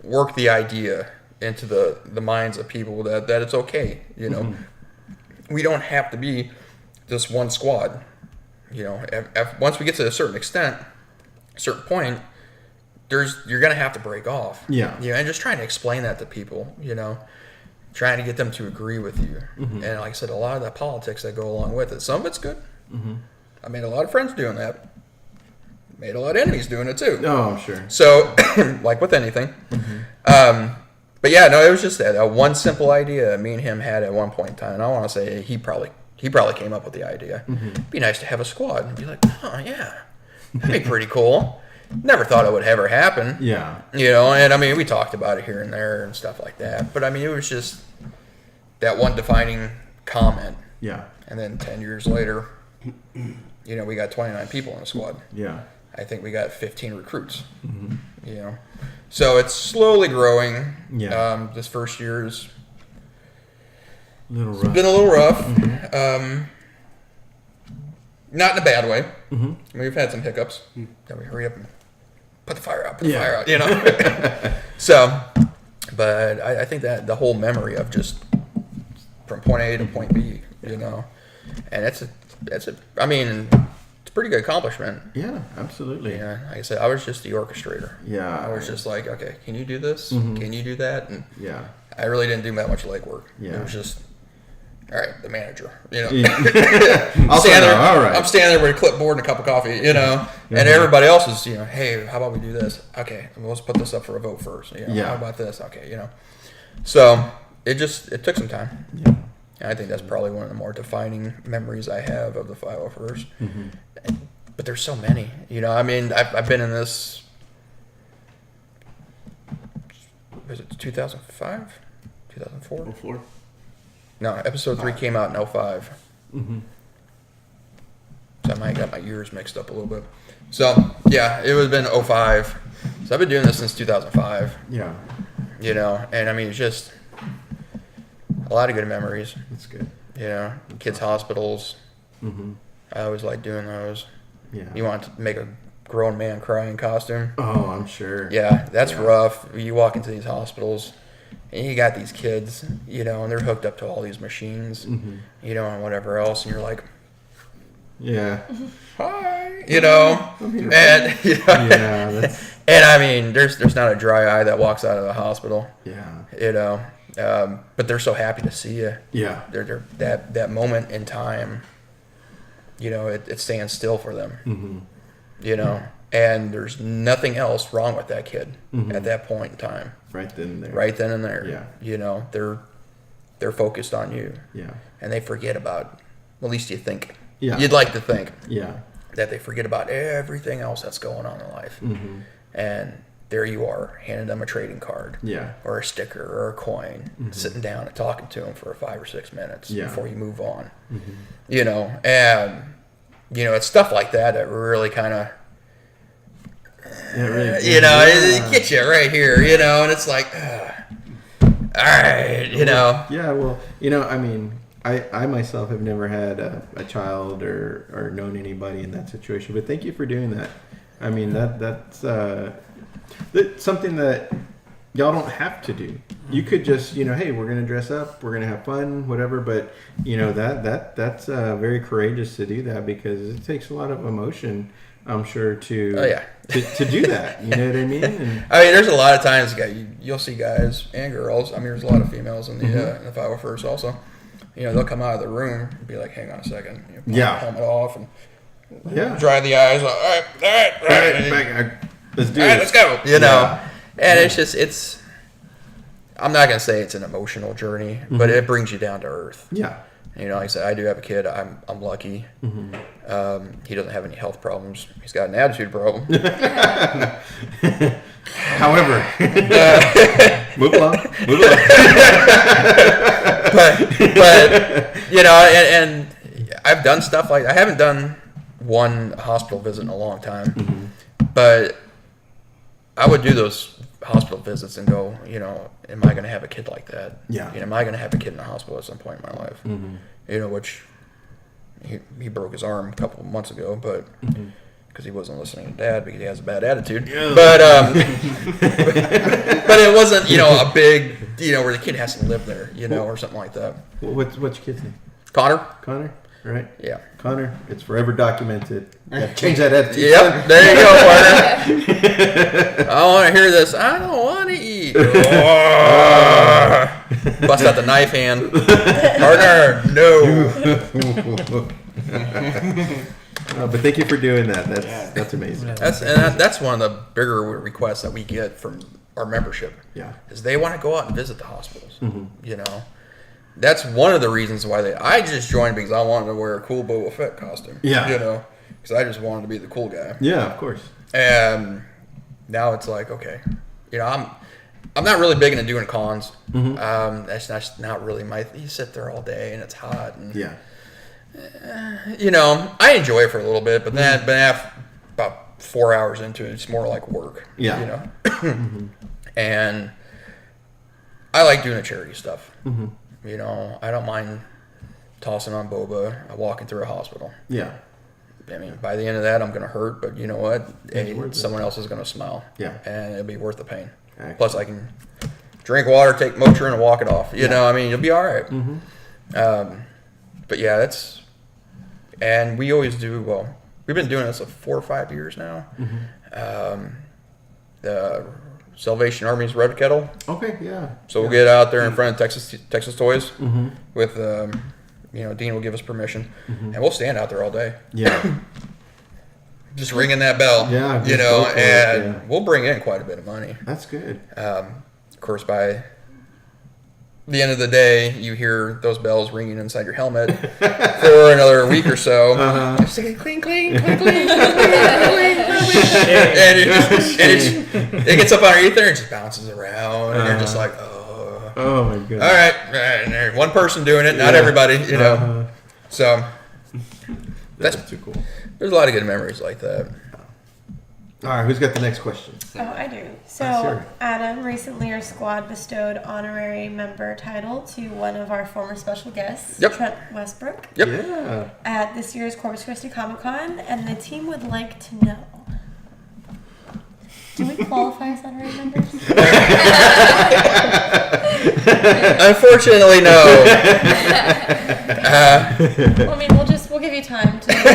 work the idea into the minds of people that it's okay. You know, we don't have to be this one squad. You know, once we get to a certain extent, a certain point, you're gonna have to break off. Yeah. Yeah, and just trying to explain that to people. You know, trying to get them to agree with you. And like I said, a lot of the politics that go along with it. Some of it's good. I made a lot of friends doing that. Made a lot of enemies doing it too. Oh, I'm sure. So, like with anything. But yeah, no, it was just that one simple idea me and him had at one point in time. And I want to say he probably came up with the idea. It'd be nice to have a squad and be like, oh yeah, that'd be pretty cool. Never thought it would ever happen. Yeah. You know, and I mean, we talked about it here and there and stuff like that. But I mean, it was just that one defining comment. Yeah. And then 10 years later, you know, we got 29 people in the squad. Yeah. I think we got 15 recruits. You know, so it's slowly growing. Yeah. This first year's Little rough. been a little rough. Not in a bad way. I mean, we've had some hiccups. Then we hurry up and put the fire out, you know. So, but I think that the whole memory of just from point A to point B, you know, and that's a. I mean, it's a pretty good accomplishment. Yeah, absolutely. Yeah, like I said, I was just the orchestrator. Yeah. I was just like, okay, can you do this? Can you do that? And Yeah. I really didn't do that much legwork. Yeah. It was just, all right, the manager, you know. I'll stand there. All right. I'm standing there with a clipboard and a cup of coffee, you know, and everybody else is, you know, hey, how about we do this? Okay, well, let's put this up for a vote first. You know, Yeah. How about this? Okay, you know. So it took some time. Yeah. And I think that's probably one of the more defining memories I have of the 501st. But there's so many, you know. I mean, I've been in this. Was it 2005, 2004? 04. No, episode 3 came out in 05. So I might have got my years mixed up a little bit. So yeah, it would have been 05. So I've been doing this since 2005. Yeah. You know, and I mean, it's just a lot of good memories. That's good. You know, kids' hospitals. I always like doing those. Yeah. You want to make a grown man cry in costume? Oh, I'm sure. Yeah, that's Yeah. rough. You walk into these hospitals, and you got these kids, you know, and they're hooked up to all these machines, you know, and whatever else, and you're like, Yeah. hi, you know, and you know, Yeah. That's, and I mean, there's not a dry eye that walks out of the hospital, yeah. you know, but they're so happy to see you. Yeah. They're that moment in time, you know, it stands still for them, you know, and there's nothing else wrong with that kid at that point in time. Right then and there. Right then and there. Yeah. You know, they're focused on you. Yeah. And they forget about, at least you think. Yeah. You'd like to think Yeah. that they forget about everything else that's going on in life. And there you are, handing them a trading card. Yeah. Or a sticker or a coin, sitting down and talking to them for 5 or 6 minutes Yeah. before you move on. You know, and, you know, it's stuff like that that really kind of, Yeah, really. you know, Yeah. it gets you right here, you know, and it's like, all right, you know. Yeah, well, you know, I mean, I myself have never had a child or known anybody in that situation, but thank you for doing that. I mean, that's something that y'all don't have to do. You could just, you know, hey, we're gonna dress up, we're gonna have fun, whatever. But you know that's very courageous to do that because it takes a lot of emotion, I'm sure, to Oh, yeah. to do that. You know what I mean? And, I mean, there's a lot of times you'll see guys and girls. I mean, there's a lot of females in the 501st also. You know, they'll come out of the room and be like, "Hang on a second, you know, pull Yeah. the helmet off and yeah. dry the eyes. Like, all right, Let's do all right, it. let's go." You know, Yeah. and it's just I'm not gonna say it's an emotional journey, but it brings you down to earth. Yeah. You know, like I said, I do have a kid. I'm lucky. He doesn't have any health problems. He's got an attitude problem. However, move along. but you know, and I've done stuff like I haven't done one hospital visit in a long time, but I would do those hospital visits and go, you know, am I going to have a kid like that? Yeah. You know, am I going to have a kid in the hospital at some point in my life? You know, which he broke his arm a couple of months ago, but because he wasn't listening to Dad because he has a bad attitude. Yeah. But but it wasn't, you know, a big, you know, where the kid has to live there, you know, or something like that. What's your kid's name? Connor? Connor, right? Yeah. Connor, it's forever documented. Change that attitude. Yep, there you go, partner. I want to hear this. I don't want to eat. Bust out the knife hand. Partner, no. But thank you for doing that. That's amazing. That's one of the bigger requests that we get from our membership. Yeah. Is they want to go out and visit the hospitals. You know, that's one of the reasons why I just joined because I wanted to wear a cool Boba Fett costume. Yeah. You know, because I just wanted to be the cool guy. Yeah, of course. And now it's like, okay, you know, I'm not really big into doing cons. That's not really my. You sit there all day and it's hot. And, Yeah. you know, I enjoy it for a little bit, but then after about 4 hours into it, it's more like work. Yeah. You know, and I like doing the charity stuff. You know, I don't mind tossing on boba, walking through a hospital. Yeah. I mean, by the end of that, I'm going to hurt, but you know what? It's worth it. Someone else is going to smile. Yeah. And it'll be worth the pain. Excellent. Plus, I can drink water, take Motrin, and walk it off. You know, I mean, you'll be all right. But yeah, that's, and we always do, well, we've been doing this for 4 or 5 years now. The Salvation Army's Red Kettle. Okay, yeah. So we'll get out there in front of Texas Toys with, you know, Dean will give us permission, and we'll stand out there all day. Yeah. Just ringing that bell. Yeah, you just know, go for it, and yeah. we'll bring in quite a bit of money. That's good. Of course, by the end of the day, you hear those bells ringing inside your helmet for another week or so. Just saying, cling, cling, cling, cling, and it gets up underneath there and just bounces around, and you're just like, oh. Oh my goodness. All right, there's one person doing it, not everybody, you know. So That's too cool. there's a lot of good memories like that. All right, who's got the next question? Oh, I do. So, Sure. Adam, recently your squad bestowed honorary member title to one of our former special guests, Yep. Trent Westbrook, Yep. Yeah. at this year's Corpus Christi Comic Con, and the team would like to know. Do we qualify as honorary members? Unfortunately, no. Well, I mean, we'll give you time to. Izzy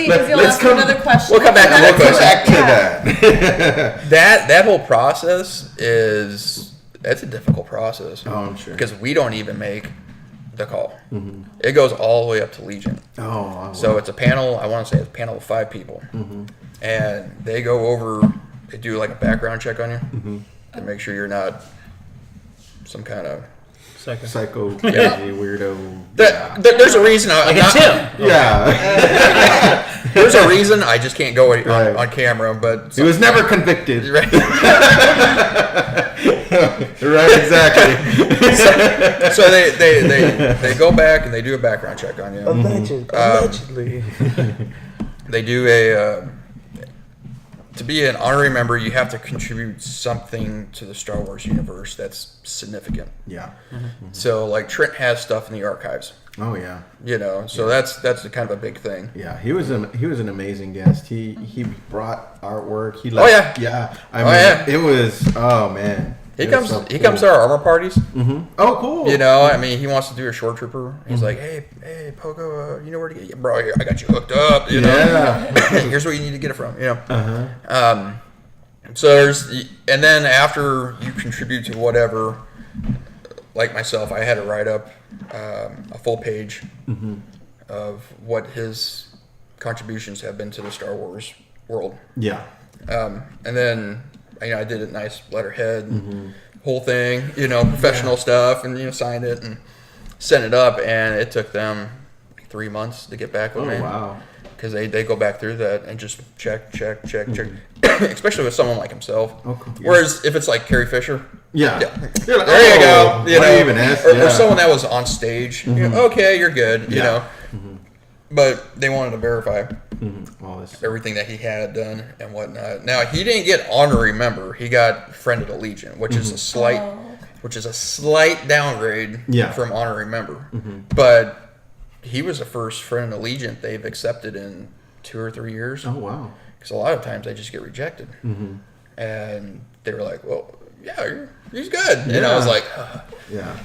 will ask another question. We'll come back to more questions. Back to that. That whole process it's a difficult process. Oh, I'm sure. Because we don't even make the call. It goes all the way up to Legion. Oh, wow. So it's a panel. I want to say it's a panel of 5 people, and they go over. They do like a background check on you to make sure you're not some kind of psycho, crazy, weirdo. There's a reason I'm not. Yeah. There's a reason I just can't go Right. on camera, but He was never convicted. Right. Right, exactly. So they go back and they do a background check on you. Allegedly. They do a to be an honorary member, you have to contribute something to the Star Wars universe that's significant. Yeah. So like Trent has stuff in the archives, Oh, yeah. you know. So that's kind of a big thing. Yeah, he was an amazing guest. He brought artwork. He Oh, yeah. yeah. I Oh, mean, yeah. it was man. He It was comes so he cool. comes to our armor parties. Oh, cool. You know, I mean, he wants to do a short trooper. He's like, hey, Pogo, you know where to get it? Bro, I got you hooked up. You know, Yeah. here's where you need to get it from. You know, so there's, and then after you contribute to whatever, like myself, I had to write up a full page of what his contributions have been to the Star Wars world. Yeah. And then, you know, I did a nice letterhead, whole thing, you know, professional stuff, and, you know, signed it and sent it up, and it took them 3 months to get back with Oh, me. wow. Because they go back through that and just check, especially with someone like himself. Oh, cool. Yeah. Whereas if it's like Carrie Fisher, Yeah. Yeah. You're like, there you go. oh, You why know, even ask? or Yeah. someone that was on stage. You know, okay, you're good. You Yeah. know, but they wanted to verify All this. everything that he had done and whatnot. Now he didn't get honorary member; he got friend of the Legion, which is a slight, downgrade Yeah. from honorary member. But he was the first friend of the Legion they've accepted in 2 or 3 years. Oh, wow. Because a lot of times they just get rejected, and they were like, "Well, yeah, he's good," and I was Yeah. like, Yeah.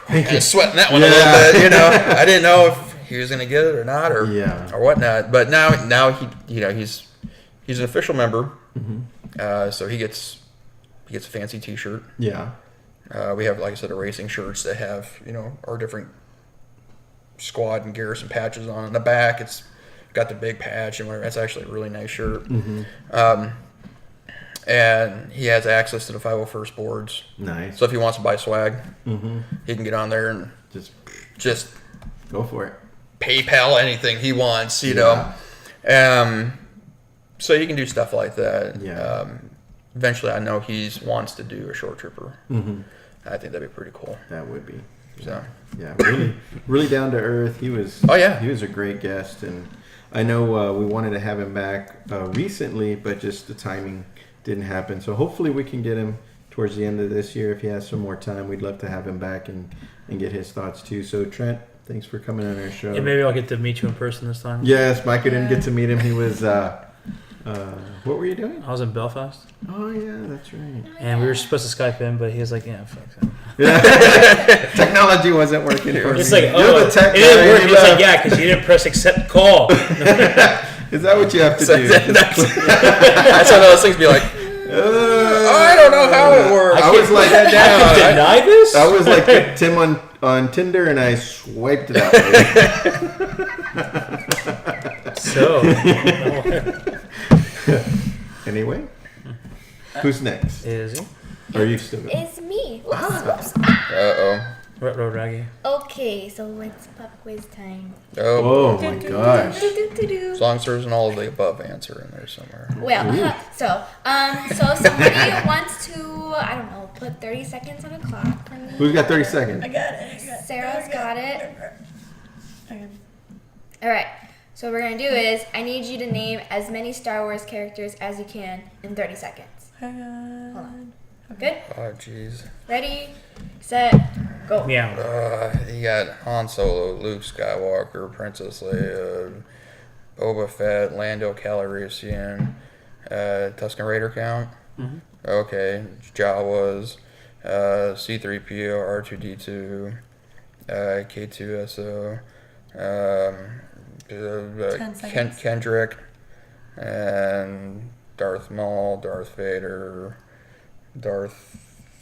kind of sweating that one a Yeah. little bit, you know. I didn't know if he was gonna get it or not, or Yeah. or whatnot. But now he, you know, he's an official member, Mm-hmm. so he gets a fancy T-shirt. Yeah. We have, like I said, a racing shirts that have our different squad and garrison patches on. In the back, it's got the big patch and whatever. It's actually a really nice shirt. Mm-hmm. And he has access to the 501st boards. Nice. So if he wants to buy swag, Mm-hmm. he can get on there and just Go for it. PayPal anything he wants, you know. So he can do stuff like that. Yeah. Eventually, I know he wants to do a short tripper. Mm-hmm. I think that'd be pretty cool. That would be. So Yeah, really down to earth. He was. Oh, yeah. He was a great guest, and I know we wanted to have him back recently, but just the timing didn't happen. So hopefully we can get him towards the end of this year if he has some more time. We'd love to have him back and get his thoughts too. So Trent, thanks for coming on our show. Yeah, maybe I'll get to meet you in person this time. Yes, Micah didn't get to meet him. He was. What were you doing? I was in Belfast, Oh yeah, that's right. and we were supposed to Skype in, but he was like, "Yeah, fuck that." Technology wasn't working for me. It's like, You're the tech it didn't guy, work. you He was know? like, "Yeah, because you didn't press accept call." Is that what you have to do? That's one of those things. Be like, I don't know how it works. I was like, I can deny this. I was like Tim on Tinder, and I swiped it out. So, Anyway, who's next? is he? Are you still? It's me. Whoops, whoops. Road Raggy. Okay, so it's pop quiz time. Oh my gosh! As long as there's an all of the above answer in there somewhere. Well, so somebody wants to, I don't know, put 30 seconds on a clock for me. Who's got 30 seconds? I got it. Sarah's got it. Okay. All right. So what we're gonna do is I need you to name as many Star Wars characters as you can in 30 seconds. Hang on. Good? Oh, jeez. Ready, set, go. Meow. You got Han Solo, Luke Skywalker, Princess Leia, Boba Fett, Lando Calrissian, Tusken Raider count. Mhm. Okay, Jawas, C-3PO, R2-D2, K2SO, 10 seconds. Kendrick, and Darth Maul, Darth Vader,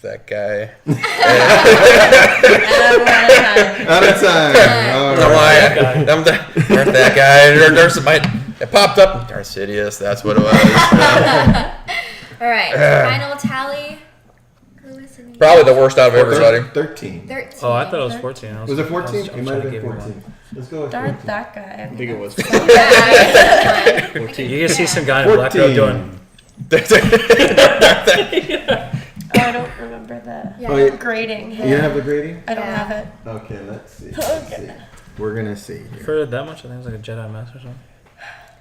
that guy. Out of time. All No, right. Darth that guy. Darth somebody. It popped up. Darth Sidious. That's what it was. All right. Final tally. Lewis and Probably the worst out of everybody. 13. 13. Oh, I thought it was 14. Was it 14? It might have been give him 14. Let's go with Darth 14. that guy. I think it was Yeah. 14. You can see some guy in a black robe 14. doing. Oh, I don't remember that. Yeah. Oh, yeah. Grading. You don't have the grading? I don't have it. Okay, let's see. Let's see. We're gonna see here. For that much, I think it was like a Jedi Master or something.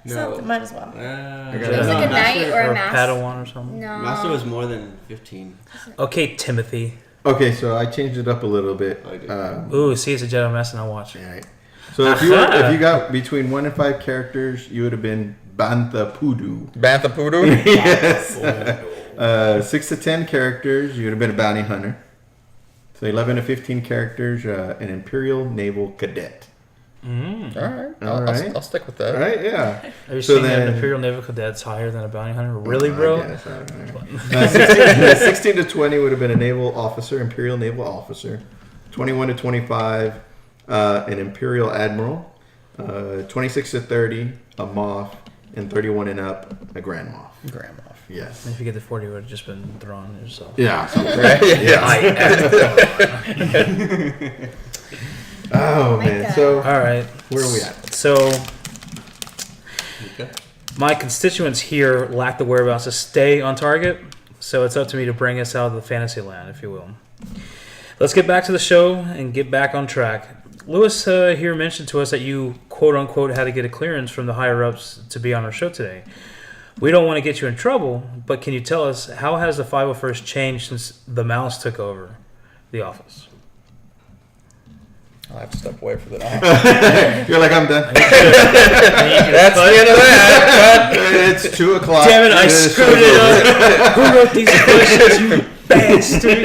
Something, might as well. got It was like a knight or a master. Padawan or something. No. Master was more than 15. Okay, Timothy. Okay, so I changed it up a little bit. Okay. Ooh, see, it's a Jedi Master, and I'll watch it. Alright. So if you got between 1 and 5 characters, you would have been Bantha Poodoo. Bantha Poodoo? Yes. 6 to 10 characters, you would have been a bounty hunter. So 11 to 15 characters, an Imperial Naval Cadet. Mm. All right. Alright. I'll stick with that. Right? Yeah. Have you So seen that then- an Imperial Naval Cadet's higher than a bounty hunter? Really, I bro? guess, I don't know. 16 to 20 would have been a naval officer, Imperial Naval Officer. 21 to 25, an Imperial Admiral. 26 to 30, a Moff. And 31 and up, a Grand Moff. Grandma. Yes. If you get the 40, you would have just been thrown yourself. Yeah. Right? Yeah. Oh, man. So, All right. where are we at? So, Okay. my constituents here lack the whereabouts to stay on target, so it's up to me to bring us out of the fantasy land, if you will. Let's get back to the show and get back on track. Lewis here mentioned to us that you, quote-unquote, had to get a clearance from the higher-ups to be on our show today. We don't want to get you in trouble, but can you tell us, how has the 501st changed since the mouse took over the office? I'll have to step away from that. You're like, I'm done. That's the end of that. It's 2 o'clock. Damn it, I screwed it up. Who wrote these questions, you bastard?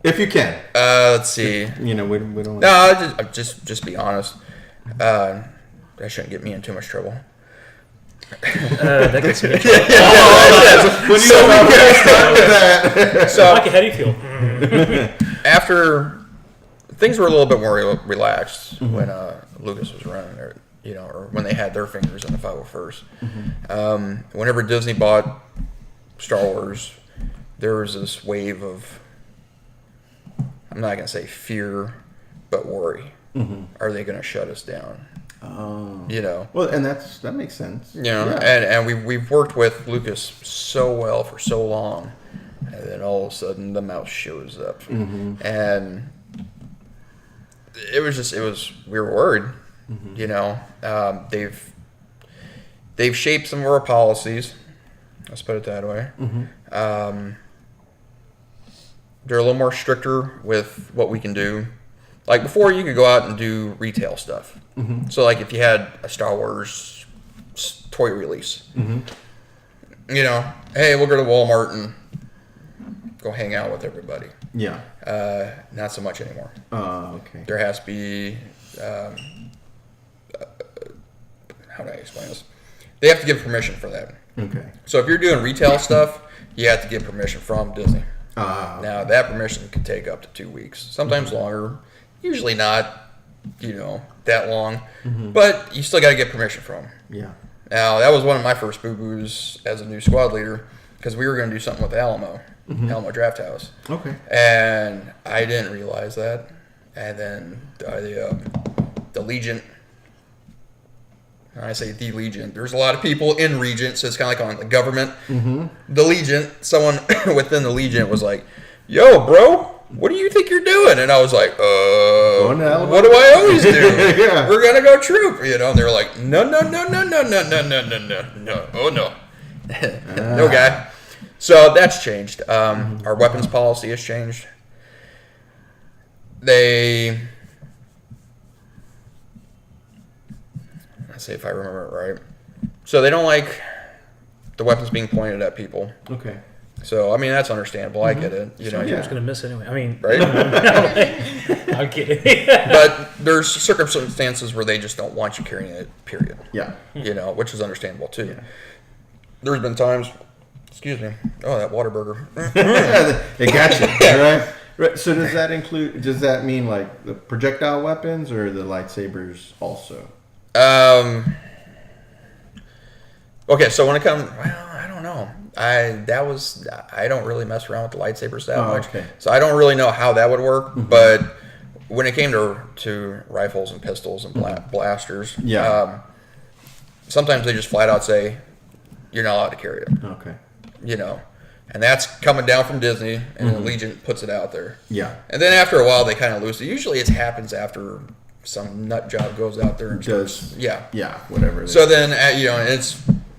If you can. Let's see. You know, we don't. No, just be honest. That shouldn't get me in too much trouble. That gets me. So Micah, how do you feel? after things were a little bit more relaxed when Lucas was running, or when they had their fingers in the 501st. Whenever Disney bought Star Wars, there was this wave of, I'm not going to say fear, but worry. Are they going to shut us down? Well, and that makes sense. And we've worked with Lucas so well for so long, and then all of a sudden the mouse shows up, and we were worried. They've shaped some of our policies. Let's put it that way. They're a little more stricter with what we can do. Like before, you could go out and do retail stuff. So, like if you had a Star Wars toy release, hey, we'll go to Walmart and go hang out with everybody. Yeah. Not so much anymore. Okay. There has to be. How do I explain this? They have to give permission for that. Okay. So if you're doing retail stuff, you have to get permission from Disney. Okay. Now that permission can take up to 2 weeks, sometimes longer. Usually not, that long, but you still got to get permission from them. Yeah. Now that was one of my first boo-boos as a new squad leader, because we were going to do something with Alamo Draft House. Okay. And I didn't realize that, and then the Legion. I say the Legion. There's a lot of people in Regent, so it's kind of like on the government. The Legion, someone within the Legion was like, "Yo, bro, what do you think you're doing?" And I was like, what do I always do? Yeah. We're gonna go troop, And they were like, no, oh no, no guy. So that's changed. Our weapons policy has changed. Let's see if I remember it right. So they don't like the weapons being pointed at people. Okay. So, I mean, that's understandable. I get it. You're going to miss anyway. I mean, right? I'm kidding. But there's circumstances where they just don't want you carrying it, period. Yeah. Which is understandable, too. Yeah. There's been times, excuse me, oh, that Whataburger. It got you, right? So does that mean like the projectile weapons or the lightsabers also? Okay, so when it comes, I don't know. I don't really mess around with the lightsabers that much. Okay. So I don't really know how that would work, but when it came to rifles and pistols and blasters, sometimes they just flat out say, you're not allowed to carry it. Okay. And that's coming down from Disney, and the Legion puts it out there. Yeah. And then after a while, they kind of lose it. Usually it happens after some nut job goes out there and starts. Yeah. Yeah, whatever. So then,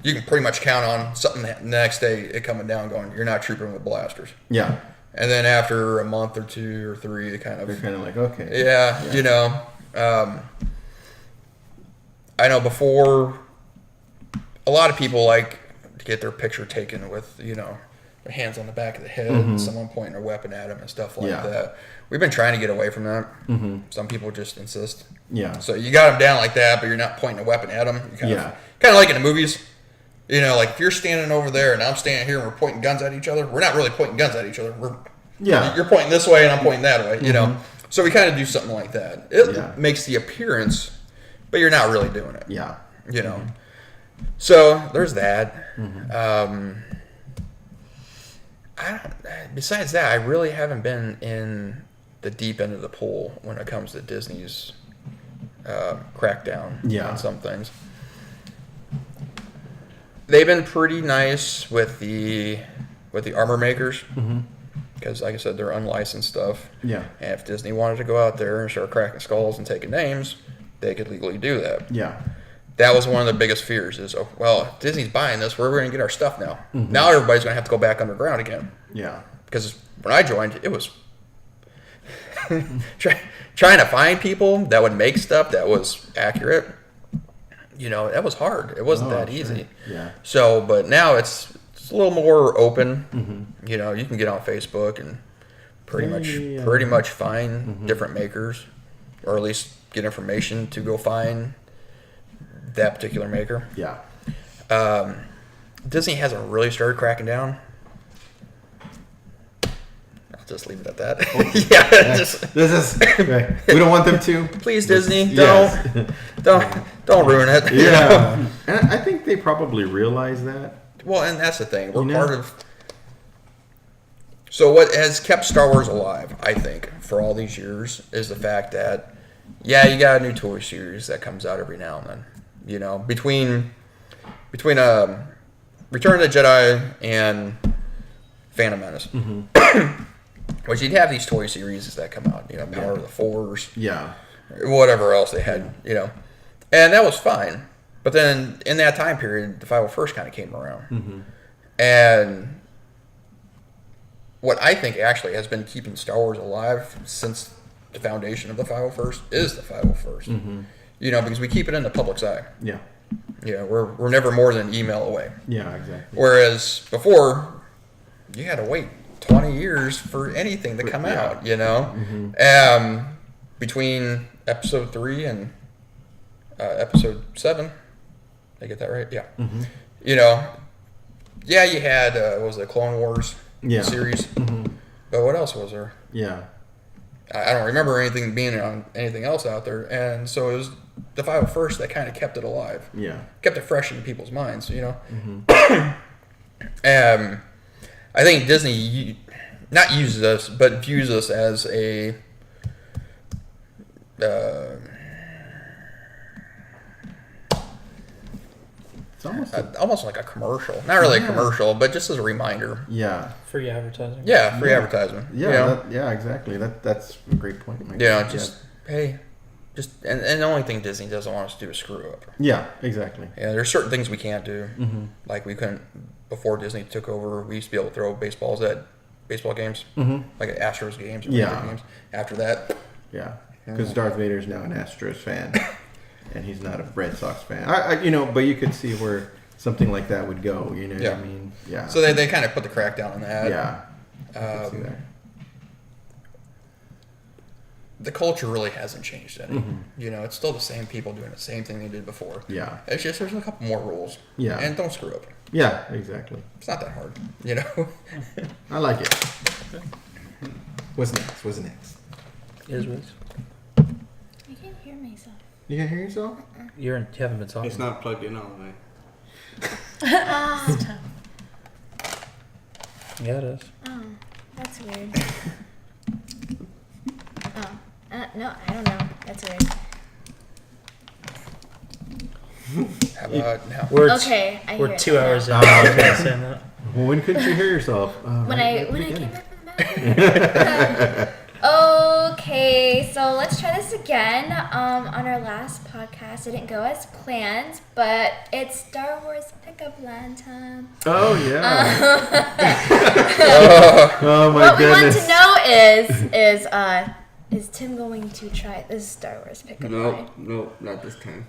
you can pretty much count on something the next day it coming down going, you're not trooping with blasters. Yeah. And then after a month or 2 or 3, they're kind of like, okay. Yeah. I know before, a lot of people like to get their picture taken with, their hands on the back of the head and someone pointing a weapon at them and stuff like that. We've been trying to get away from that. Some people just insist. Yeah. So you got them down like that, but you're not pointing a weapon at them. You kind of like in the movies. Like if you're standing over there and I'm standing here and we're pointing guns at each other, we're not really pointing guns at each other. You're pointing this way and I'm pointing that way, So we kind of do something like that. It makes the appearance, but you're not really doing it. Yeah. So there's that. Besides that, I really haven't been in the deep end of the pool when it comes to Disney's crackdown on some things. They've been pretty nice with the armor makers because, like I said, they're unlicensed stuff. Yeah. And if Disney wanted to go out there and start cracking skulls and taking names, they could legally do that. Yeah. That was one of the biggest fears is, if Disney's buying this, where are we going to get our stuff now? Now everybody's going to have to go back underground again. Yeah. Because when I joined, it was trying to find people that would make stuff that was accurate. That was hard. It wasn't that easy. Yeah. So, but now it's a little more open. You can get on Facebook and pretty much find different makers, or at least get information to go find that particular maker. Yeah. Disney hasn't really started cracking down. I'll just leave it at that. We don't want them to. Please, Disney, Yes. don't ruin it. Yeah, and I think they probably realize that. Well, and that's the thing. We're part of. So what has kept Star Wars alive, I think, for all these years, is the fact that, you got a new toy series that comes out every now and then. You know, between Return of the Jedi and Phantom Menace. Mm-hmm. Which you'd have these toy series that come out, Power of the Force. Yeah. Whatever else they had, And that was fine. But then in that time period, the 501st kind of came around. Mm-hmm. And what I think actually has been keeping Star Wars alive since the foundation of the 501st is the 501st. Mm-hmm. Because we keep it in the public's eye. Yeah. We're never more than an email away. Yeah, exactly. Whereas before, you had to wait 20 years for anything to come out, Mm-hmm. Between episode 3 and episode 7, did I get that right? Yeah. Mm-hmm. You had, what was it, Clone Wars series? Mm-hmm. But what else was there? Yeah. I don't remember anything being on anything else out there. And so it was the 501st that kind of kept it alive. Yeah. Kept it fresh in people's minds, Mm-hmm. I think Disney not uses us, but views us as a it's almost like a commercial. Not really a commercial, but just as a reminder. Yeah. Free advertising. Yeah, free advertisement. Yeah, exactly. That's a great point. And the only thing Disney doesn't want us to do is screw up. Yeah, exactly. Yeah, there's certain things we can't do. Mm-hmm. Like we couldn't, before Disney took over, we used to be able to throw baseballs at baseball games, like at Astros games or games. After that. Yeah, because Darth Vader is now an Astros fan, and he's not a Red Sox fan. But you could see where something like that would go. You know what I mean? Yeah. So they kind of put the crackdown on that. Yeah. I see that. The culture really hasn't changed any. Mm-hmm. It's still the same people doing the same thing they did before. Yeah. It's just there's a couple more rules. Yeah. And don't screw up. Yeah, exactly. It's not that hard, I like it. What's next? Israel. I can't hear myself. You can't hear yourself? You haven't been talking. It's not plugged in all the way. Yeah, it is. Oh, that's weird. No, I don't know. That's weird. How about now? We're 2 hours in. Well, when couldn't you hear yourself? When I came back from the bathroom. Okay, so let's try this again. On our last podcast, it didn't go as planned, but it's Star Wars pickup line time. Oh yeah. Oh my what goodness. What we want to know is Tim going to try this Star Wars pickup line? Nope, not this time.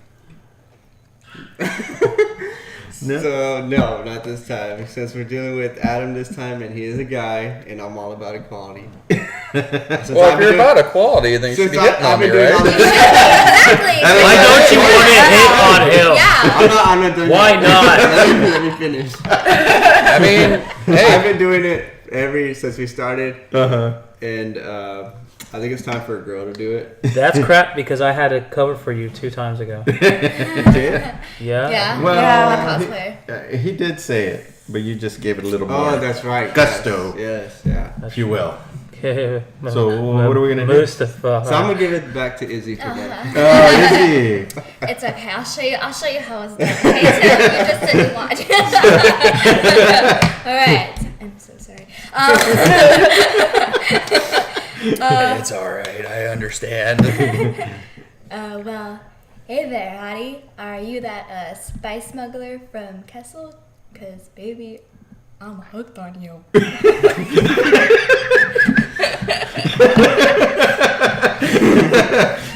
No? So, no, not this time. Since we're dealing with Adam this time, and he is a guy, and I'm all about equality. Well, if you're about equality, then you should be hitting on me, right? Exactly. Why don't you want to hit on him? Yeah. I'm not doing Why not? Let me finish. I mean, hey. I've been doing it since we started. And I think it's time for a girl to do it. That's crap because I had it covered for you 2 times ago. Yeah. Yeah. Well, cosplay. he did say it, but you just gave it a little more. Oh, that's right. Gusto. Yes, yeah. If you will. So what are we gonna do? Mustafa. So I'm gonna give it back to Izzy today. Oh, Izzy. It's okay. I'll show you how it's done. Hey, Tim, you just sit and watch. All right. I'm so sorry. It's all right. I understand. Well, hey there, hottie. Are you that spice smuggler from Kessel? 'Cause baby, I'm hooked on you.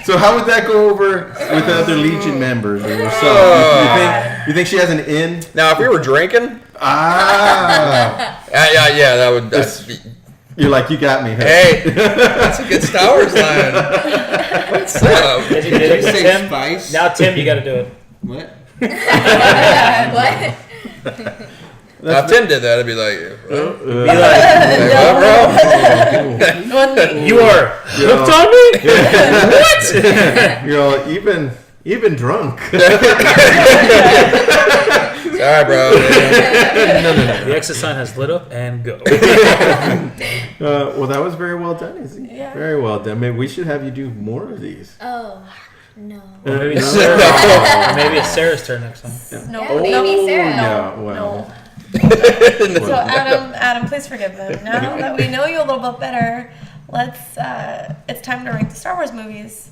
So how would that go over with other Legion members or yourself? You think she has an in? Now, if we were drinking, yeah, that would. You're like, you got me. Hey, that's a good Star Wars line. What's up? Did you say Tim? spice? Now, Tim, you got to do it. What? What? Now, if Tim did that, I'd be like, what? Be like, What, bro? you are hooked on me? What? You're all even drunk. Sorry, bro. No. The exit sign has lit up and go. Well, that was very well done, Izzy. Yeah. Very well done. Maybe we should have you do more of these. Oh, no. Or maybe, No. or maybe it's Sarah's turn next time. No, Yeah, maybe Sarah. Yeah, no, well. no. So Adam, please forgive them. Now that we know you a little bit better, it's time to rank the Star Wars movies.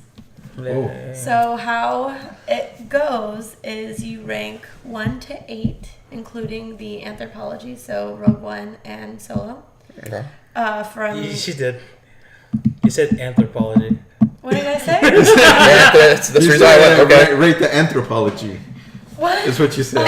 Oh. So how it goes is you rank 1 to 8, including the anthropology, so Rogue One and Solo. Okay. She did. You said anthropology. What did I say? Yeah, that's the You reason I said, went, okay. rate the anthropology. What? Is what you said. You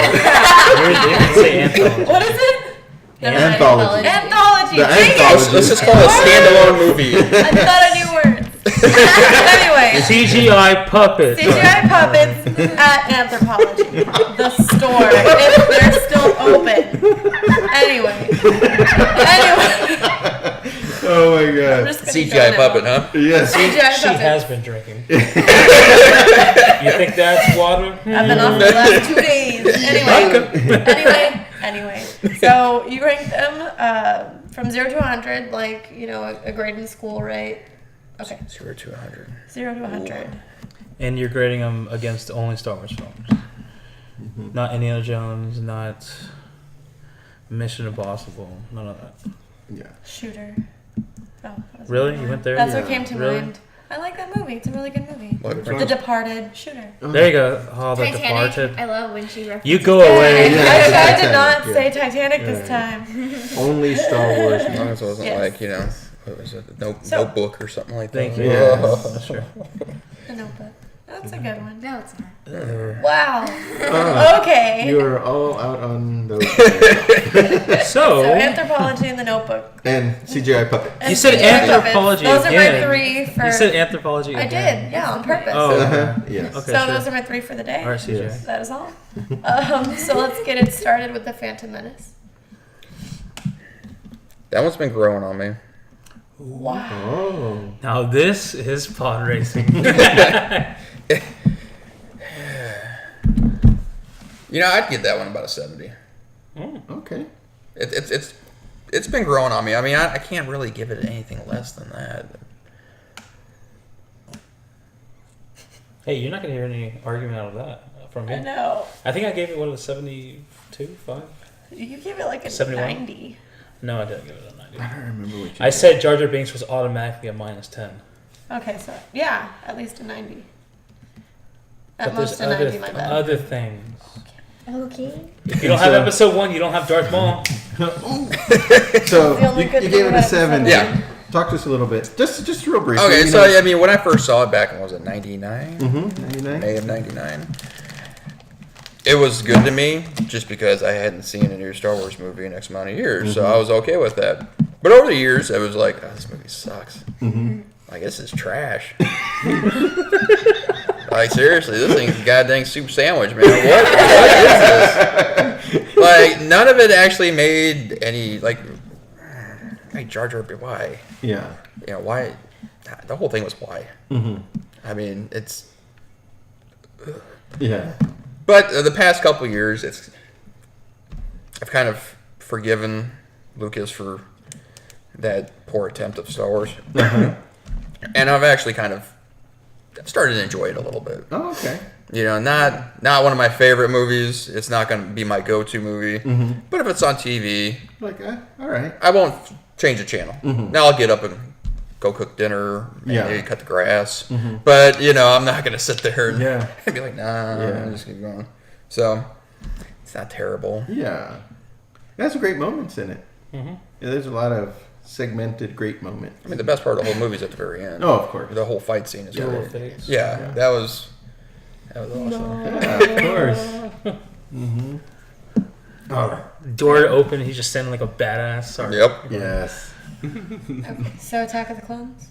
didn't say anthropology. What is it? Anthology. Anthology. The Dang it. anthology. Let's just call it a standalone movie. I thought I knew words. Anyway. CGI puppets. CGI puppets at Anthropology. The store. If they're still open. Anyway. Oh my I'm god. just gonna CGI go puppet, now. huh? Yes. CGI She puppet. has been drinking. You think that's water? I've been off for the last 2 days. Anyway. So you rank them from 0 to 100, like, a grade in school, right? Okay. 0 to 100. 0 to 100. And you're grading them against only Star Wars films. Not Indiana Jones, not Mission Impossible, none of that. Yeah. Shooter. Oh, that was Really? a good You one. went there? That's Yeah. what came to Really? mind. I like that movie. It's a really good movie. What? The Departed. Shooter. There you go. Oh, the Titanic. Departed. I love when she references You go away. Yeah, I tried to Titanic, not yeah. say Titanic this Yeah. time. Only Star Wars. As long as it wasn't Yes. like, what was it? So- Notebook or something like that. Thank you. Yeah. That's true. The Notebook. That's a good one. No, it's not. Wow. Oh, Okay. you are all out on those. So So, Anthropology and The Notebook. And CGI puppet. And you said CGI puppets. anthropology Those again. are my 3 for. You said anthropology I again. did. Yeah, on purpose. Oh, okay. Yes. Okay, So sure. those are my 3 for the day. All right, CJ. Yes. That is all. So let's get it started with the Phantom Menace. That one's been growing on me. Wow. Oh. Now this is pod racing. I'd give that one about a 70. Okay. It's been growing on me. I mean, I can't really give it anything less than that. Hey, you're not going to hear any argument out of that from me. I know. I think I gave it, what, a 72, 5? You give it like a 71? 90. No, I didn't give it a 90. I don't remember what you I said Jar Jar Binks was automatically a minus 10. Okay, so yeah, at least a 90. At But most there's a 90, my bad. other things. Okay. If you don't have episode 1, you don't have Darth Maul. So The only you good gave thing it a about 70. Yeah. Talk to us a little bit. Just real briefly. Okay, so I mean, when I first saw it back in, was it 99? 99. May of 99. It was good to me just because I hadn't seen a new Star Wars movie in X amount of years, so I was okay with that. But over the years, I was like, this movie sucks. Like, this is trash. Like, seriously, this thing's a goddamn soup sandwich, man. What is this? Like, none of it actually made any, like, hey, Jar Jar, why? Yeah. Why? The whole thing was why. I mean, it's... Yeah. But the past couple years, I've kind of forgiven Lucas for that poor attempt of Star Wars. And I've actually kind of started to enjoy it a little bit. Oh, okay. Not one of my favorite movies. It's not going to be my go-to movie. But if it's on TV, Like, all right. I won't change the channel. Now I'll get up and go cook dinner, maybe cut the grass. But, I'm not going to sit there and be like, nah, just keep going. So, it's not terrible. Yeah. It has some great moments in it. Yeah, there's a lot of segmented great moments. I mean, the best part of the whole movie is at the very end. Oh, of course. The whole fight scene is Duel great. of Fates. Yeah, that was awesome. Yeah, of course. All right. Door open, he's just standing like a badass. Sorry. Yep. Yes. Okay, so Attack of the Clones?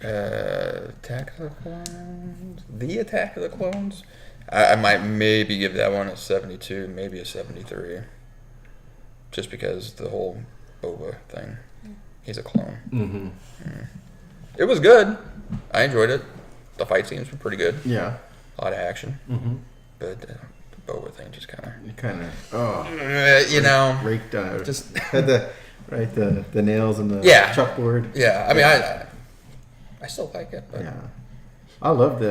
Attack of the Clones. The Attack of the Clones. I might maybe give that one a 72, maybe a 73. Just because the whole Boba thing. He's a clone. Mm-hmm. It was good. I enjoyed it. The fight scenes were pretty good. Yeah. A lot of action. Mm-hmm. But the Boba thing just kind of, raked just had the nails and the chalkboard. Yeah, I mean, I still like it. But. Yeah, I love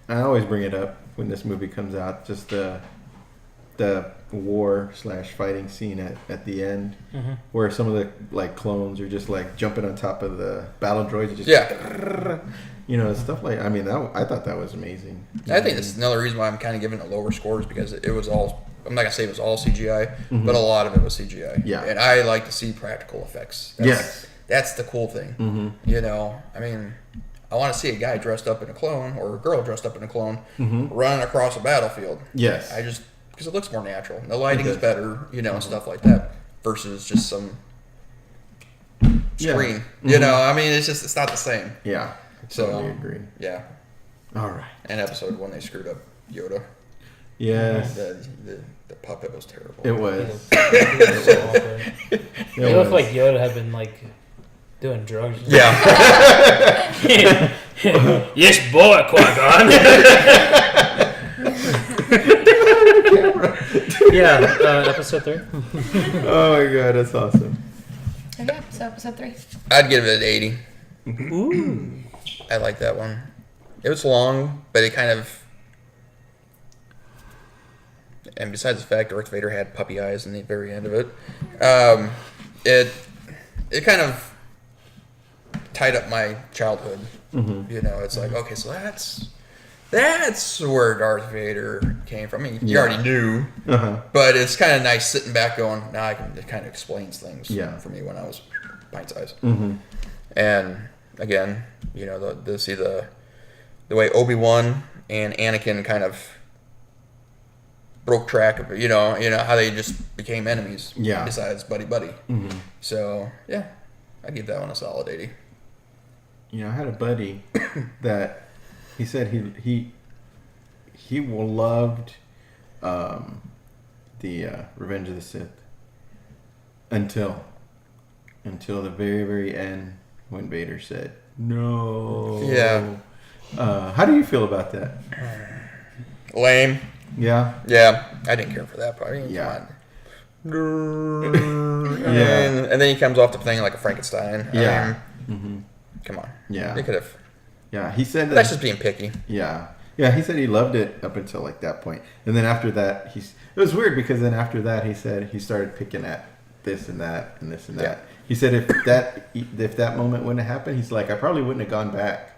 I always bring it up when this movie comes out. Just the war/fighting scene at the end, where some of the clones are just jumping on top of the battle droids. And just stuff like. I mean, I thought that was amazing. I think that's another reason why I'm kind of giving it lower scores because it was all. I'm not gonna say it was all CGI, but a lot of it was CGI. Yeah, and I like to see practical effects. That's the cool thing. I mean, I want to see a guy dressed up in a clone or a girl dressed up in a clone running across a battlefield. Yes, because it looks more natural. The lighting is better, and stuff like that, versus just some screen. I mean, it's not the same. Yeah, I totally agree. Yeah. All right. And episode 1, they screwed up Yoda. Yes. The puppet was terrible. It was. It looked like Yoda had been doing drugs. Yeah. Yes, boy, Qui-Gon. Yeah, episode 3. Oh my god, that's awesome. Okay, so episode 3. I'd give it an 80. Ooh. I like that one. It was long, but it kind of... And besides the fact Darth Vader had puppy eyes in the very end of it, it kind of tied up my childhood. It's like, okay, so that's where Darth Vader came from. I mean, you already knew, but it's kind of nice sitting back going, now it kind of explains things for me when I was pint size. And again, to see the way Obi-Wan and Anakin kind of broke track of it, how they just became enemies. Yeah. Besides buddy. So yeah, I give that one a solid 80. I had a buddy that he said he loved the Revenge of the Sith until the very, very end when Vader said no. Yeah. How do you feel about that? Lame. Yeah. Yeah, I didn't care for that part. Yeah. And then he comes off the thing like a Frankenstein. Yeah. Come on. Yeah. They could have. Yeah, he said that. That's just being picky. Yeah. Yeah, he said he loved it up until that point. And then after that, it was weird because then after that he said he started picking at this and that and this and that. Yeah. He said if that moment wouldn't have happened, he's like, I probably wouldn't have gone back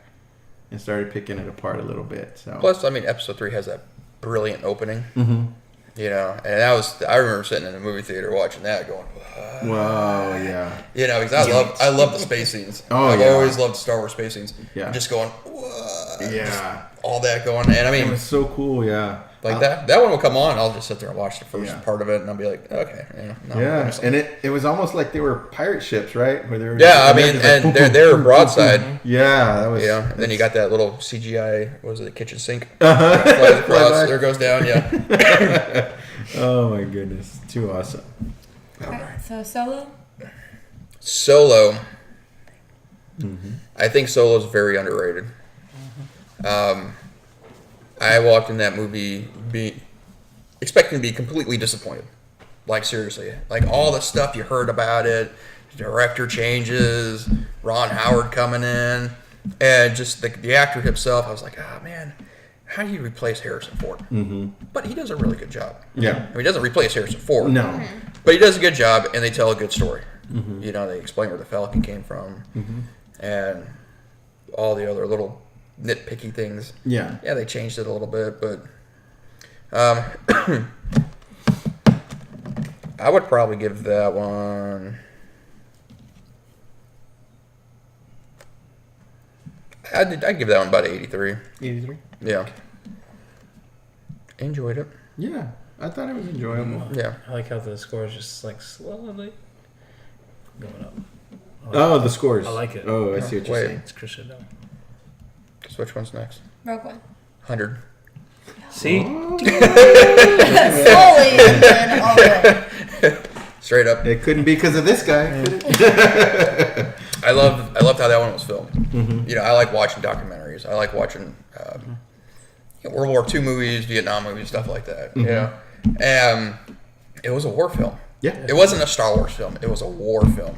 and started picking it apart a little bit. So plus, I mean, episode 3 has that brilliant opening. And I remember sitting in a movie theater watching that going, wow, yeah. Because I love the space scenes. I've always loved Star Wars space scenes. Yeah. Just going, whoa. Yeah. All that going, and I mean, it was so cool, yeah. Like that one will come on. I'll just sit there and watch the first part of it, and I'll be like, okay, and it was almost like they were pirate ships, right? Where they were and they're broadside. Yeah, that was. Yeah, and then you got that little CGI. What was it? The kitchen sink. Flies across. There goes down. Yeah. Oh my goodness, too awesome. All right, so Solo. I think Solo is very underrated. I walked in that movie expecting to be completely disappointed. Like, seriously. Like, all the stuff you heard about it, director changes, Ron Howard coming in, and just the actor himself, I was like, oh, man, how do you replace Harrison Ford? But he does a really good job. Yeah. I mean, he doesn't replace Harrison Ford. No. But he does a good job, and they tell a good story. They explain where the Falcon came from, and all the other little nitpicky things. Yeah, they changed it a little bit, but I would probably give that one. I'd give that one about 83. 83? Yeah. Enjoyed it. Yeah, I thought it was enjoyable. Yeah. I like how the score is just slowly going up. Oh, the scores. I like it. Oh, I see what you're Wait. saying. It's Christian though. Guess which one's next? Rogue One. 100. See? Slowly and then all the way. Straight up. It couldn't be because of this guy. I loved how that one was filmed. Mm-hmm. You know, I like watching documentaries. I like watching World War II movies, Vietnam movies, stuff like that. You know, it was a war film. Yeah. It wasn't a Star Wars film. It was a war film.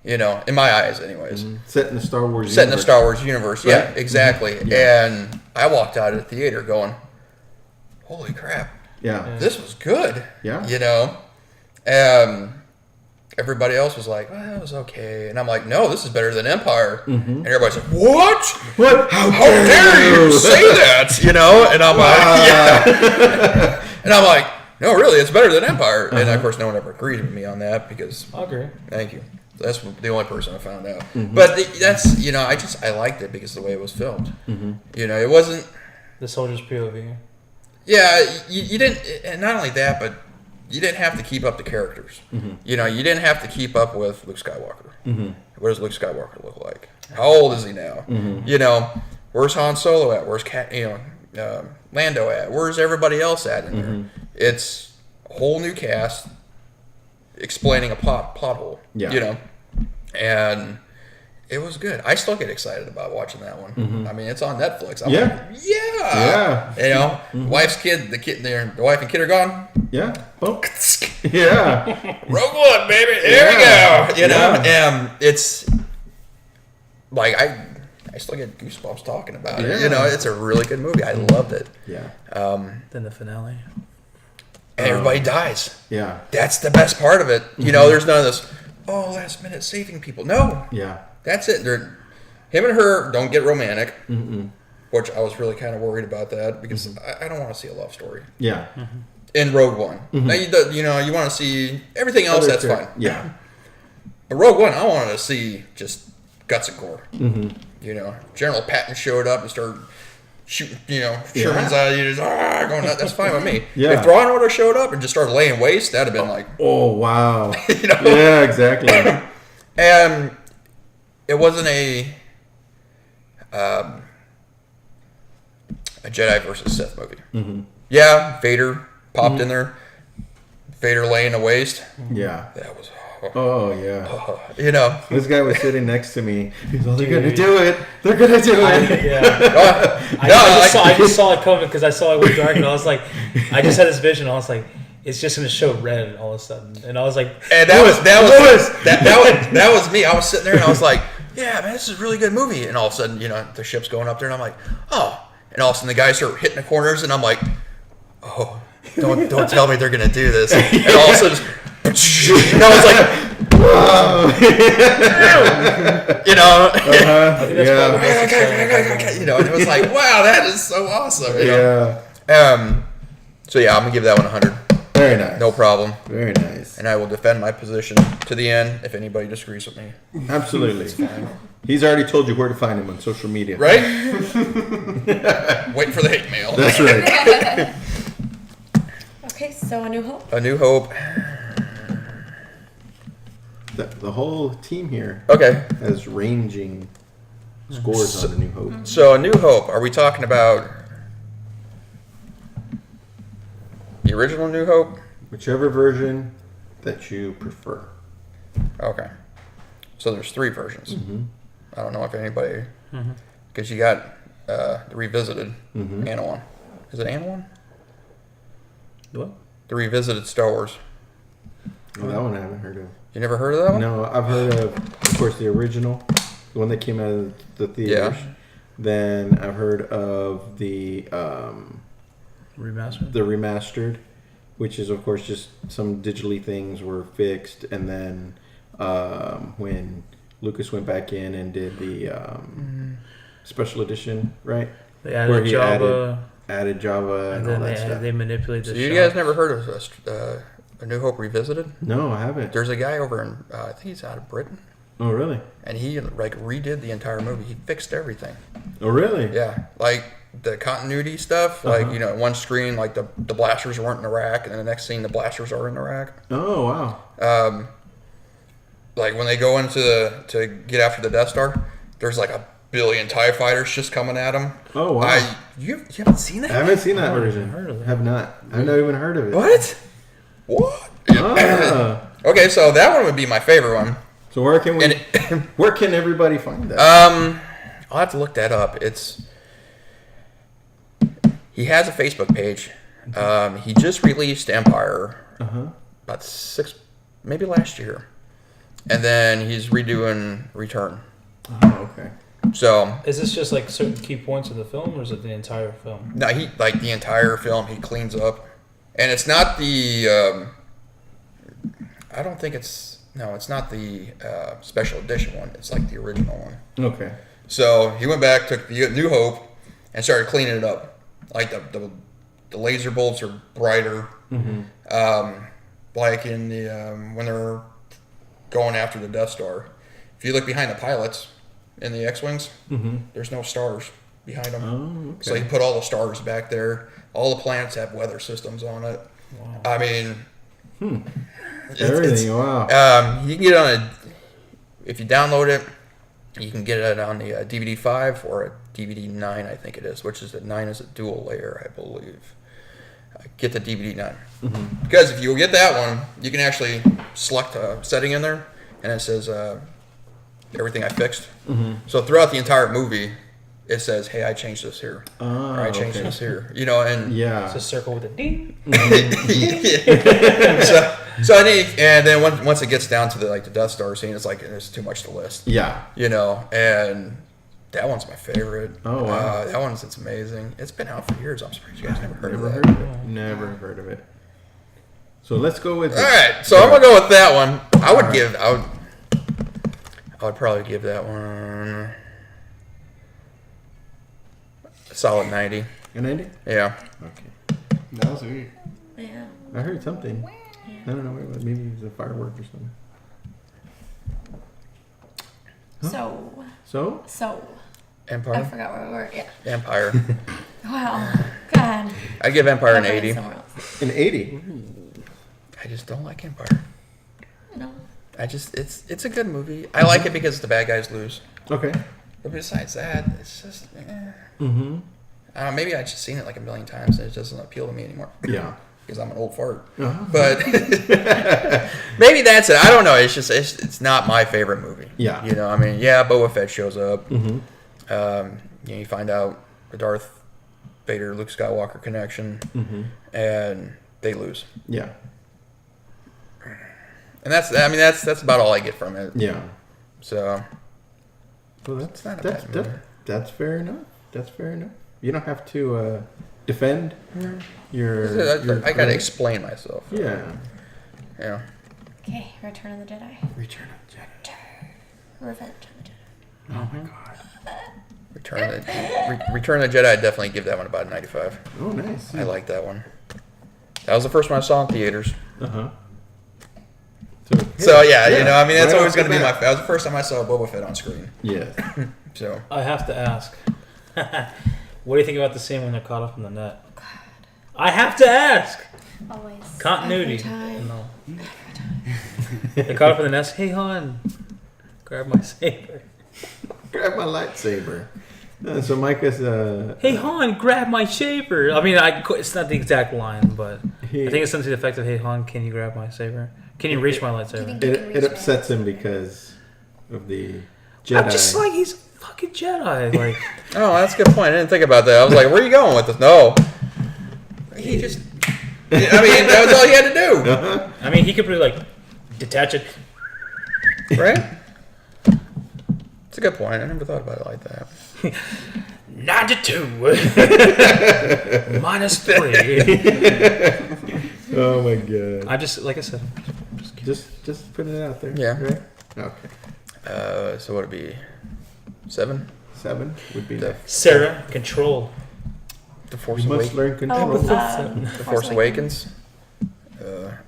You know, in my eyes, anyways. Set in the Star Wars Set in the universe. Star Wars universe. Right? Yeah, exactly. Yeah. And I walked out of the theater going, "Holy crap, Yeah. this was good." Yeah. You know, everybody else was like, "Well, it was okay," and I'm like, "No, this is better than Empire." And everybody's like, "What? What? How dare you say that?" You know, and I'm like, "Yeah," and I'm like, "No, really, it's better than Empire." And of course, no one ever agreed with me on that because, I agree. thank you. That's the only person I found out. But that's, you know, I liked it because of the way it was filmed. You know, it wasn't. The soldier's POV. Yeah, you didn't, and not only that, but you didn't have to keep up the characters. You know, you didn't have to keep up with Luke Skywalker. What does Luke Skywalker look like? How old is he now? You know, where's Han Solo at? Where's Lando at? Where's everybody else at in there? It's a whole new cast explaining a plot hole. Yeah. You know, and it was good. I still get excited about watching that one. I mean, it's on Netflix. I'm like, yeah. You know, the wife and kid are gone. Yeah. Oh. Yeah. Rogue One, baby. There we go. You know, it's like I still get goosebumps talking about it. You know, it's a really good movie. I loved it. Yeah. Then the finale. And everybody dies. Yeah. That's the best part of it. You know, there's none of this, last minute saving people. No. Yeah. That's it. Him and her don't get romantic, which I was really kind of worried about that because I don't want to see a love story Yeah. in Rogue One. Now you want to see everything else. That's fine. Yeah. But Rogue One, I wanted to see just guts and gore. You know, General Patton showed up and started shooting. You know, Sherman's out. You just going nuts. That's fine with me. Yeah. If Thrawn would have showed up and just started laying waste, that'd have been like, Oh, wow. you know. Yeah, exactly. And it wasn't a Jedi versus Sith movie. Yeah, Vader popped in there. Vader laying a waste. Yeah. That was, Oh, yeah. you know. This guy was sitting next to me. He's like, they're going to do it. They're going to do it. Yeah. I just saw it coming because I saw it with dark, and I was like, I just had this vision. I was like, it's just going to show red all of a sudden, and I was like, And that was me. I was sitting there and I was like, yeah, man, this is a really good movie. And all of a sudden, you know, the ship's going up there, and I'm like, oh. And all of a sudden, the guys start hitting the corners, and I'm like, oh, don't tell me they're going to do this. And all of a sudden, and I was like, you know, you know, and it was like, wow, that is so awesome. You know? So yeah, I'm gonna give that one 100. Very nice. No problem. Very nice. And I will defend my position to the end if anybody disagrees with me. Absolutely. He's already told you where to find him on social media. Right? Wait for the hate mail. That's right. Okay, so A New Hope. A New Hope. The whole team here Okay. has ranging scores on A New Hope. So A New Hope. Are we talking about the original New Hope? Whichever version that you prefer. Okay. So there's 3 versions. I don't know if anybody, because you got the revisited Anawan. Is it Anawan? what? The revisited Star Wars. Oh, that one I haven't heard of. You never heard of that one? No, I've heard of course, the original, the one that came out of the theaters. Yeah. Then I've heard of the Remastered? remastered, which is of course just some digitally things were fixed, and then when Lucas went back in and did the special edition, right? They Where added he Java, added Java and all then that stuff. they manipulated So the you shot. guys never heard of A New Hope Revisited? No, I haven't. There's a guy over in, I think he's out of Britain, Oh, really? and he like redid the entire movie. He fixed everything. Oh, really? Yeah, like the continuity stuff. Like you know, one screen like the blasters weren't in Iraq, and then the next scene the blasters are in Iraq. Oh, wow. like when they go to get after the Death Star, there's like a billion TIE fighters just coming at them. Oh wow! You haven't seen that? I haven't seen that version. heard of it. Have not. I've not even heard of it. What? Ah. Okay, so that one would be my favorite one. So where can we? Where can everybody find that? I'll have to look that up. He has a Facebook page. He just released Empire about maybe last year, and then he's redoing Return. Oh, okay. So Is this just like certain key points of the film, or is it the entire film? no, he like the entire film. He cleans up, and it's not the. I don't think it's not the special edition one. It's like the original one. Okay. So he went back, took the New Hope, and started cleaning it up. Like the laser bolts are brighter. Like in the when they're going after the Death Star. If you look behind the pilots in the X-wings, there's no stars behind them. Oh, okay. So he put all the stars back there. All the planets have weather systems on it. Wow. I mean, Everything. Wow. you can get it on if you download it, you can get it on the DVD 5 or a DVD 9, I think it is, which is the 9 is a dual layer, I believe. Get the DVD 9. Because if you get that one, you can actually select a setting in there, and it says everything I fixed. So throughout the entire movie, it says, "Hey, I changed this here, or I changed this here." You know, and Yeah. It's a circle with a ding. and then once it gets down to the Death Star scene, it's like there's too much to list. Yeah. You know, and that one's my favorite. Oh, wow. That one's it's amazing. It's been out for years. I'm surprised you guys never heard Never of heard that. of it. Never heard of it. So let's go with. All right, so I'm gonna go with that one. I would probably give that one a solid 90. An 90? Yeah. Okay. That was weird. Yeah. I heard something. I don't know. Maybe it was a firework or something. So I Empire. forgot where we were. Yeah. Empire. Wow. God. I'd give Empire an I'll find 80. somewhere else. An 80. I just don't like Empire. No. It's a good movie. I like it because the bad guys lose. Okay. But besides that, it's just I Mm-hmm. don't know, maybe I've just seen it like a million times and it doesn't appeal to me anymore. Yeah. Because I'm an old fart. Uh-huh. But maybe that's it. I don't know. It's not my favorite movie. Yeah. You know, I mean, yeah, Boba Fett shows up. Mm-hmm. You find out the Darth Vader Luke Skywalker connection, and they lose. Yeah. And that's about all I get from it. Yeah. So Well, It's not a bad movie. that's fair enough. That's fair enough. You don't have to defend your. I gotta explain myself. Yeah. Yeah. Okay. Return of the Jedi. Return of the Jedi. Revenge of the Jedi. Oh my god. Return of the Jedi. I'd definitely give that one about a 95. Oh, nice. I like that one. That was the first one I saw in theaters. Uh huh. So yeah, you know, I mean, that's Right always off going to the be bat. that was the first time I saw Boba Fett on screen. Yes. So I have to ask. What do you think about the scene when they're caught up in the net? I have to ask. Always. Continuity. Every time. No. They caught up in the nest. Hey, hon, grab my saber. Grab my lightsaber. So Micah's. Hey, hon, grab my saber. I mean, it's not the exact line, but I think it's something to the effect of, "Hey, hon, can you grab my saber? Can you reach my lightsaber?" It upsets him because of the Jedi. I'm just like, he's a fucking Jedi. Like, oh, that's a good point. I didn't think about that. I was like, where are you going with this? No. He just. I mean, that was all he had to do, Uh-huh. I mean, he could really like detach it. right? It's a good point. I never thought about it like that. 92 minus 3. Oh my god. I just, like I said, Just putting it out there. Yeah. Right? Okay. So what would it be? 7? 7 would be The, Sarah, control. the Force You must Awakens. learn control. The Force Awakens.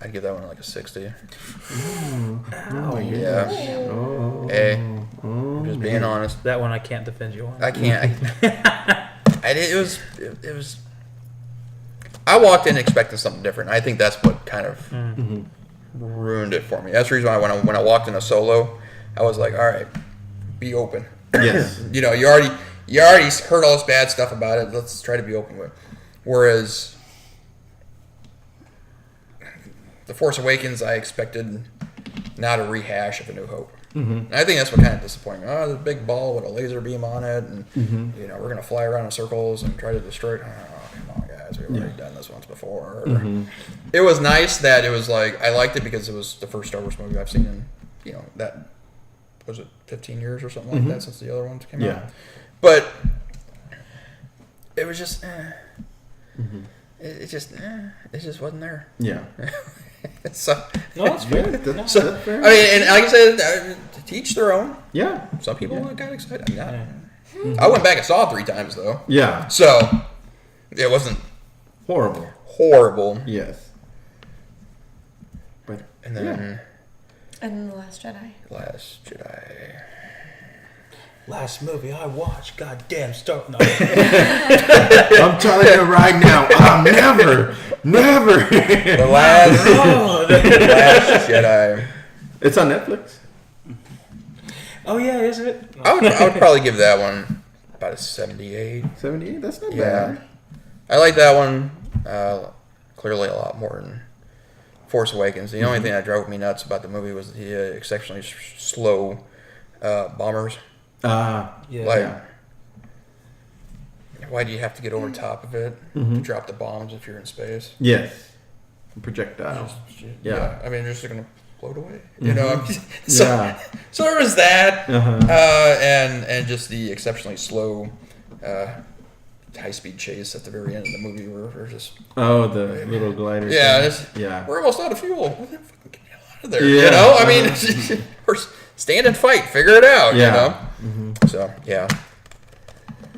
I'd give that one like a 60. Oh my Yeah. gosh. Oh. Hey, Oh, just being honest. That one I can't defend you on. I can't. It was. I walked in expecting something different. I think that's what kind of ruined it for me. That's the reason why when I walked into Solo, I was like, all right, be open. Yes. You know, you already heard all this bad stuff about it. Let's try to be open with it. Whereas The Force Awakens, I expected not a rehash of A New Hope. And I think that's what kind of disappointing. Oh, there's a big ball with a laser beam on it, and you know, we're gonna fly around in circles and try to destroy it. Oh, come on, guys, we've already done this once before. It was nice that it was like, I liked it because it was the first Star Wars movie I've seen in, you know, that was it 15 years or something like that since the other ones came out. But it was just, it just wasn't there. Yeah. So, No, that's fair. That's fair. I mean, and like I said, to each their own. Yeah. Some people got excited. I went back and saw it 3 times though. Yeah. So it wasn't horrible. Yes. But And then And The Last Jedi. Last Jedi. Last movie I watched, goddamn Star. No. I'm telling you right now, never. The Last Jedi. It's on Netflix. Oh yeah, is it? I would probably give that one about a 78. 78. That's not Yeah. bad. I like that one clearly a lot more than Force Awakens. The only thing that drove me nuts about the movie was the exceptionally slow bombers. Yeah. Like, why do you have to get over top of it to drop the bombs if you're in space? Yes. Projectile. Yeah. I mean, they're just going to float away. You know? So, Yeah. so there was that. And just the exceptionally slow high-speed chase at the very end of the movie where we're just... Oh, the little glider. Yeah, Yeah. we're almost out of fuel. Well, then fucking get the hell out of there. Yeah. You know? I mean, we're stand and fight. Figure it out. Yeah. You know? So, yeah.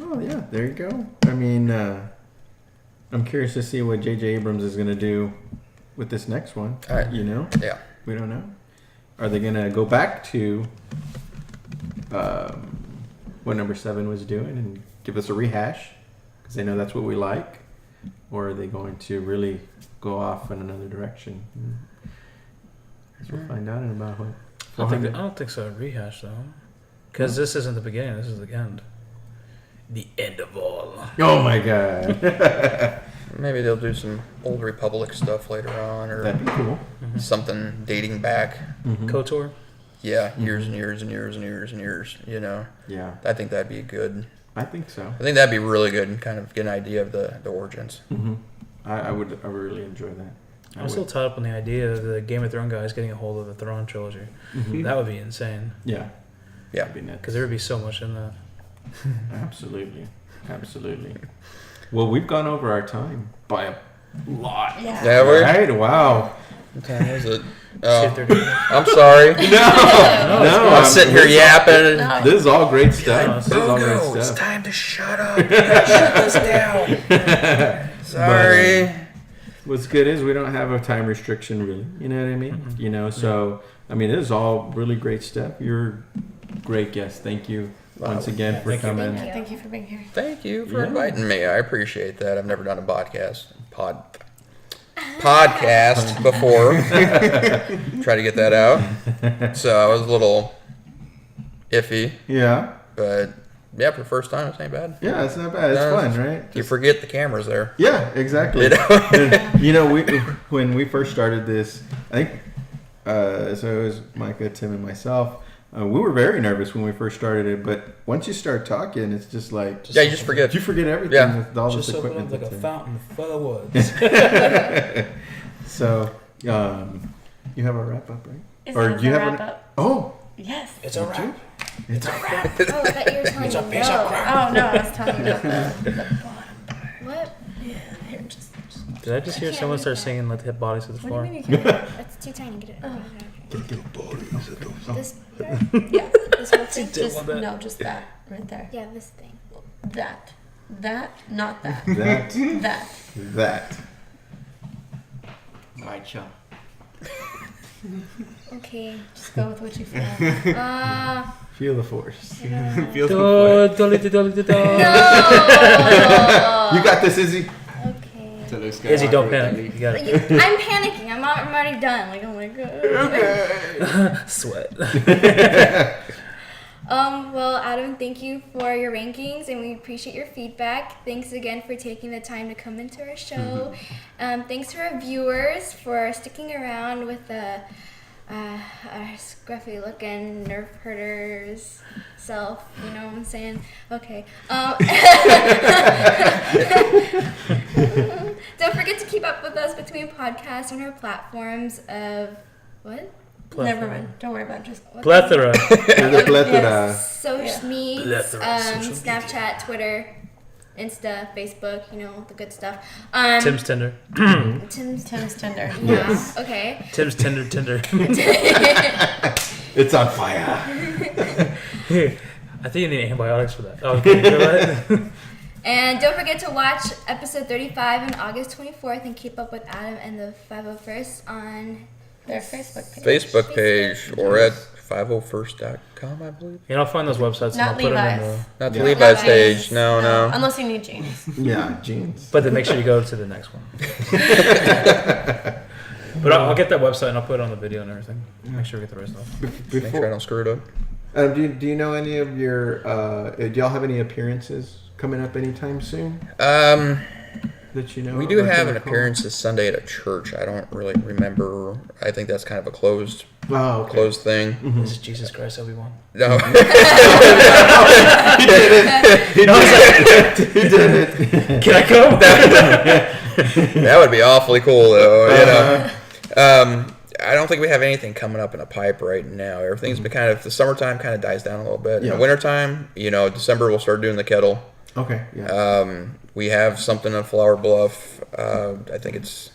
Oh, yeah. There you go. I mean, I'm curious to see what J.J. Abrams is going to do with this next one. You know? Yeah. We don't know. Are they going to go back to what number 7 was doing and give us a rehash? Because they know that's what we like. Or are they going to really go off in another direction? I guess we'll find out in about what. I don't think so. Rehash though, because this isn't the beginning. This is the end. The end of all. Oh my god. Maybe they'll do some Old Republic stuff later on, or That'd be cool. something dating back. KOTOR. Yeah, years and years and years and years and years. You know, Yeah, I think that'd be good. I think so. I think that'd be really good and kind of get an idea of the origins. I would really enjoy that. I'm still tied up on the idea of the Game of Thrones guys getting a hold of the Thrawn trilogy. That would be insane. Yeah. Yeah. That'd be nuts. Because there would be so much in that. Absolutely. Well, we've gone over our time by a lot. Yeah, we're. Right? Wow. What time is it? See if Oh, they're- I'm sorry. No, I'm sitting here yapping. No. This is all great stuff. This is all Pogo, great it's stuff. time to shut up. Shut this down. Sorry. What's good is we don't have a time restriction, really. You know what I mean? You know, so I mean, this is all really great stuff. You're a great guest. Thank you once again for coming. Thank you for being here. Thank you for Yeah. inviting me. I appreciate that. I've never done a podcast before. Try to get that out. So I was a little iffy, Yeah, but yeah, for the first time, it ain't bad. yeah, it's not bad. It's No, fun, right? You forget the camera's there. Yeah, exactly. You know? And, you know, when we first started this, I think so it was Micah, Tim, and myself. We were very nervous when we first started it, but once you start talking, it's just like Yeah, you just forget. you forget everything Yeah. with all Just this open equipment. up like a that's in. fountain full of woods. So, you have a wrap up, right? Is Or it do you a have wrap up? Oh, Yes. It's a wrap. it's a wrap. Oh, I thought you were telling It's a me piece no. of crap. Oh no, I was talking about the bottom. What? Yeah, here, just. Did I just hear someone start singing "Let the Hit Bodies Hit the What do Floor"? you mean you can't? It's too tiny. Get it. Oh. This. Yeah. This whole thing. Did Just want that. no, just that right there. Yeah, this thing. That, not that. That. That. My chum. Okay. Just go with what you feel. Feel the force. Feels Do, do, do, do, do, do. No. You got this, Izzy. Okay. So this guy Izzy, don't walked with panic. me. You got it. I'm panicking. I'm I'm already done. Like, oh my god. Okay. Sweat. Well, Adam, thank you for your rankings, and we appreciate your feedback. Thanks again for taking the time to come into our show. Thanks to our viewers for sticking around with the our scruffy-looking nerf herders self. You know what I'm saying? Okay. Don't forget to keep up with us between podcasts on our platforms of what? Never mind. Don't worry about it. Just Plethora. The plethora. Yes. Social media, Plethora, social Snapchat, Twitter, Insta, Facebook, you know, the good stuff. Tim's Tinder. Tim's Tinder. Yes. Okay. Tim's Tinder. It's on fire. I think you need antibiotics for that. Oh, okay. Go ahead. And don't forget to watch episode 35 on August 24th and keep up with Adam and the 501st on Their Facebook page. Facebook page or at 501st.com, I believe. You know, I'll find those websites and I'll Not put them in Levi's. Not the Yeah. Levi's Levi's. page. No. Unless you need jeans. Yeah, jeans. But then make sure you go to the next one. But I'll get that website and I'll put it on the video and everything. Make sure we get the right stuff. Make sure I don't screw it up. Do you know any of your? Do y'all have any appearances coming up anytime soon that you know? We of? do Like, have can an I call? appearance this Sunday at a church. I don't really remember. I think that's kind of a closed Okay. closed thing. This is Jesus Christ, Obi-Wan. No. He did it. Can I go? That would be awfully cool, though. You know. I don't think we have anything coming up in a pipe right now. Everything's been kind of, the summertime kind of dies down a little bit. Yeah. Wintertime, December we'll start doing the kettle. Okay. Yeah. We have something in Flower Bluff. I think it's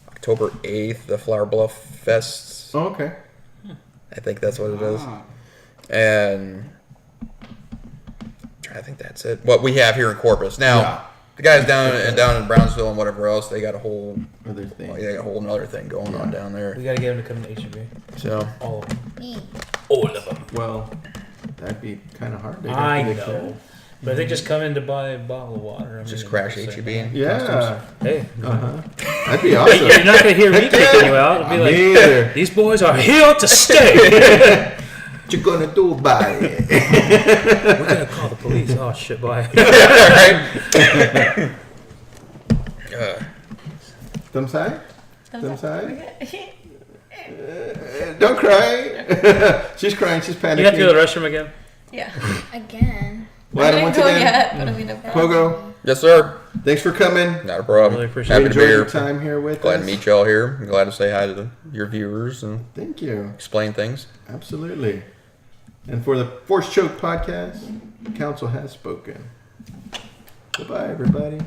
October 8th, the Flower Bluff Fest. Oh, okay. I think that's what it is. Ah. And I think that's it. What we have here in Corpus. Now, Yeah. the guys down in Brownsville and whatever else, they got a whole Other thing. they got a whole other thing going on down there. We gotta get him to come to HEB. So All of them. All All of them. Well, that'd be kind of hard. They'd have I to make know. But if they just come in to buy a bottle of water, I just mean, crash it's HEB. that. Yeah. Hey, That'd be awesome. you're not gonna hear me kicking you out. It'll be Me like, either. these boys are here to stay. What you gonna do about it? We're gonna call the police. Oh shit, bye. Thumb side? Thumb side? Okay. Don't cry. She's crying. She's panicking. You have to go to the restroom again? Yeah. Again. Well, Adam, I once didn't go again, yet, but I mean, no problem. Pogo, Yes, sir. thanks for coming. Not a problem. Really appreciate Happy We to be enjoyed here. your time here with Glad us. to meet y'all here. I'm glad to say hi to your viewers and Thank you. explain things. Absolutely. And for the Force Choke podcast, council has spoken. Goodbye, everybody.